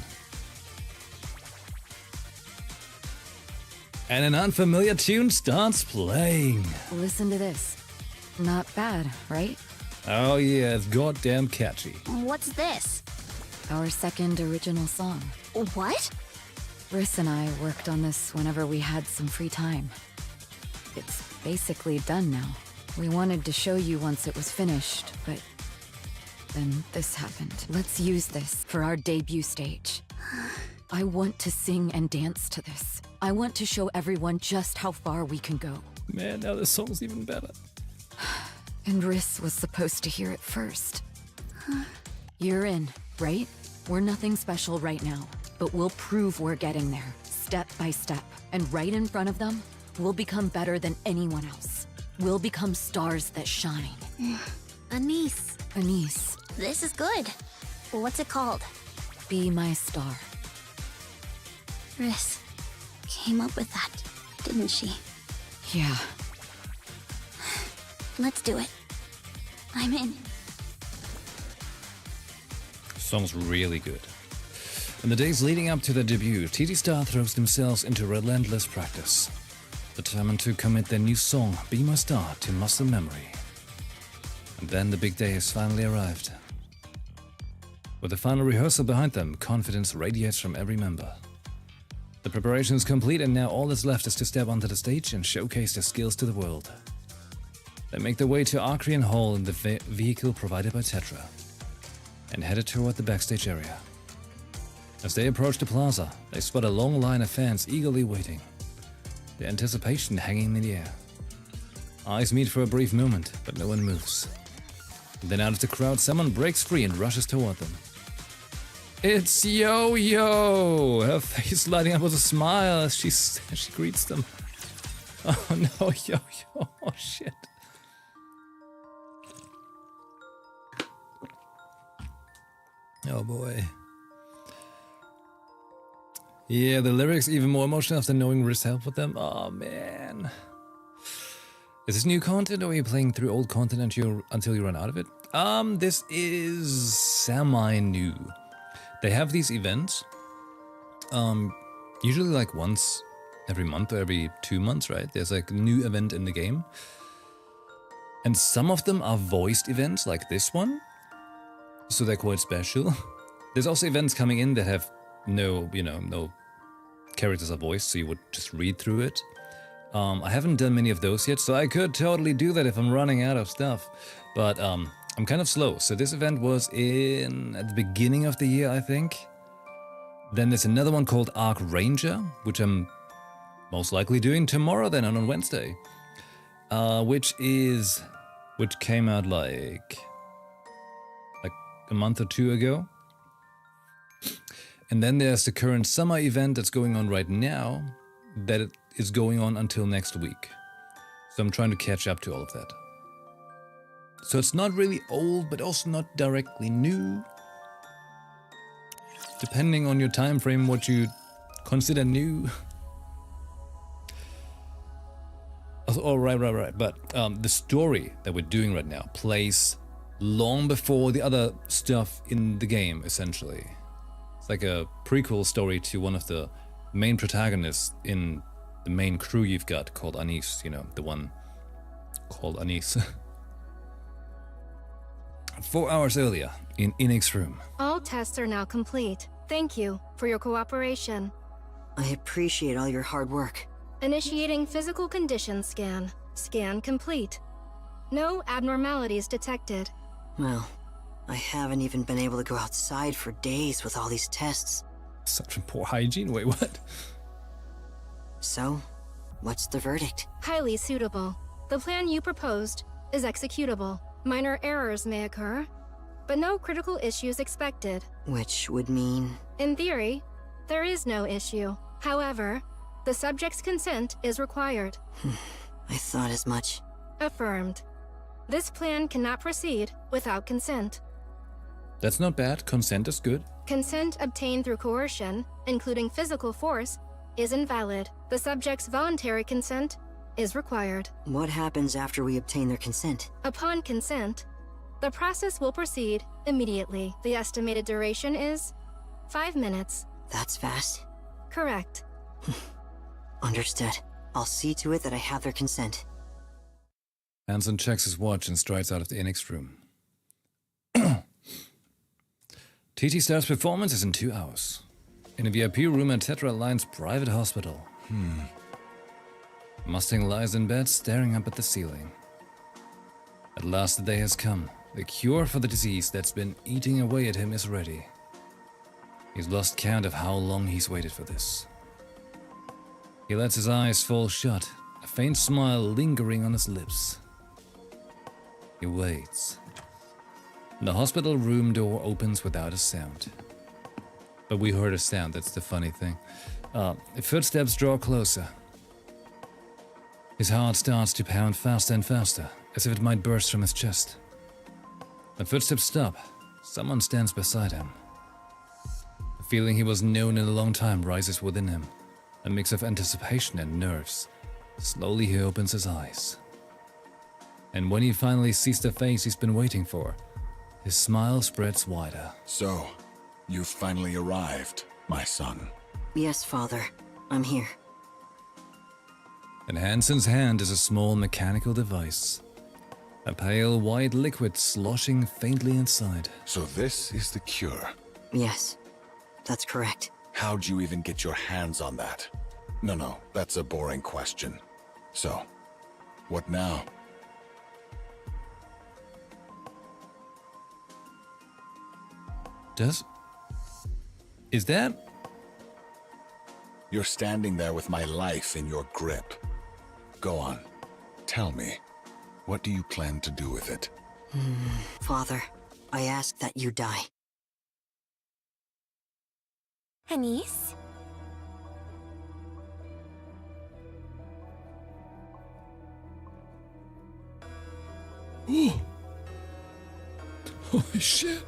A: And an unfamiliar tune starts playing.
F: Listen to this. Not bad, right?
A: Oh yeah, it's goddamn catchy.
E: What's this?
F: Our second original song.
E: What?
F: Riss and I worked on this whenever we had some free time. It's basically done now. We wanted to show you once it was finished, but Then this happened. Let's use this for our debut stage. I want to sing and dance to this. I want to show everyone just how far we can go.
A: Man, now this song's even better.
F: And Riss was supposed to hear it first. You're in, right? We're nothing special right now, but we'll prove we're getting there, step by step. And right in front of them, we'll become better than anyone else. We'll become stars that shine.
E: Anise.
F: Anise,
E: This is good. What's it called?
F: be my star.
E: Riss came up with that, didn't she?
F: Yeah.
E: Let's do it. I'm in.
A: Song's really good. In the days leading up to their debut, TT Star throws themselves into relentless practice, determined to commit their new song, Be My Star, to muscle memory. And then the big day has finally arrived. With the final rehearsal behind them, confidence radiates from every member. The preparation is complete and now all that's left is to step onto the stage and showcase their skills to the world. They make their way to Arcrian Hall in the vehicle provided by Tetra and headed toward the backstage area. As they approach the plaza, they spot a long line of fans eagerly waiting, the anticipation hanging in the air. Eyes meet for a brief moment, but no one moves. Then out of the crowd, someone breaks free and rushes toward them. It's Yo-Yo! Her face lighting up with a smile as she greets them. Oh no, Yo-Yo! Oh shit. Oh boy. Yeah, the lyrics even more emotional after knowing Riss helped with them. Oh man. Is this new content or are you playing through old content until you run out of it? This is semi-new. They have these events. Usually like once every month or every 2 months, right? There's like a new event in the game. And some of them are voiced events like this one. So they're quite special. There's also events coming in that have no characters are voiced, so you would just read through it. I haven't done many of those yet, so I could totally do that if I'm running out of stuff. But I'm kind of slow. So this event was at the beginning of the year, I think. Then there's another one called Arc Ranger, which I'm most likely doing tomorrow then on Wednesday. Which came out like a month or two ago. And then there's the current summer event that's going on right now that is going on until next week. So I'm trying to catch up to all of that. So it's not really old, but also not directly new. Depending on your time frame, what you consider new. Oh, right. But the story that we're doing right now plays long before the other stuff in the game, essentially. It's like a prequel story to one of the main protagonists in the main crew you've got called Anise, the one called Anise. 4 hours earlier, in Enix's room.
C: All tests are now complete. Thank you for your cooperation.
H: I appreciate all your hard work.
C: Initiating physical condition scan. Scan complete. No abnormalities detected.
H: Well, I haven't even been able to go outside for days with all these tests.
A: Such poor hygiene. Wait, what?
H: So, what's the verdict?
C: Highly suitable. The plan you proposed is executable. Minor errors may occur, but no critical issues expected.
H: Which would mean?
C: In theory, there is no issue. However, the subject's consent is required.
H: I thought as much.
C: Affirmed. This plan cannot proceed without consent.
A: That's not bad. Consent is good.
C: Consent obtained through coercion, including physical force, is invalid. The subject's voluntary consent is required.
H: What happens after we obtain their consent?
C: Upon consent, the process will proceed immediately. The estimated duration is 5 minutes.
H: That's fast.
C: Correct.
H: Understood. I'll see to it that I have their consent.
A: Hansen checks his watch and strides out of the Enix room. TT Star's performance is in 2 hours. In a VIP room at Tetra Alliance private hospital. Mustang lies in bed, staring up at the ceiling. At last the day has come. The cure for the disease that's been eating away at him is ready. He's lost count of how long he's waited for this. He lets his eyes fall shut, a faint smile lingering on his lips. He waits. The hospital room door opens without a sound. But we heard a sound, that's the funny thing. Footsteps draw closer. His heart starts to pound faster and faster, as if it might burst from his chest. The footsteps stop. Someone stands beside him. The feeling he was known in a long time rises within him. A mix of anticipation and nerves. Slowly he opens his eyes. And when he finally sees the face he's been waiting for, his smile spreads wider.
K: So, you finally arrived, my son.
G: Yes, Father. I'm here.
A: In Hansen's hand is a small mechanical device. A pale white liquid sloshing faintly inside.
K: So this is the cure?
G: Yes, that's correct.
K: How'd you even get your hands on that? No, that's a boring question. So, what now?
A: Is that?
K: You're standing there with my life in your grip. Go on. Tell me. What do you plan to do with it?
G: Father, I ask that you die.
C: Anise?
A: Oh. Holy shit.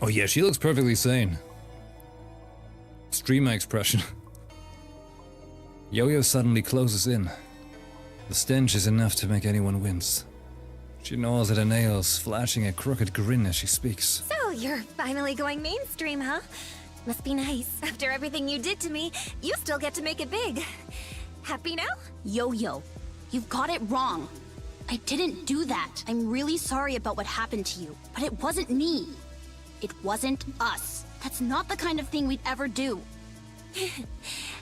A: Oh yeah, she looks perfectly sane. Streamer expression. Yo-Yo suddenly closes in. The stench is enough to make anyone wince. She gnaws at her nails, flashing a crooked grin as she speaks.
C: So, you're finally going mainstream, huh? Must be nice. After everything you did to me, you still get to make it big. Happy now?
E: Yo-Yo, you've got it wrong. I didn't do that. I'm really sorry about what happened to you, but it wasn't me. It wasn't us. That's not the kind of thing we'd ever do.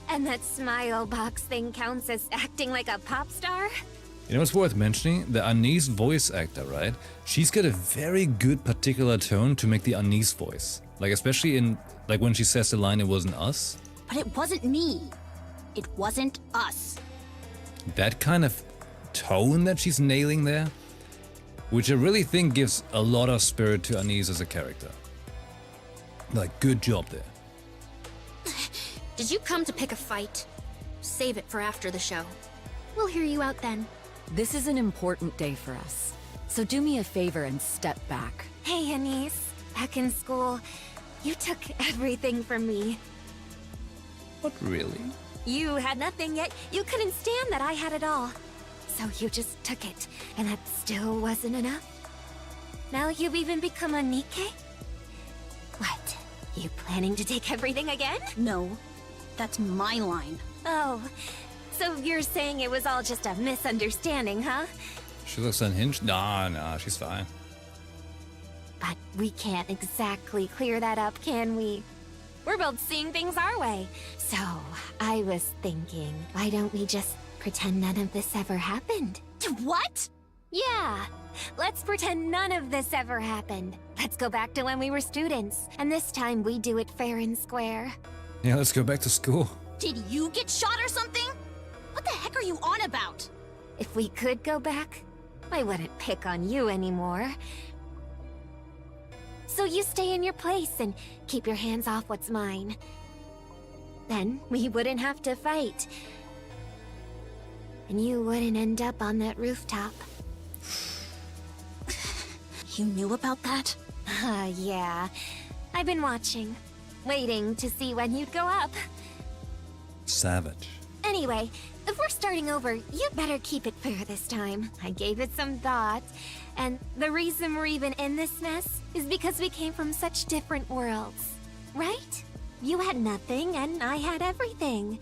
C: And that smile box thing counts as acting like a pop star?
A: You know what's worth mentioning? The Anise voice actor, right? She's got a very good particular tone to make the Anise voice. Like, especially in, like, when she says the line, "It wasn't us."
E: But it wasn't me. It wasn't us.
A: That kind of tone that she's nailing there, which I really think gives a lot of spirit to Anise as a character. Like, good job there.
C: Did you come to pick a fight? Save it for after the show. We'll hear you out then.
F: This is an important day for us. So do me a favor and step back.
C: Hey, Anise. Back in school, you took everything from me.
A: What, really?
C: You had nothing, yet you couldn't stand that I had it all. So you just took it, and that still wasn't enough? Now you've even become a Nikke? What? You planning to take everything again?
E: No, that's my line.
C: Oh, so you're saying it was all just a misunderstanding, huh?
A: She looks unhinged? Nah, she's fine.
C: But we can't exactly clear that up, can we? We're both seeing things our way. So, I was thinking, why don't we just pretend none of this ever happened?
E: What?
C: Yeah, let's pretend none of this ever happened. Let's go back to when we were students, and this time we do it fair and square.
A: Yeah, let's go back to school.
E: Did you get shot or something? What the heck are you on about?
C: If we could go back, I wouldn't pick on you anymore. So you stay in your place and keep your hands off what's mine. Then we wouldn't have to fight. And you wouldn't end up on that rooftop.
E: You knew about that?
C: Yeah. I've been watching. Waiting to see when you'd go up.
A: Savage.
C: Anyway, if we're starting over, you'd better keep it fair this time. I gave it some thought. And the reason we're even in this mess is because we came from such different worlds. Right? You had nothing, and I had everything.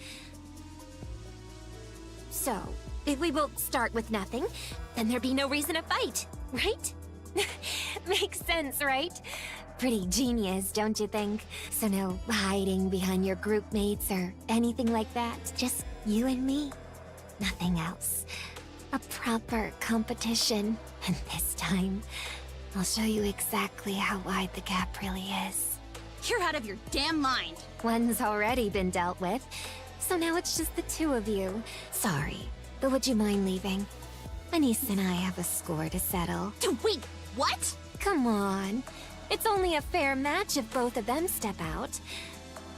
C: So, if we both start with nothing, then there'd be no reason to fight, right? Makes sense, right? Pretty genius, don't you think? So no hiding behind your group mates or anything like that. Just you and me.
B: nothing else. A proper competition. And this time, I'll show you exactly how wide the gap really is.
E: You're out of your damn mind.
B: One's already been dealt with, so now it's just the two of you. Sorry, but would you mind leaving? Anise and I have a score to settle.
E: Wait, what?
B: Come on. It's only a fair match if both of them step out.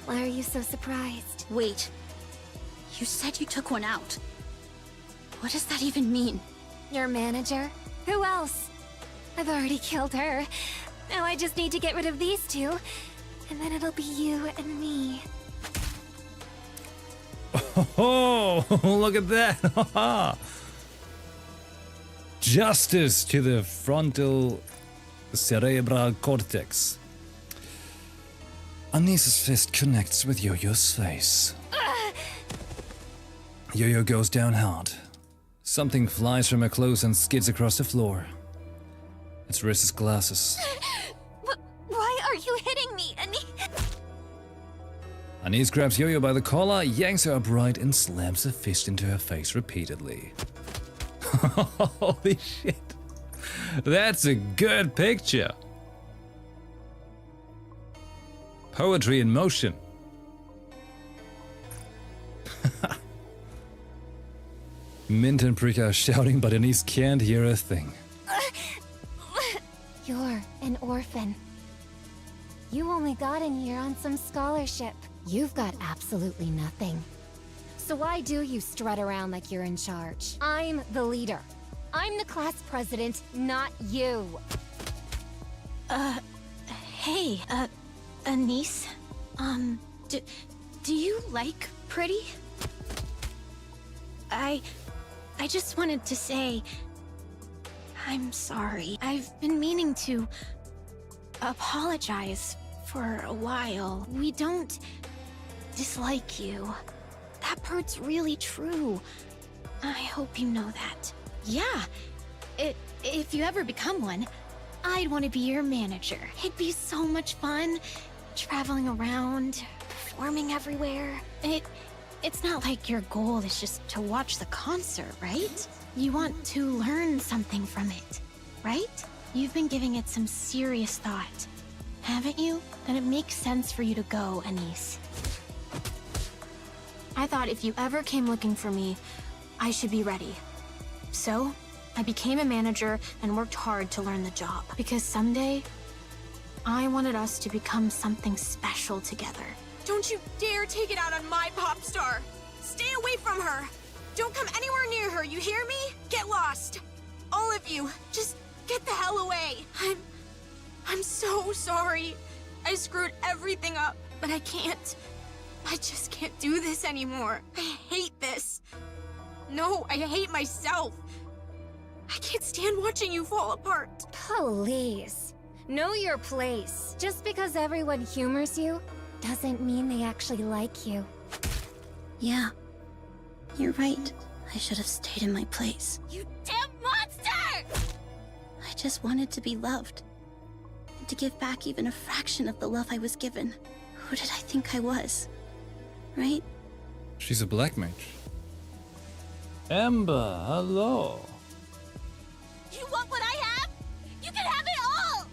B: Why are you so surprised?
E: Wait. You said you took one out. What does that even mean?
B: Your manager? Who else? I've already killed her. Now I just need to get rid of these two, and then it'll be you and me.
A: Oh, look at that! Justice to the frontal cerebral cortex. Anise's fist connects with Yo-Yo's face. Yo-Yo goes down hard. Something flies from her clothes and skids across the floor. It's Risa's glasses.
B: But why are you hitting me, Anise?
A: Anise grabs Yo-Yo by the collar, yanks her upright, and slams a fist into her face repeatedly. Holy shit. That's a good picture. Poetry in motion. Mint and Prick are shouting, but Anise can't hear a thing.
B: You're an orphan. You only got in here on some scholarship. You've got absolutely nothing. So why do you strut around like you're in charge? I'm the leader. I'm the class president, not you.
N: Hey, Anise. Do you like Pretty? I just wanted to say, I'm sorry. I've been meaning to apologize for a while. We don't dislike you. That part's really true. I hope you know that. Yeah, if you ever become one, I'd want to be your manager. It'd be so much fun, traveling around, performing everywhere. It's not like your goal is just to watch the concert, right? You want to learn something from it, right? You've been giving it some serious thought, haven't you? Then it makes sense for you to go, Anise. I thought if you ever came looking for me, I should be ready. So, I became a manager and worked hard to learn the job. Because someday, I wanted us to become something special together. Don't you dare take it out on my pop star! Stay away from her! Don't come anywhere near her, you hear me? Get lost! All of you, just get the hell away! I'm so sorry. I screwed everything up, but I can't. I just can't do this anymore. I hate this. No, I hate myself. I can't stand watching you fall apart.
B: Please, know your place. Just because everyone humors you, doesn't mean they actually like you.
E: Yeah, you're right. I should have stayed in my place.
B: You damn monster!
E: I just wanted to be loved. And to give back even a fraction of the love I was given. Who did I think I was? Right?
A: She's a black mage. Ember, hello.
E: You want what I have? You can have it all!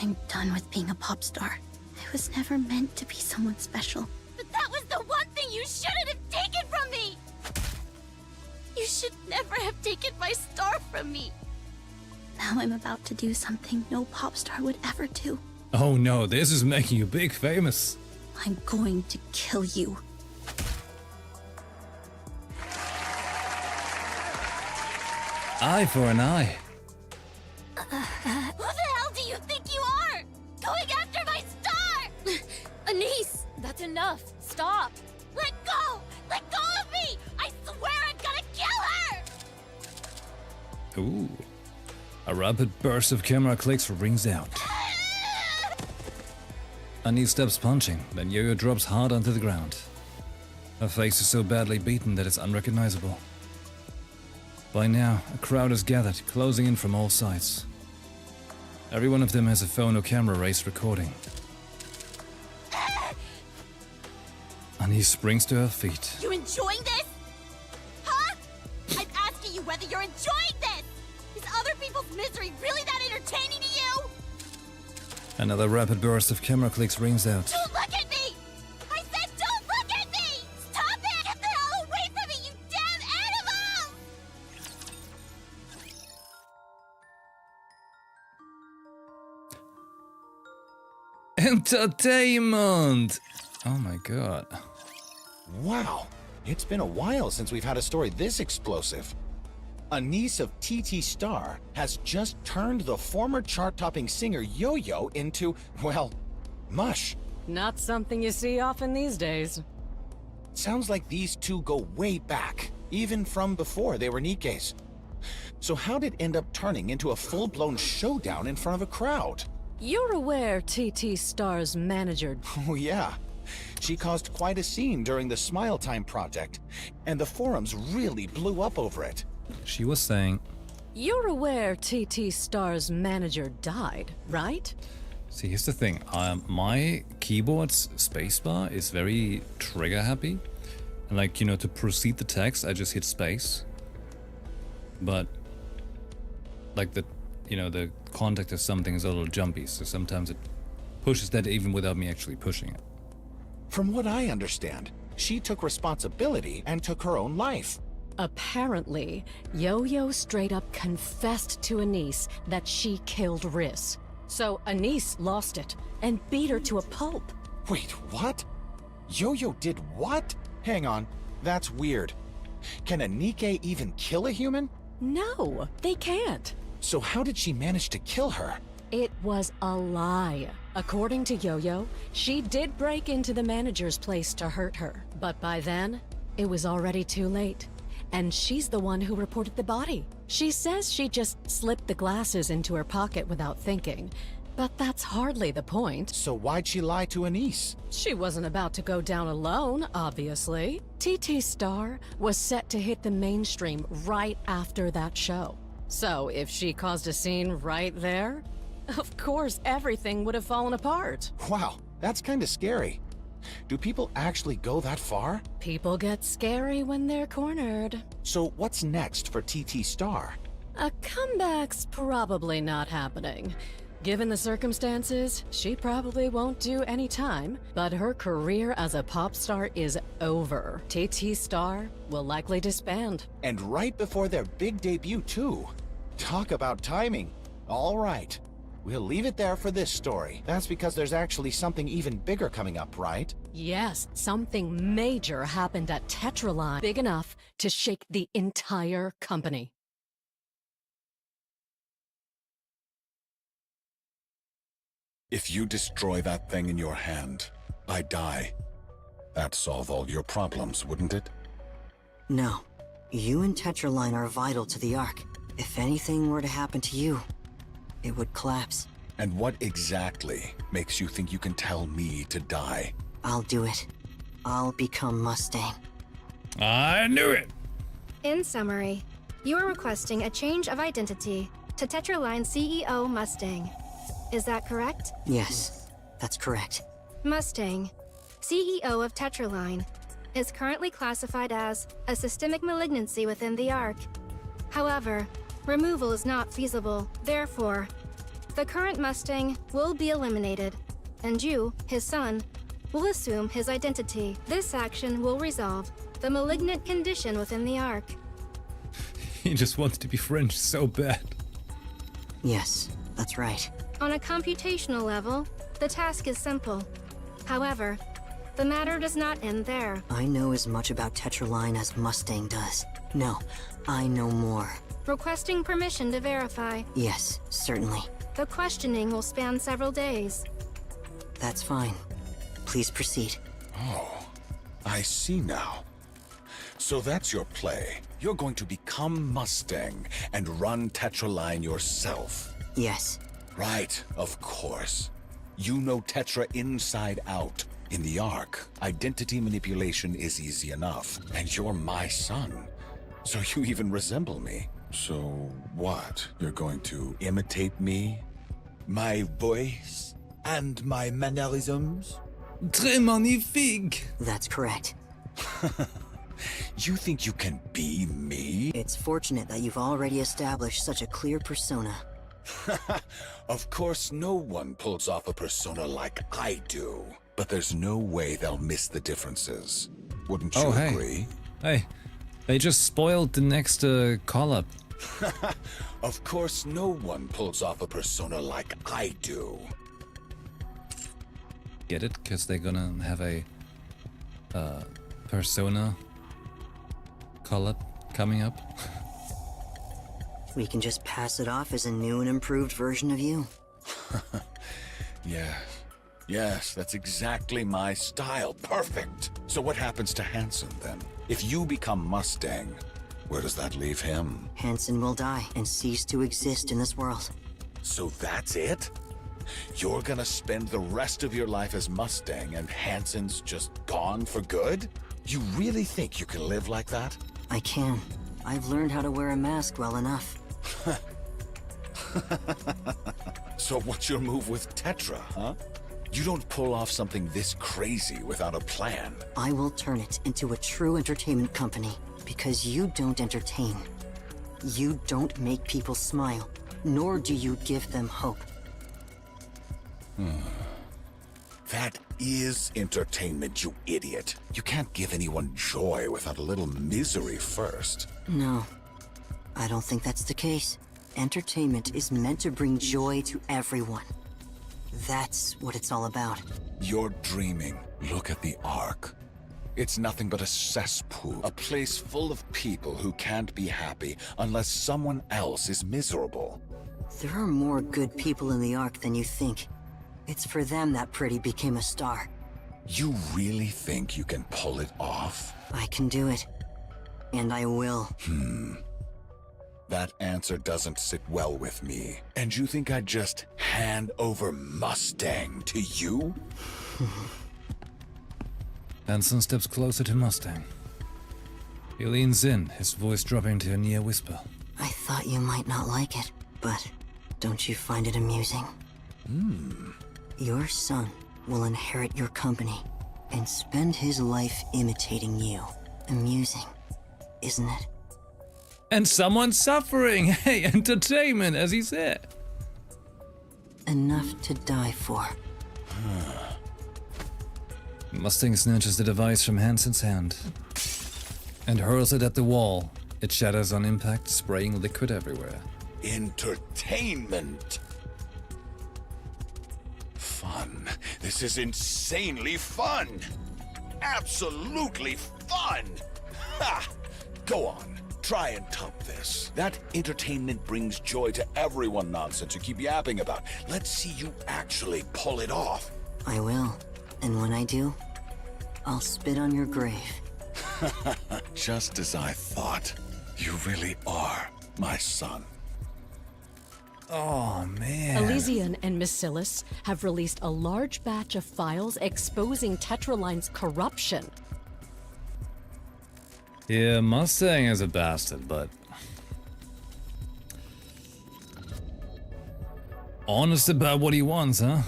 E: I'm done with being a pop star. I was never meant to be someone special. But that was the one thing you shouldn't have taken from me! You should never have taken my star from me. Now I'm about to do something no pop star would ever do.
A: Oh no, this is making you big famous.
E: I'm going to kill you.
A: Eye for an eye.
E: Who the hell do you think you are? Going after my star!
F: Anise, that's enough. Stop.
E: Let go! Let go of me! I swear I'm gonna kill her!
A: Ooh. A rapid burst of camera clicks rings out. Anise steps punching, then Yo-Yo drops hard onto the ground. Her face is so badly beaten that it's unrecognizable. By now, a crowd has gathered, closing in from all sides. Every one of them has a phone or camera raised recording.
E: Ah!
A: Anise springs to her feet.
E: You enjoying this? that you're enjoying this! Is other people's misery really that entertaining to you?
A: Another rapid burst of camera clicks rings out.
E: Don't look at me! I said don't look at me! Stop it! Get the hell away from me, you damn animal!
A: Entertainment! Oh my god.
I: Wow, it's been a while since we've had a story this explosive. A niece of TT Star has just turned the former chart-topping singer Yo-Yo into, well, mush.
J: Not something you see often these days.
I: Sounds like these two go way back, even from before they were Nikes. So how did it end up turning into a full-blown showdown in front of a crowd?
J: You're aware TT Star's manager...
I: Oh yeah. She caused quite a scene during the Smile Time project, and the forums really blew up over it.
A: She was saying...
J: You're aware TT Star's manager died, right?
A: See, here's the thing. My keyboard's spacebar is very trigger happy. And like, you know, to proceed the text, I just hit space. But like the, you know, the context of something is a little jumpy, so sometimes it pushes that even without me actually pushing it.
I: From what I understand, she took responsibility and took her own life.
J: Apparently, Yo-Yo straight up confessed to Anise that she killed Riss. So Anise lost it and beat her to a pulp.
I: Wait, what? Yo-Yo did what? Hang on, that's weird. Can a Nike even kill a human?
J: No, they can't.
I: So how did she manage to kill her?
J: It was a lie. According to Yo-Yo, she did break into the manager's place to hurt her. But by then, it was already too late. And she's the one who reported the body. She says she just slipped the glasses into her pocket without thinking. But that's hardly the point.
I: So why'd she lie to Anise?
J: She wasn't about to go down alone, obviously. TT Star was set to hit the mainstream right after that show. So if she caused a scene right there, of course everything would have fallen apart.
I: Wow, that's kinda scary. Do people actually go that far?
J: People get scary when they're cornered.
I: So what's next for TT Star?
J: A comeback's probably not happening. Given the circumstances, she probably won't do any time, but her career as a pop star is over. TT Star will likely disband.
I: And right before their big debut too. Talk about timing. All right. We'll leave it there for this story. That's because there's actually something even bigger coming up, right?
J: Yes, something major happened at Tetraline, big enough to shake the entire company.
K: If you destroy that thing in your hand, I die. That'd solve all your problems, wouldn't it?
H: No. You and Tetraline are vital to the Ark. If anything were to happen to you, it would collapse.
K: And what exactly makes you think you can tell me to die?
H: I'll do it. I'll become Mustang.
A: I knew it!
O: In summary, you are requesting a change of identity to Tetraline CEO Mustang. Is that correct?
H: Yes, that's correct.
O: Mustang, CEO of Tetraline, is currently classified as a systemic malignancy within the Ark. However, removal is not feasible. Therefore, the current Mustang will be eliminated, and you, his son, will assume his identity. This action will resolve the malignant condition within the Ark.
A: He just wants to be French so bad.
H: Yes, that's right.
O: On a computational level, the task is simple. However, the matter does not end there.
H: I know as much about Tetraline as Mustang does. No, I know more.
O: Requesting permission to verify.
H: Yes, certainly.
O: The questioning will span several days.
H: That's fine. Please proceed.
K: Oh, I see now. So that's your play. You're going to become Mustang and run Tetraline yourself.
H: Yes.
K: Right, of course. You know Tetra inside out. In the Ark, identity manipulation is easy enough, and you're my son. So you even resemble me. So what? You're going to imitate me? My voice? And my mannerisms?
A: Très magnifique!
H: That's correct.
K: You think you can be me?
H: It's fortunate that you've already established such a clear persona.
K: Of course, no one pulls off a persona like I do. But there's no way they'll miss the differences. Wouldn't you agree?
A: Hey, they just spoiled the next call-up.
K: Of course, no one pulls off a persona like I do.
A: Get it? Because they're gonna have a persona call-up coming up.
H: We can just pass it off as a new and improved version of you.
K: Yes, that's exactly my style. Perfect. So what happens to Hansen then? If you become Mustang, where does that leave him?
H: Hansen will die and cease to exist in this world.
K: So that's it? You're gonna spend the rest of your life as Mustang and Hansen's just gone for good? You really think you can live like that?
H: I can. I've learned how to wear a mask well enough.
K: So what's your move with Tetra, huh? You don't pull off something this crazy without a plan.
H: I will turn it into a true entertainment company, because you don't entertain. You don't make people smile, nor do you give them hope.
K: That is entertainment, you idiot. You can't give anyone joy without a little misery first.
H: No, I don't think that's the case. Entertainment is meant to bring joy to everyone. That's what it's all about.
K: You're dreaming. Look at the Ark. It's nothing but a cesspool, a place full of people who can't be happy unless someone else is miserable.
H: There are more good people in the Ark than you think. It's for them that Pretty became a star.
K: You really think you can pull it off?
H: I can do it. And I will.
K: That answer doesn't sit well with me. And you think I'd just hand over Mustang to you?
A: Hansen steps closer to Mustang. He leans in, his voice dropping to a near whisper.
H: I thought you might not like it, but don't you find it amusing? Your son will inherit your company and spend his life imitating you. Amusing, isn't it?
A: And someone's suffering! Hey, entertainment, as he said.
H: Enough to die for.
A: Mustang snatches the device from Hansen's hand and hurls it at the wall. It shatters on impact, spraying liquid everywhere.
K: Entertainment! Fun. This is insanely fun! Absolutely fun! Ha! Go on. Try and top this. That entertainment brings joy to everyone nonsense you keep yapping about. Let's see you actually pull it off.
H: I will. And when I do, I'll spit on your grave.
K: Just as I thought. You really are my son.
A: Oh, man.
J: Elysian and Macilis have released a large batch of files exposing Tetraline's corruption.
A: Yeah, Mustang is a bastard, but honest about what he wants, huh?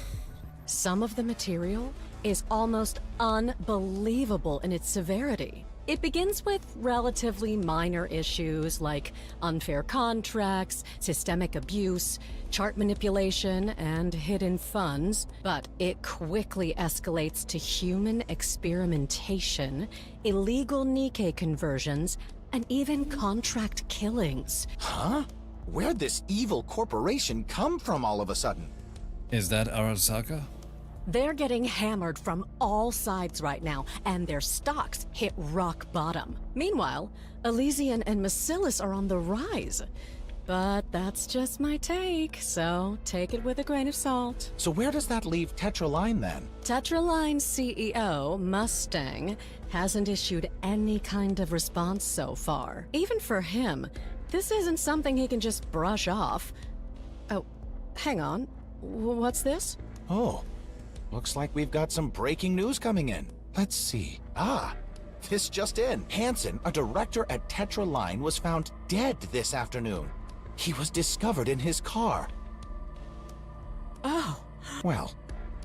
J: Some of the material is almost unbelievable in its severity. It begins with relatively minor issues like unfair contracts, systemic abuse, chart manipulation, and hidden funds, but it quickly escalates to human experimentation, illegal Nikke conversions, and even contract killings.
I: Huh? Where'd this evil corporation come from all of a sudden?
A: Is that Arasaka?
J: They're getting hammered from all sides right now, and their stocks hit rock bottom. Meanwhile, Elysian and Macilis are on the rise. But that's just my take, so take it with a grain of salt.
I: So where does that leave Tetraline then?
J: Tetraline's CEO, Mustang, hasn't issued any kind of response so far. Even for him, this isn't something he can just brush off. Oh, hang on. What's this?
I: Oh. Looks like we've got some breaking news coming in. Let's see. This just in. Hansen, a director at Tetraline, was found dead this afternoon. He was discovered in his car.
J: Oh.
I: Well,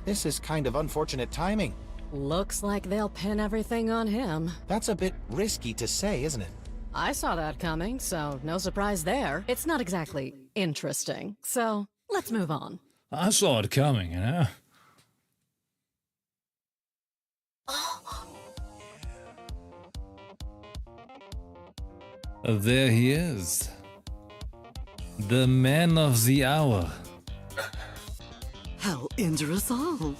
I: this is kind of unfortunate timing.
J: Looks like they'll pin everything on him.
I: That's a bit risky to say, isn't it?
J: I saw that coming, so no surprise there. It's not exactly interesting, so let's move on.
A: I saw it coming, you know? There he is. The man of the hour.
P: How interesting.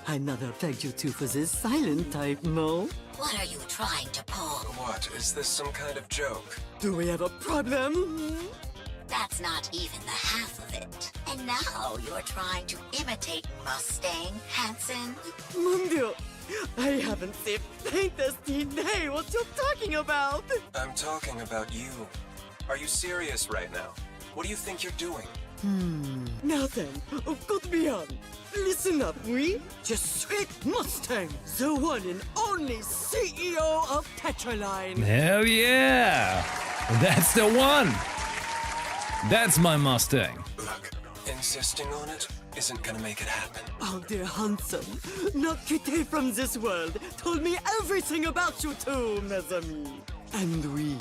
P: I never pegged you two for this silent type, no?
L: What are you trying to pull?
M: What? Is this some kind of joke?
P: Do we have a problem?
L: That's not even the half of it. And now you're trying to imitate Mustang, Hanson?
P: Mon Dieu! I haven't seen faintest idea what you're talking about!
M: I'm talking about you. Are you serious right now? What do you think you're doing?
P: Now then, good beyond. Listen up, we? Just straight Mustang, the one and only CEO of Tetraline.
A: Hell yeah! That's the one! That's my Mustang.
M: Look, insisting on it isn't gonna make it happen.
P: Oh, dear Hanson, not quitté from this world, told me everything about you too, mes amis. And we,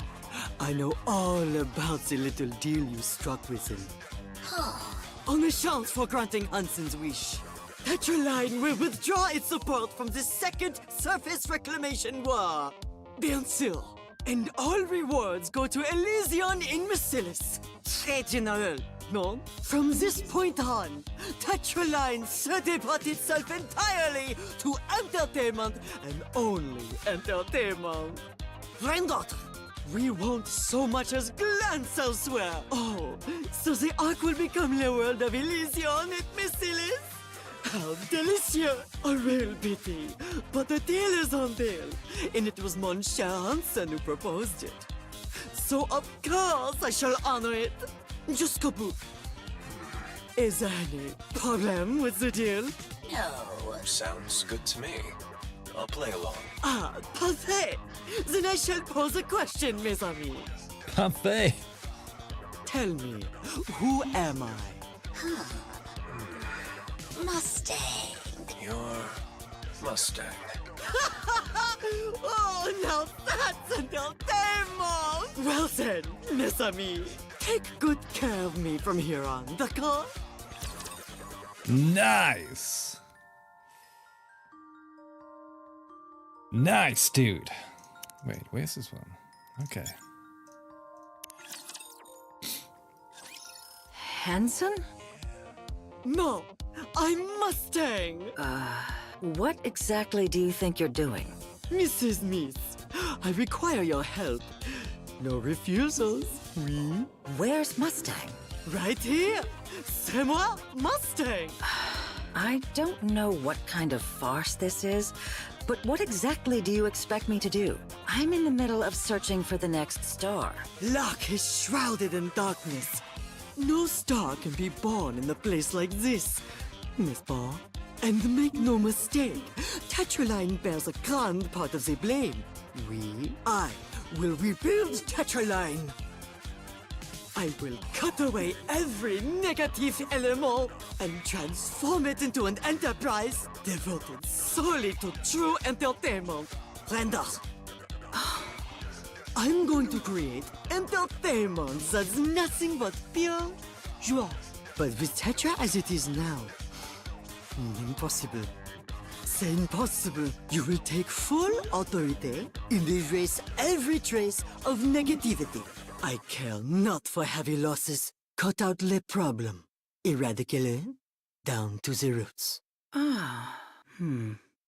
P: I know all about the little deal you struck with him. On a chance for granting Hanson's wish, Tetraline will withdraw its support from the Second Surface Reclamation War. Bien sûr. And all rewards go to Elysion in Massilis. Très général, no? From this point on, Tetraline se devote itself entirely to entertainment and only entertainment. Rien d'autre. We won't so much as glance elsewhere. Oh, so the Ark will become the world of Elysion at Massilis? How delicious! A real pity. But the deal is on deal. And it was mon cher Hanson who proposed it. So of course I shall honor it. Jusqu'au bout. Is there any problem with the deal?
L: No.
M: Sounds good to me. I'll play along.
P: Ah, parfait. Then I shall pose a question, mes amis.
A: Parfait.
P: Tell me, who am I?
L: Mustang.
M: You're Mustang.
P: Oh, now that's an demo! Well then, mes amis, take good care of me from here on, d'accord?
A: Nice. Nice, dude. Wait, where's this one? Okay.
G: Hanson?
P: No, I'm Mustang!
G: What exactly do you think you're doing?
P: Mrs. Miss, I require your help. No refusals, oui?
G: Where's Mustang?
P: Right here! C'est moi, Mustang!
G: I don't know what kind of farce this is, but what exactly do you expect me to do? I'm in the middle of searching for the next star.
P: L'Ark is shrouded in darkness. No star can be born in a place like this, n'est-ce pas? And make no mistake, Tetraline bears a grand part of the blame. I will rebuild Tetraline. I will cut away every negative element and transform it into an enterprise devoted solely to true entertainment. Render. I'm going to create entertainment that's nothing but pure joie. But with Tetra as it is now, impossible. C'est impossible. You will take full authority and erase every trace of negativity. I care not for heavy losses. Cut out le problem. Eradicate it down to the roots.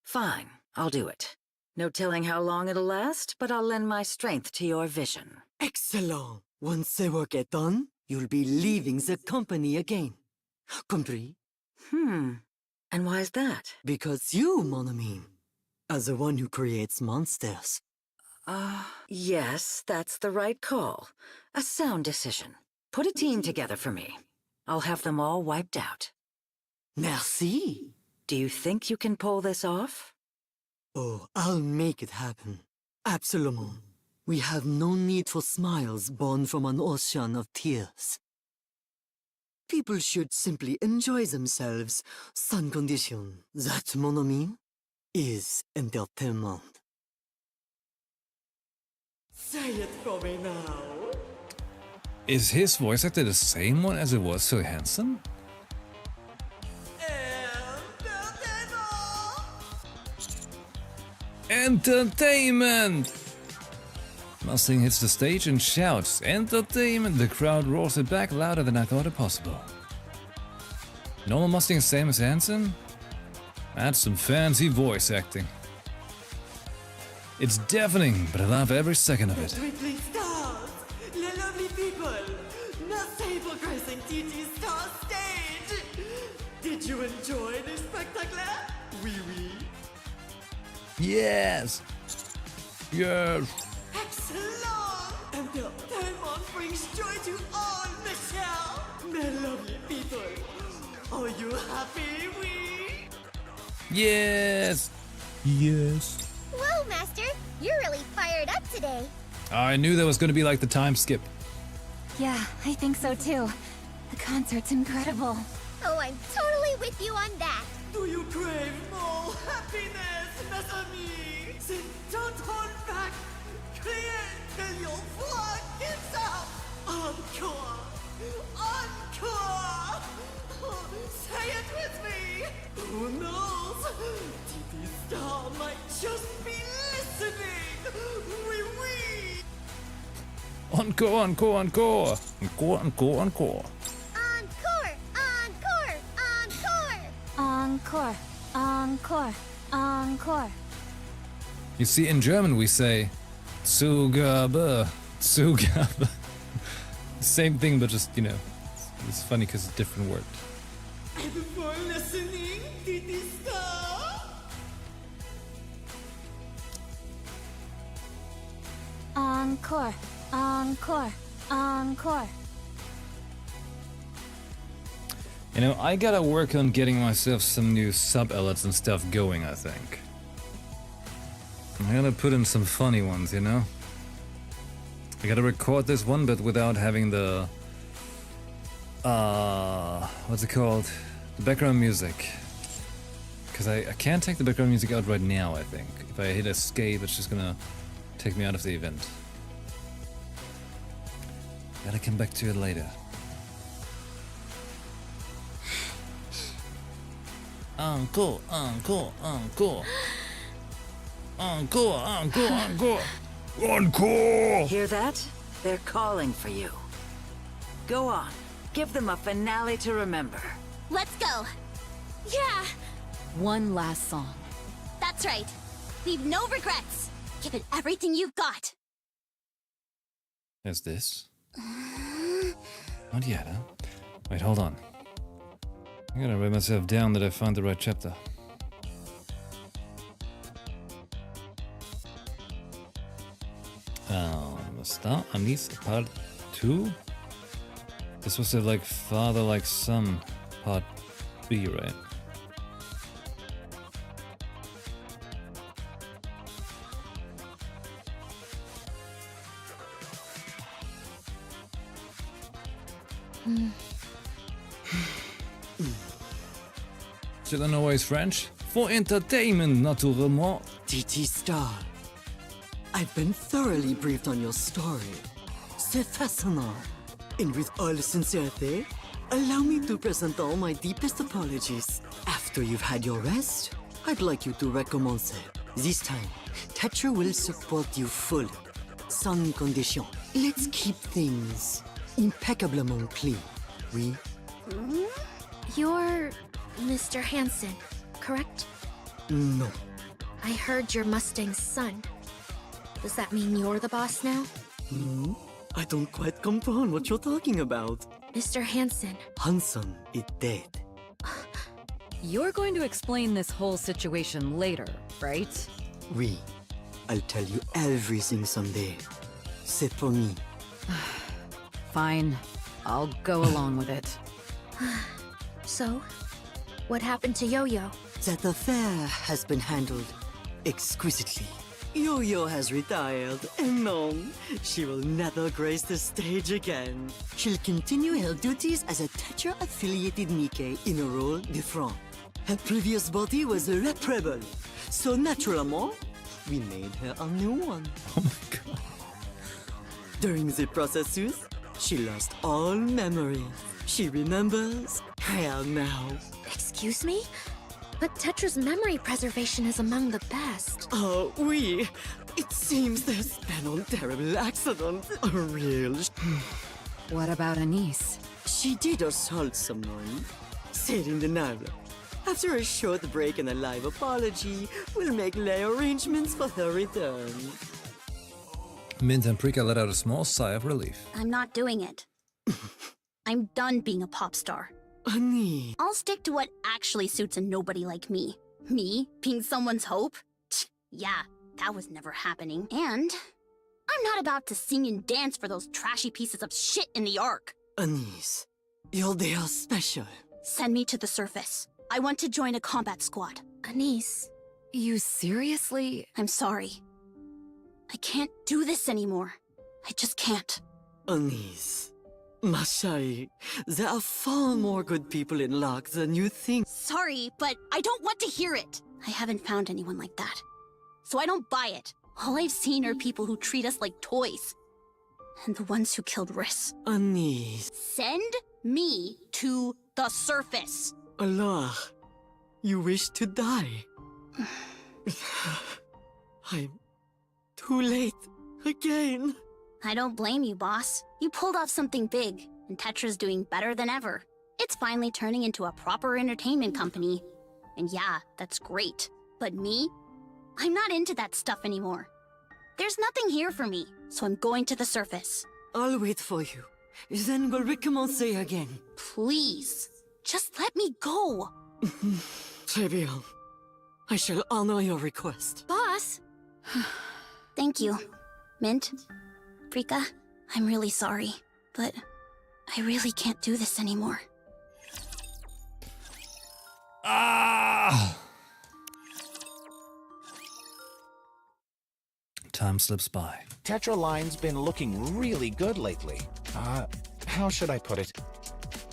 G: Fine, I'll do it. No telling how long it'll last, but I'll lend my strength to your vision.
P: Excellent. Once the work is done, you'll be leaving the company again. Compris?
G: And why's that?
P: Because you, mon ami, are the one who creates monsters.
G: Yes, that's the right call. A sound decision. Put a team together for me. I'll have them all wiped out.
P: Merci.
G: Do you think you can pull this off?
P: Oh, I'll make it happen. Absolument. We have no need for smiles born from an ocean of tears. People should simply enjoy themselves, sans condition. That, mon ami, is entertainment. Say it for me now.
A: Is his voice actor the same one as it was for Hansen? Entertainment! Mustang hits the stage and shouts, "Entertainment!" The crowd roars it back louder than I thought it possible. Normal Mustang same as Hansen? That's some fancy voice acting. It's deafening, but I love every second of it.
P: Twinkling stars, the lovely people, merci for gracing TT Star stage. Did you enjoy the spectacle? Oui, oui.
A: Yes! Yes!
P: Excellent! Entertainment brings joy to all, Michelle. My lovely people, are you happy, oui?
A: Yes! Yes!
Q: Whoa, Master! You're really fired up today.
A: I knew there was going to be like the time skip.
Q: Yeah, I think so too. The concert's incredible. Oh, I'm totally with you on that.
P: Do you crave more happiness, mes amis? Then don't hold back. Criez till your blood gives out. Encore! Encore! Say it with me! Who knows? TT Star might just be listening! Oui, oui!
A: Encore, encore, encore! Encore, encore, encore!
Q: Encore! Encore! Encore! Encore! Encore! Encore!
A: You see, in German we say Zugabe, Zugabe. Same thing, but just, you know, it's funny because it's a different word.
P: And for listening, TT Star!
Q: Encore! Encore! Encore!
A: You know, I gotta work on getting myself some new sub-alerts and stuff going, I think. I gotta put in some funny ones, you know? I gotta record this one, but without having the... what's it called? The background music. Because I can't take the background music out right now, I think. If I hit escape, it's just gonna take me out of the event. Gotta come back to it later. Encore, encore, encore. Encore, encore, encore. Encore!
G: Hear that? They're calling for you. Go on. Give them a finale to remember.
E: Let's go.
F: Yeah! One last song.
E: That's right. Leave no regrets. Give it everything you've got.
A: There's this. Not yet, huh? Wait, hold on. I gotta write myself down that I found the right chapter. Start on this part 2. This was like father like son part B, right? Still don't know why it's French? For entertainment, naturellement.
P: TT Star, I've been thoroughly briefed on your story. C'est fascinant. And with all sincerity, allow me to present all my deepest apologies. After you've had your rest, I'd like you to recommence. This time, Tetra will support you fully. Sans condition. Let's keep things impeccablement clean. Oui?
C: You're Mr. Hansen, correct?
P: No.
C: I heard you're Mustang's son. Does that mean you're the boss now?
P: I don't quite comprehend what you're talking about.
C: Mr. Hansen.
P: Hansen is dead.
F: You're going to explain this whole situation later, right?
P: Oui. I'll tell you everything someday. C'est promis.
F: Fine. I'll go along with it.
C: So, what happened to Yo-Yo?
P: That affair has been handled exquisitely. Yo-Yo has retired, and no, she will never grace the stage again. She'll continue her duties as a Tetra-affiliated Nikkei in a role different. Her previous body was irreparable. So naturellement, we made her a new one.
A: Oh my god.
P: During the processus, she lost all memories. She remembers her now.
C: Excuse me? But Tetra's memory preservation is among the best.
P: Oh, oui. It seems there's been a terrible accident. A real...
F: What about Anise?
P: She did assault someone. C'est indeniable. After a short break and a live apology, we'll make lay arrangements for her return.
A: Mint and Prika let out a small sigh of relief.
E: I'm not doing it. I'm done being a pop star.
P: Annie.
E: I'll stick to what actually suits a nobody like me. Me being someone's hope? Yeah, that was never happening. And I'm not about to sing and dance for those trashy pieces of shit in the Ark.
P: Anise, you're there special.
E: Send me to the surface. I want to join a combat squad.
C: Anise.
F: You seriously?
E: I'm sorry. I can't do this anymore. I just can't.
P: Anise, ma chérie, there are far more good people in Locke than you think.
E: Sorry, but I don't want to hear it. I haven't found anyone like that. So I don't buy it. All I've seen are people who treat us like toys. And the ones who killed Riss.
P: Anise.
E: Send me to the surface.
P: Allah, you wish to die. I'm too late again.
E: I don't blame you, boss. You pulled off something big, and Tetra's doing better than ever. It's finally turning into a proper entertainment company. And yeah, that's great. But me? I'm not into that stuff anymore. There's nothing here for me, so I'm going to the surface.
P: I'll wait for you. Then we'll recommence again.
E: Please, just let me go.
P: Très bien. I shall honor your request.
C: Boss!
E: Thank you. Mint, Prika, I'm really sorry, but I really can't do this anymore.
A: Ah! Time slips by.
I: Tetra Line's been looking really good lately. How should I put it?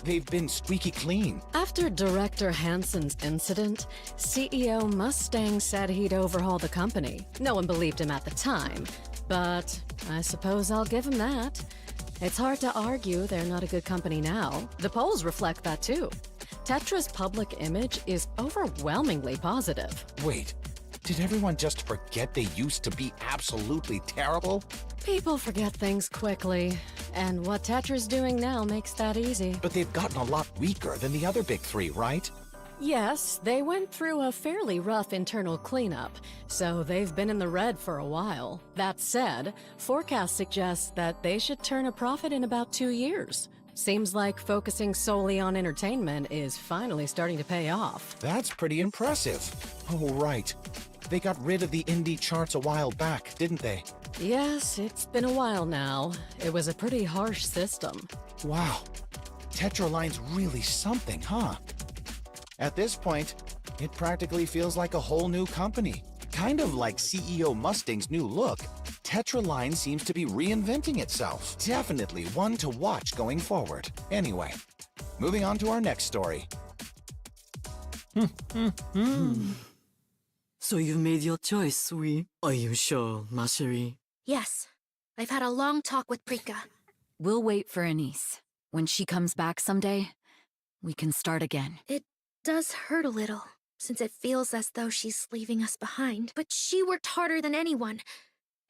I: They've been squeaky clean.
J: After Director Hansen's incident, CEO Mustang said he'd overhaul the company. No one believed him at the time, but I suppose I'll give him that. It's hard to argue they're not a good company now. The polls reflect that too. Tetra's public image is overwhelmingly positive.
I: Wait, did everyone just forget they used to be absolutely terrible?
J: People forget things quickly, and what Tetra's doing now makes that easy.
I: But they've gotten a lot weaker than the other big three, right?
J: Yes, they went through a fairly rough internal cleanup, so they've been in the red for a while. That said, forecasts suggest that they should turn a profit in about 2 years. Seems like focusing solely on entertainment is finally starting to pay off.
I: That's pretty impressive. Oh, right. They got rid of the indie charts a while back, didn't they?
J: Yes, it's been a while now. It was a pretty harsh system.
I: Wow. Tetra Line's really something, huh? At this point, it practically feels like a whole new company. Kind of like CEO Mustang's new look, Tetra Line seems to be reinventing itself. Definitely one to watch going forward. Anyway, moving on to our next story.
P: So you've made your choice, oui? Are you sure, ma chérie?
C: Yes. I've had a long talk with Prika.
F: We'll wait for Anise. When she comes back someday, we can start again.
C: It does hurt a little, since it feels as though she's leaving us behind. But she worked harder than anyone,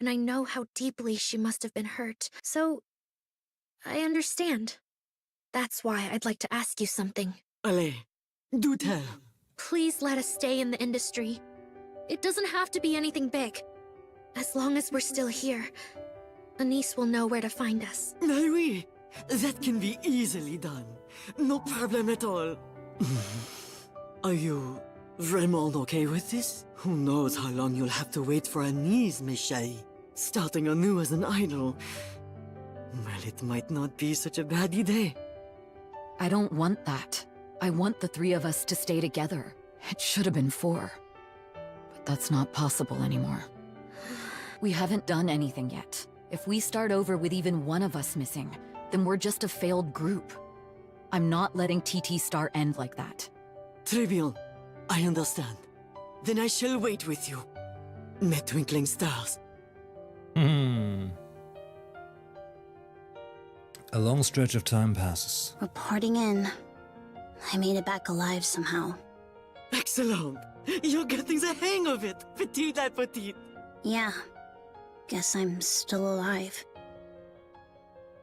C: and I know how deeply she must have been hurt. So, I understand. That's why I'd like to ask you something.
P: Allez, do tell.
C: Please let us stay in the industry. It doesn't have to be anything big. As long as we're still here, Anise will know where to find us.
P: Mais oui, that can be easily done. No problem at all. Are you vraiment okay with this? Who knows how long you'll have to wait for Anise, mes chérie. Starting anew as an idol. Well, it might not be such a bad idea.
F: I don't want that. I want the three of us to stay together. It should have been 4. But that's not possible anymore. We haven't done anything yet. If we start over with even one of us missing, then we're just a failed group. I'm not letting TT Star end like that.
P: Très bien. I understand. Then I shall wait with you. My twinkling stars.
A: A long stretch of time passes.
E: Reporting in. I made it back alive somehow.
P: Excellent. You're getting the hang of it. Petite à petite.
E: Yeah. Guess I'm still alive.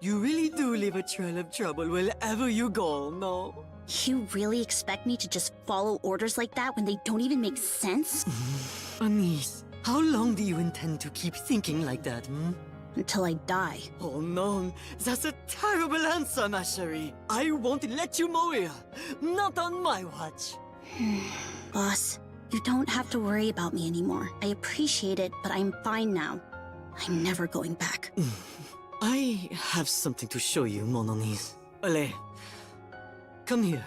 P: You really do leave a trail of trouble wherever you go, no?
E: You really expect me to just follow orders like that when they don't even make sense?
P: Anise, how long do you intend to keep thinking like that,
E: Until I die.
P: Oh no, that's a terrible answer, ma chérie. I won't let you morir. Not on my watch.
E: Boss, you don't have to worry about me anymore. I appreciate it, but I'm fine now. I'm never going back.
P: I have something to show you, mon Anise. Allez, come here.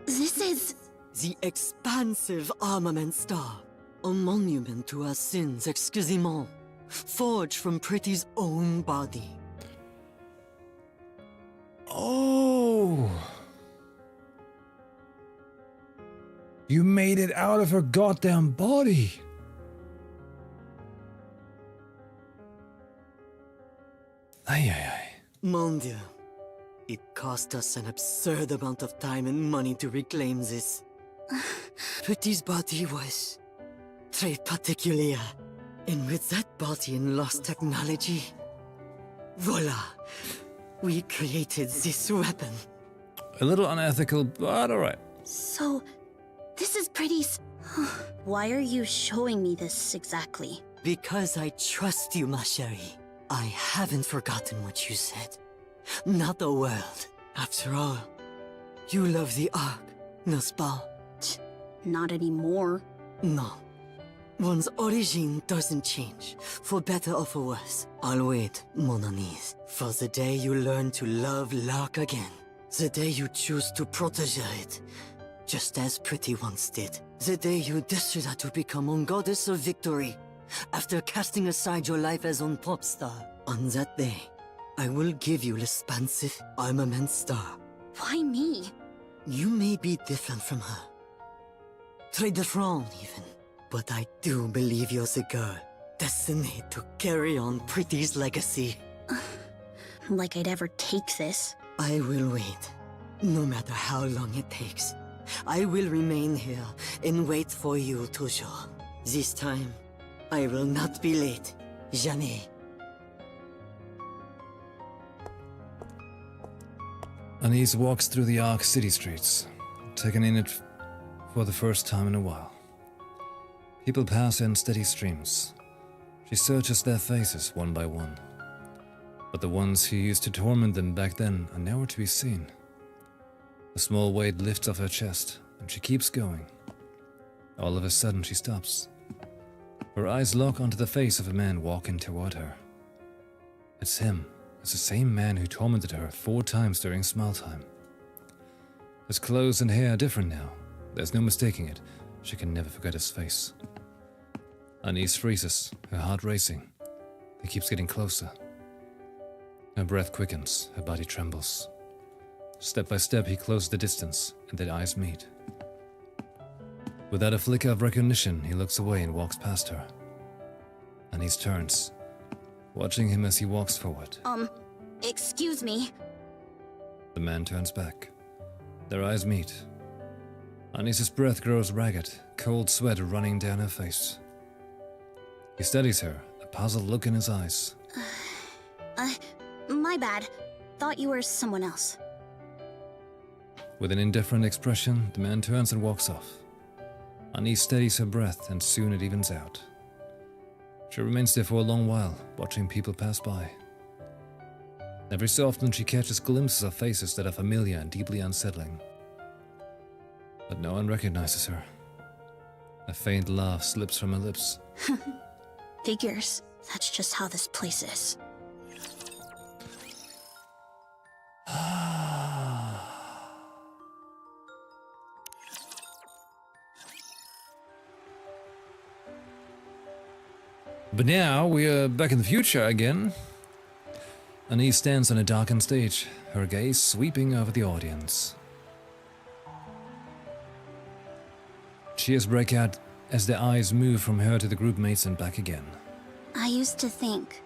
E: This is...
P: The expansive armament star. A monument to our sins, excusez-moi. Forged from Pretty's own body.
A: Oh! You made it out of her goddamn body! Ay, ay, ay.
P: Mon Dieu. It cost us an absurd amount of time and money to reclaim this. Pretty's body was... très particulier. And with that body and lost technology... voila! We created this weapon.
A: A little unethical, but alright.
E: So, this is Pretty's... Why are you showing me this exactly?
P: Because I trust you, ma chérie. I haven't forgotten what you said. Not a word. After all, you love the Ark, n'est-ce pas?
E: Not anymore.
P: No. One's origin doesn't change, for better or for worse. I'll wait, mon Anise, for the day you learn to love l'Ark again. The day you choose to protege it, just as Pretty once did. The day you decide to become a goddess of victory, after casting aside your life as a pop star. On that day, I will give you l'expansive armament star.
E: Why me?
P: You may be different from her. Très different, even. But I do believe you're the girl, destined to carry on Pretty's legacy.
E: Like I'd ever take this.
P: I will wait, no matter how long it takes. I will remain here and wait for you, toujours. This time, I will not be late. Jamais.
A: Anise walks through the Ark city streets, taking in it for the first time in a while. People pass in steady streams. She searches their faces one by one. But the ones who used to torment them back then are nowhere to be seen. A small weight lifts off her chest, and she keeps going. All of a sudden she stops. Her eyes lock onto the face of a man walking toward her. It's him. It's the same man who tormented her 4 times during smile time. His clothes and hair are different now. There's no mistaking it. She can never forget his face. Anise freezes, her heart racing. He keeps getting closer. Her breath quickens, her body trembles. Step by step, he closes the distance, and their eyes meet. Without a flicker of recognition, he looks away and walks past her. Anise turns, watching him as he walks forward.
E: Excuse me.
A: The man turns back. Their eyes meet. Anise's breath grows ragged, cold sweat running down her face. He studies her, a puzzled look in his eyes.
E: My bad. Thought you were someone else.
A: With an indifferent expression, the man turns and walks off. Anise steadies her breath, and soon it evens out. She remains there for a long while, watching people pass by. Every so often she catches glimpses of faces that are familiar and deeply unsettling. But no one recognizes her. A faint laugh slips from her lips.
E: Figures. That's just how this place is.
A: But now we are back in the future again. Anise stands on a darkened stage, her gaze sweeping over the audience. Cheers break out as their eyes move from her to the group mates and back again.
E: I used to think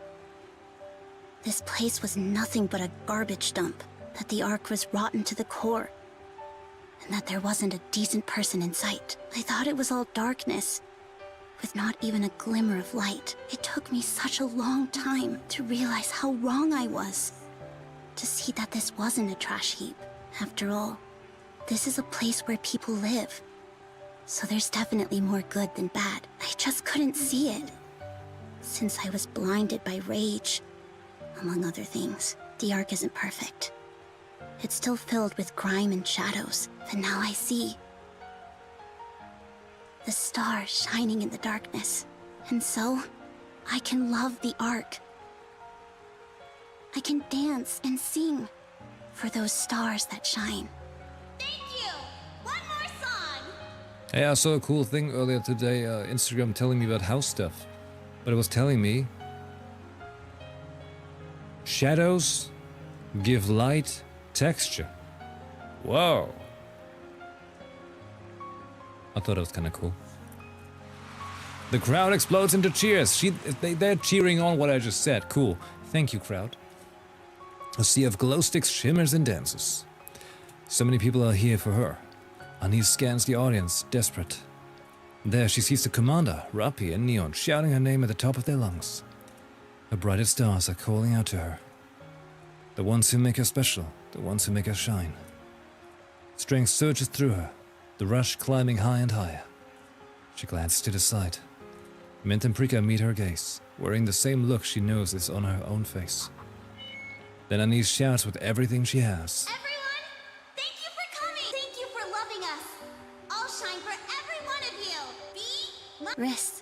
E: this place was nothing but a garbage dump, that the Ark was rotten to the core, and that there wasn't a decent person in sight. I thought it was all darkness, with not even a glimmer of light. It took me such a long time to realize how wrong I was, to see that this wasn't a trash heap. After all, this is a place where people live, so there's definitely more good than bad. I just couldn't see it, since I was blinded by rage, among other things. The Ark isn't perfect. It's still filled with grime and shadows, but now I see the stars shining in the darkness. And so, I can love the Ark. I can dance and sing for those stars that shine.
A: Hey, I saw a cool thing earlier today, Instagram telling me about house stuff. But it was telling me shadows give light texture. Whoa. I thought it was kind of cool. The crowd explodes into cheers. They're cheering on what I just said. Cool. Thank you, crowd. A sea of glow sticks shimmers and dances. So many people are here for her. Anise scans the audience, desperate. There she sees the commander, Rappi and Neon, shouting her name at the top of their lungs. Her brightest stars are calling out to her. The ones who make her special, the ones who make her shine. Strength surges through her, the rush climbing high and higher. She glances to the side. Mint and Prika meet her gaze, wearing the same look she knows is on her own face. Then Anise shouts with everything she has.
E: Riss,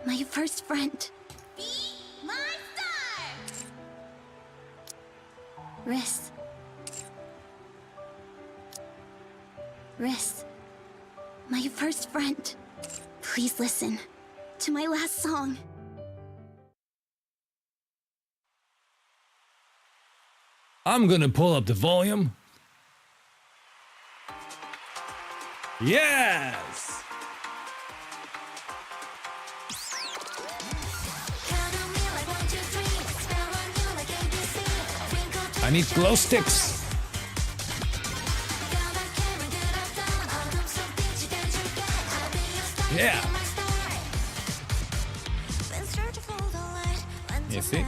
E: my first friend.
L: Be my star!
E: Riss. Riss, my first friend. Please listen to my last song.
A: I'm gonna pull up the volume. Yes! I need glow sticks. Yeah. You see?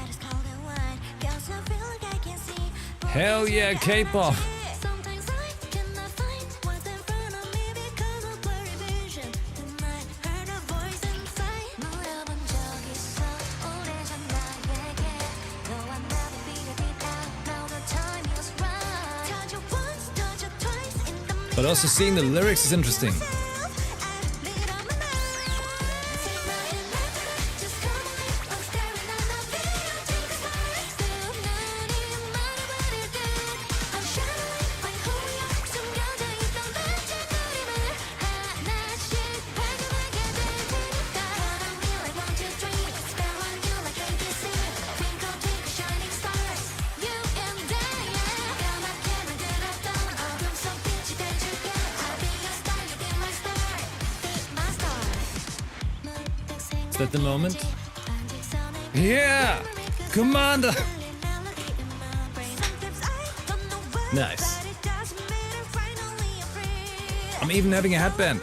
A: Hell yeah, K-pop. But also seeing the lyrics is interesting. Is that the moment? Yeah! Commander! Nice. I'm even having a headband.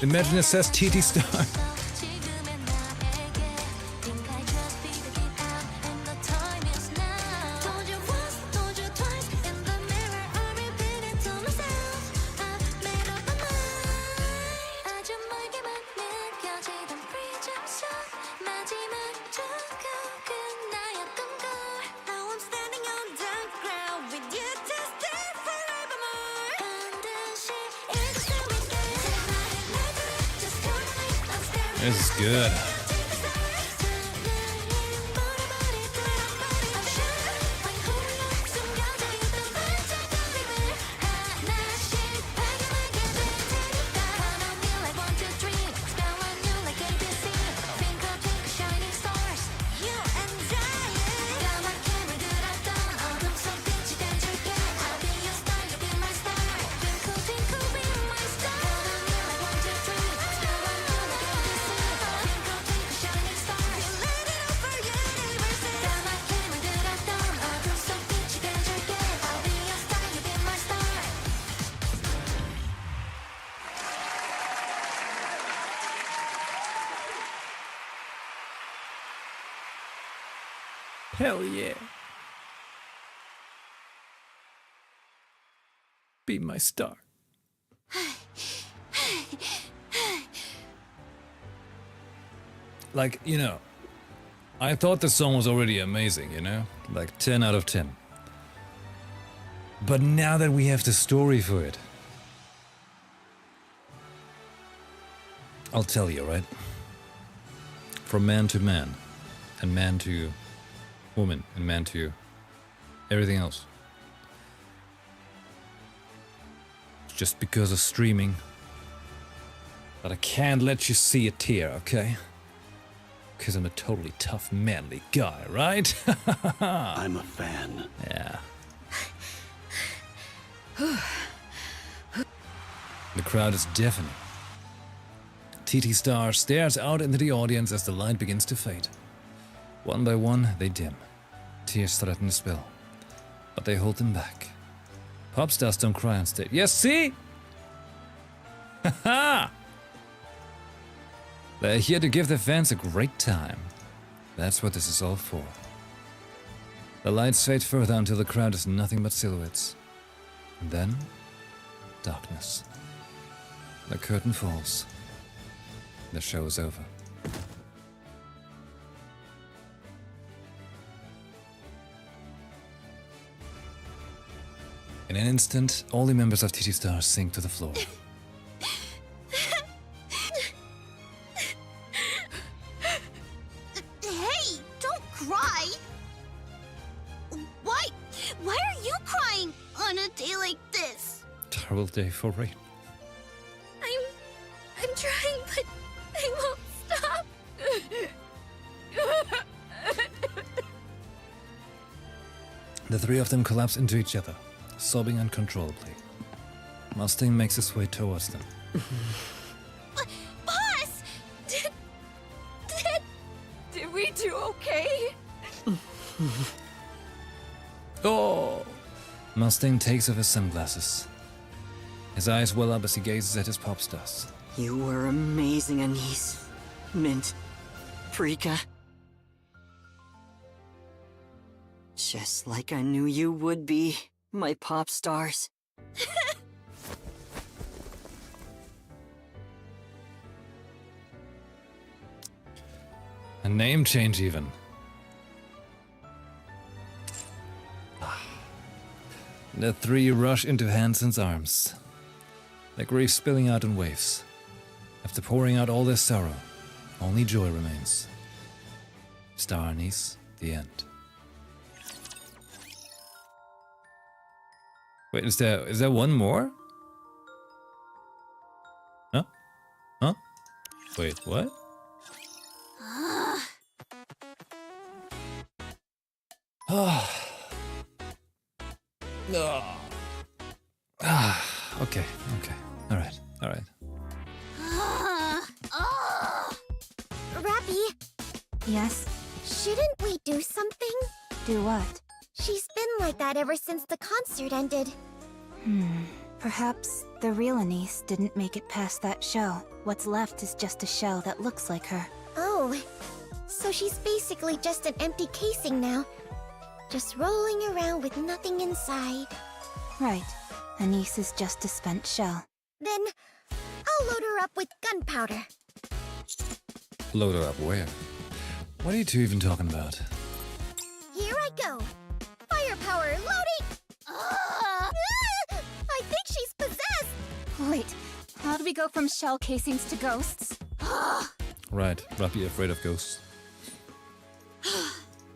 A: Imagine it says TT Star. This is good. Hell yeah. Be my star. Like, you know, I thought the song was already amazing, you know? Like 10 out of 10. But now that we have the story for it, I'll tell you, right? From man to man, and man to woman, and man to everything else. It's just because of streaming. But I can't let you see a tear, okay? Because I'm a totally tough, manly guy, right?
R: I'm a fan.
A: Yeah. The crowd is deafening. TT Star stares out into the audience as the light begins to fade. One by one, they dim. Tears threaten to spill, but they hold them back. Pop stars don't cry on stage. Yes, see? Haha! They're here to give their fans a great time. That's what this is all for. The lights fade further until the crowd is nothing but silhouettes. And then, darkness. The curtain falls. The show is over. In an instant, all the members of TT Star sink to the floor.
E: Hey, don't cry! Why are you crying on a day like this?
A: Terrible day for Rain.
C: I'm trying, but I won't stop.
A: The three of them collapse into each other, sobbing uncontrollably. Mustang makes his way towards them.
C: Boss! Did we do okay?
A: Oh! Mustang takes off his sunglasses. His eyes well up as he gazes at his pop stars.
H: You were amazing, Anise. Mint. Prika. Just like I knew you would be, my pop stars.
A: A name change even. The three rush into Hansen's arms, their grief spilling out in waves. After pouring out all their sorrow, only joy remains. Star Anise, the end. Wait, is there one more? Huh? Huh? Wait, what? Okay, alright.
Q: Rappy,
B: Yes?
Q: shouldn't we do something?
B: Do what?
Q: She's been like that ever since the concert ended.
B: Perhaps the real Anise didn't make it past that shell. What's left is just a shell that looks like her.
Q: Oh, so she's basically just an empty casing now. Just rolling around with nothing inside.
B: Right. Anise is just a spent shell.
Q: Then, I'll load her up with gunpowder.
A: Load her up where? What are you two even talking about?
Q: Here I go. Firepower loading! I think she's possessed!
B: Wait, how do we go from shell casings to ghosts?
A: Right, Rappy afraid of ghosts.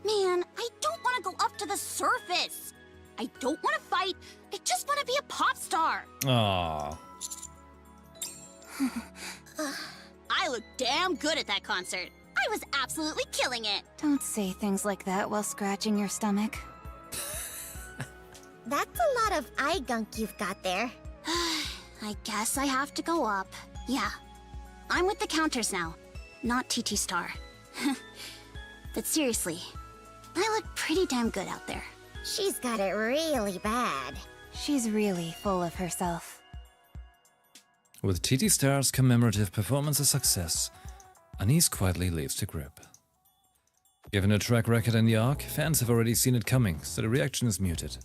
E: Man, I don't want to go up to the surface. I don't want to fight. I just want to be a pop star.
A: Aww.
E: I look damn good at that concert. I was absolutely killing it.
B: Don't say things like that while scratching your stomach.
Q: That's a lot of eye gunk you've got there.
E: I guess I have to go up. Yeah. I'm with the counters now, not TT Star. But seriously, I look pretty damn good out there.
Q: She's got it really bad.
B: She's really full of herself.
A: With TT Star's commemorative performance a success, Anise quietly leaves the group. Given her track record in the Ark, fans have already seen it coming, so the reaction is muted.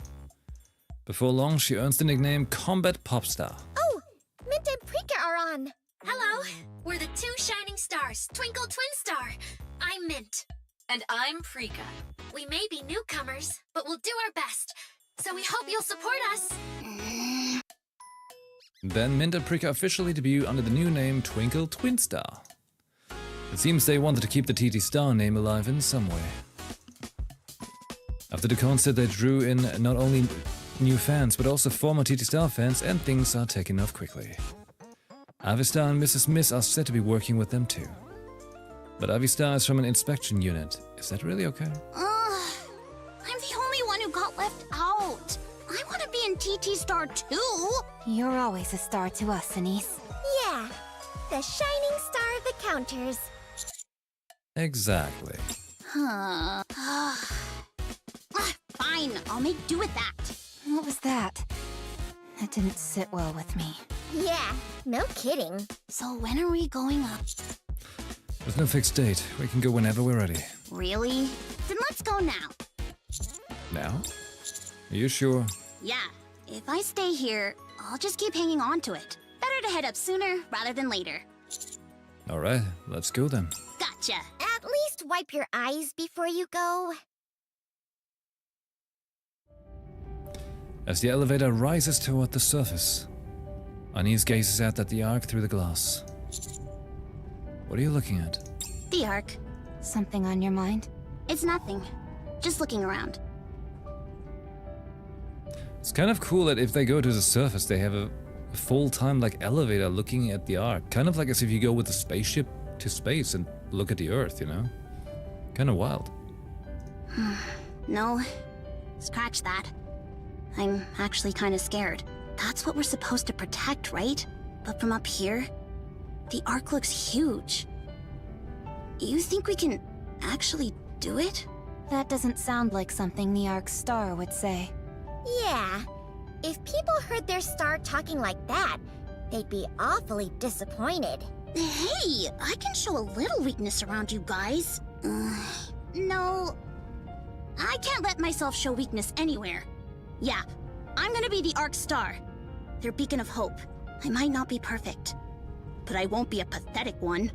A: Before long, she earns the nickname Combat Popstar.
Q: Oh, Mint and Preeka are on.
C: Hello, we're the two shining stars, Twinkle Twin Star. I'm Mint.
G: And I'm Preeka.
C: We may be newcomers, but we'll do our best. So we hope you'll support us.
A: Then Mint and Preeka officially debut under the new name Twinkle Twin Star. It seems they wanted to keep the TT Star name alive in some way. After the concert, they drew in not only new fans, but also former TT Star fans, and things are taking off quickly. Avistar and Mrs. Miss are said to be working with them too. But Avistar is from an inspection unit. Is that really okay?
E: I'm the only one who got left out. I want to be in TT Star too.
B: You're always a star to us, Anise.
Q: Yeah, the shining star of the counters.
A: Exactly.
E: Huh. Fine, I'll make do with that.
B: What was that? That didn't sit well with me.
Q: Yeah, no kidding.
E: So when are we going up?
A: There's no fixed date. We can go whenever we're ready.
E: Really? Then let's go now.
A: Now? Are you sure?
E: Yeah, if I stay here, I'll just keep hanging on to it. Better to head up sooner rather than later.
A: Alright, let's go then.
E: Gotcha.
Q: At least wipe your eyes before you go.
A: As the elevator rises toward the surface, Anise gazes out at the Ark through the glass. What are you looking at?
E: The Ark.
B: Something on your mind?
E: It's nothing. Just looking around.
A: It's kind of cool that if they go to the surface, they have a full-time like elevator looking at the Ark. Kind of like as if you go with a spaceship to space and look at the Earth, you know? Kind of wild.
E: No. Scratch that. I'm actually kind of scared. That's what we're supposed to protect, right? But from up here, the Ark looks huge. You think we can actually do it?
B: That doesn't sound like something the Ark's star would say.
Q: Yeah, if people heard their star talking like that, they'd be awfully disappointed.
E: Hey, I can show a little weakness around you guys. No, I can't let myself show weakness anywhere. Yeah, I'm gonna be the Ark Star, their beacon of hope. I might not be perfect, but I won't be a pathetic one.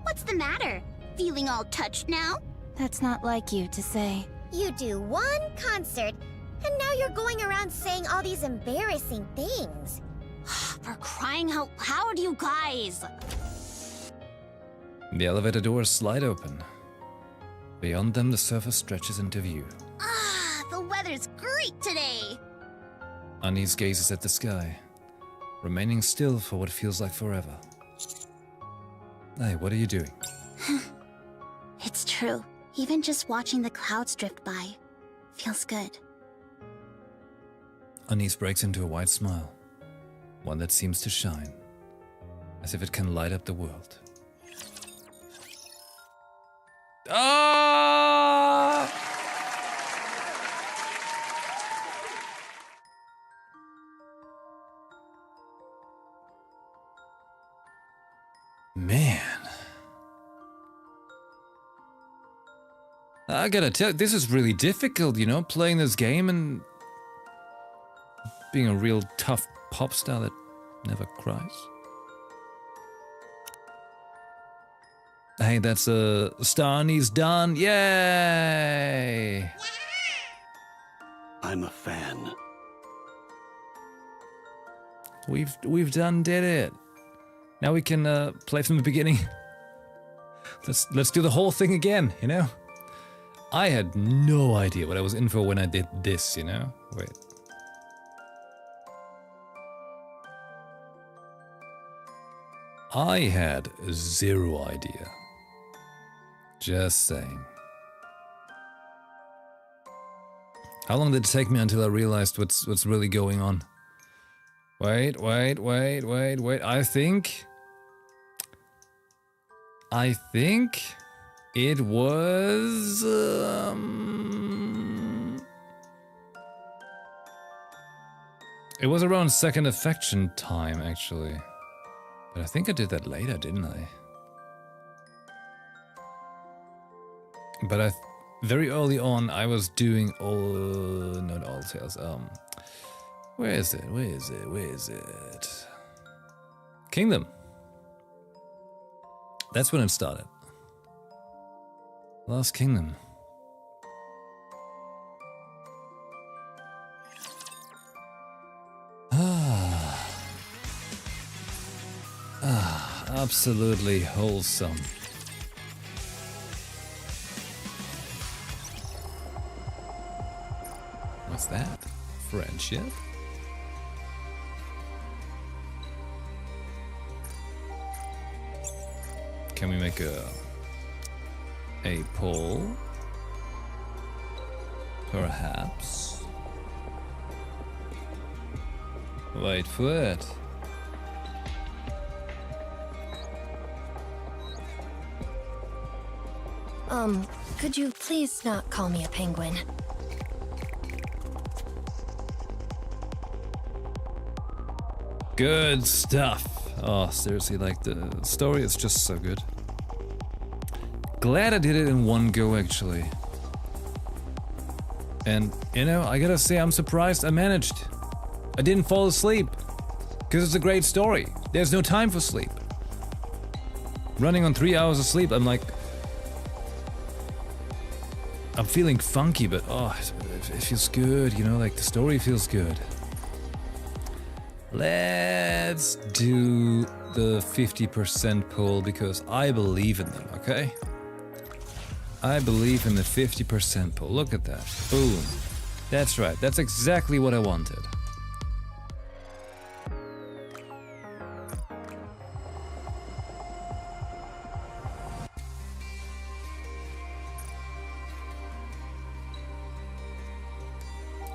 E: What's the matter? Feeling all touched now?
B: That's not like you to say.
Q: You do one concert, and now you're going around saying all these embarrassing things.
E: For crying out loud, you guys!
A: The elevator doors slide open. Beyond them, the surface stretches into view.
E: The weather's great today!
A: Anise gazes at the sky, remaining still for what feels like forever. Hey, what are you doing?
E: It's true. Even just watching the clouds drift by feels good.
A: Anise breaks into a wide smile, one that seems to shine, as if it can light up the world. Ah! Man. I gotta tell you, this is really difficult, you know, playing this game and being a real tough pop star that never cries. Hey, that's a star and he's done. Yay!
R: I'm a fan.
A: We've done did it. Now we can play from the beginning. Let's do the whole thing again, you know? I had no idea what I was in for when I did this, you know? Wait. I had zero idea. Just saying. How long did it take me until I realized what's really going on? Wait. I think it was it was around second affection time actually. But I think I did that later, didn't I? But very early on, I was doing not all tales. Where is it? Where is it? Where is it? Kingdom. That's when it started. Lost Kingdom. Absolutely wholesome. What's that? Friendship? Can we make a poll? Perhaps. Wait for it.
O: Could you please not call me a penguin?
A: Good stuff. Oh, seriously, like the story is just so good. Glad I did it in one go, actually. And, you know, I gotta say, I'm surprised I managed. I didn't fall asleep. Because it's a great story. There's no time for sleep. Running on 3 hours of sleep, I'm like... I'm feeling funky, but oh, it feels good, you know, like the story feels good. Let's do the 50% poll because I believe in them, okay? I believe in the 50% poll. Look at that. Boom. That's right. That's exactly what I wanted.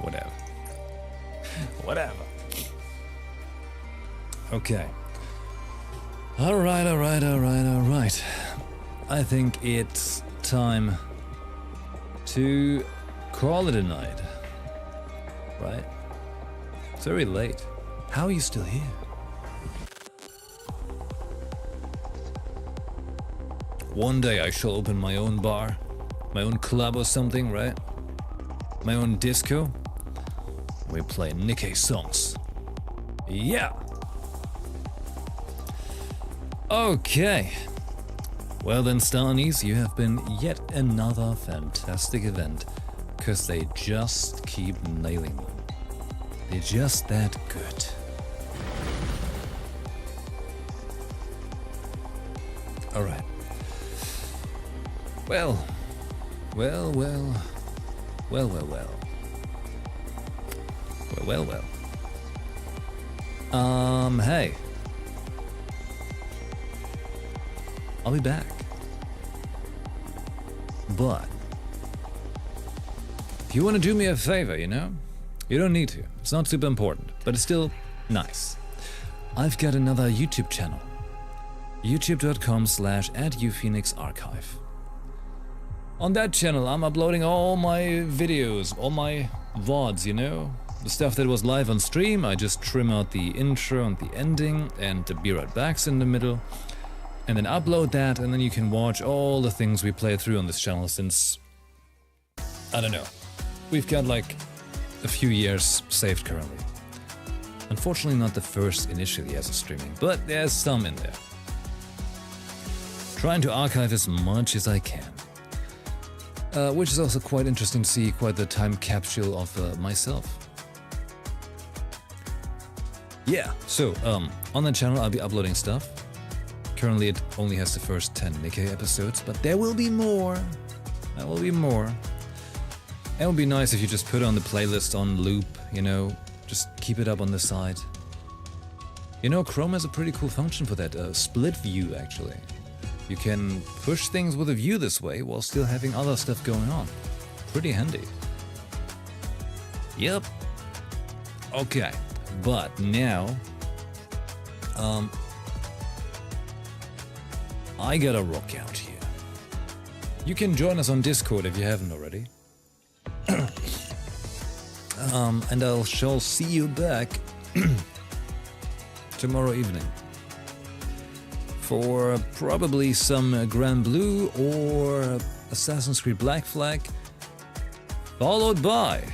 A: Whatever. Whatever. Okay. Alright. I think it's time to call it a night. Right? It's very late. How are you still here? One day I shall open my own bar, my own club or something, right? My own disco. We play Nikkei songs. Yeah! Okay. Well then, Starnies, you have been yet another fantastic event, because they just keep nailing them. They're just that good. Alright. Well. Hey. I'll be back. But if you want to do me a favor, you know? You don't need to. It's not super important, but it's still nice. I've got another YouTube channel. youtube.com/@uphoenixarchive. On that channel, I'm uploading all my videos, all my VODs, you know? The stuff that was live on stream, I just trim out the intro and the ending and the Be Right Backs in the middle. And then upload that, and then you can watch all the things we played through on this channel since... I don't know. We've got like a few years saved currently. Unfortunately not the first initially as a streaming, but there's some in there. Trying to archive as much as I can. Which is also quite interesting to see, quite the time capsule of myself. Yeah, so on the channel I'll be uploading stuff. Currently it only has the first 10 Nikkei episodes, but there will be more. There will be more. It would be nice if you just put on the playlist on loop, you know, just keep it up on the side. You know, Chrome has a pretty cool function for that, split view actually. You can push things with a view this way while still having other stuff going on. Pretty handy. Yep. Okay, but now, I gotta rock out here. You can join us on Discord if you haven't already. And I shall see you back tomorrow evening for probably some Grand Blue or Assassin's Creed Black Flag, followed by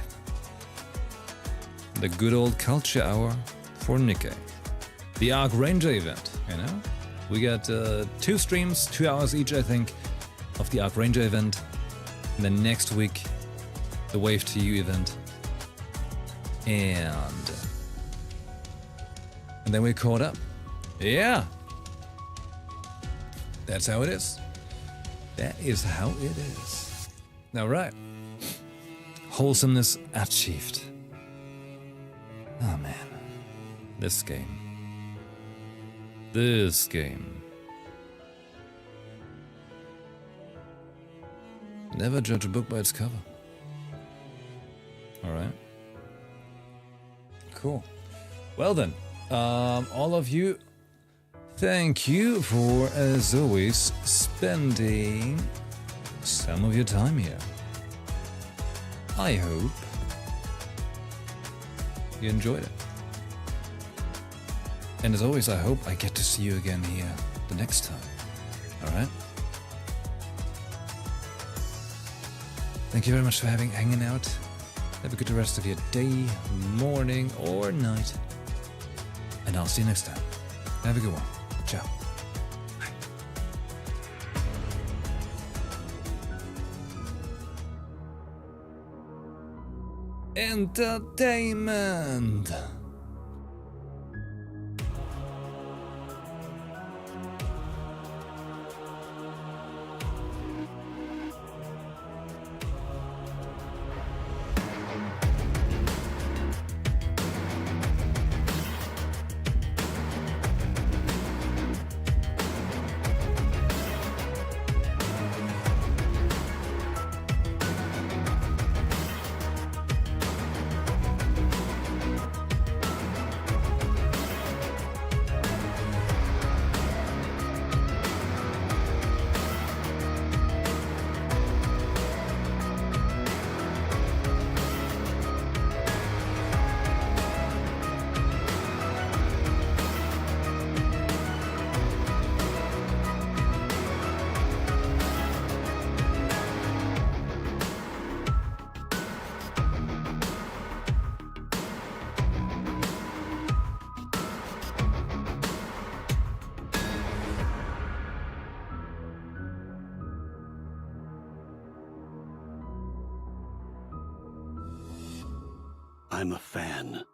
A: the good old Culture Hour for Nikkei. The Arc Ranger event, you know? We got 2 streams, 2 hours each, I think, of the Arc Ranger event. And then next week, the Wave to You event. And then we're caught up. Yeah! That's how it is. That is how it is. All right. Wholesomeness achieved. Oh man. This game. This game. Never judge a book by its cover. Alright. Cool. Well then, all of you, thank you for, as always, spending some of your time here. I hope you enjoyed it. And as always, I hope I get to see you again here the next time. Alright? Thank you very much for hanging out. Have a good rest of your day, morning, or night. And I'll see you next time. Have a good one. Ciao. Bye. Entertainment.
R: I'm a fan.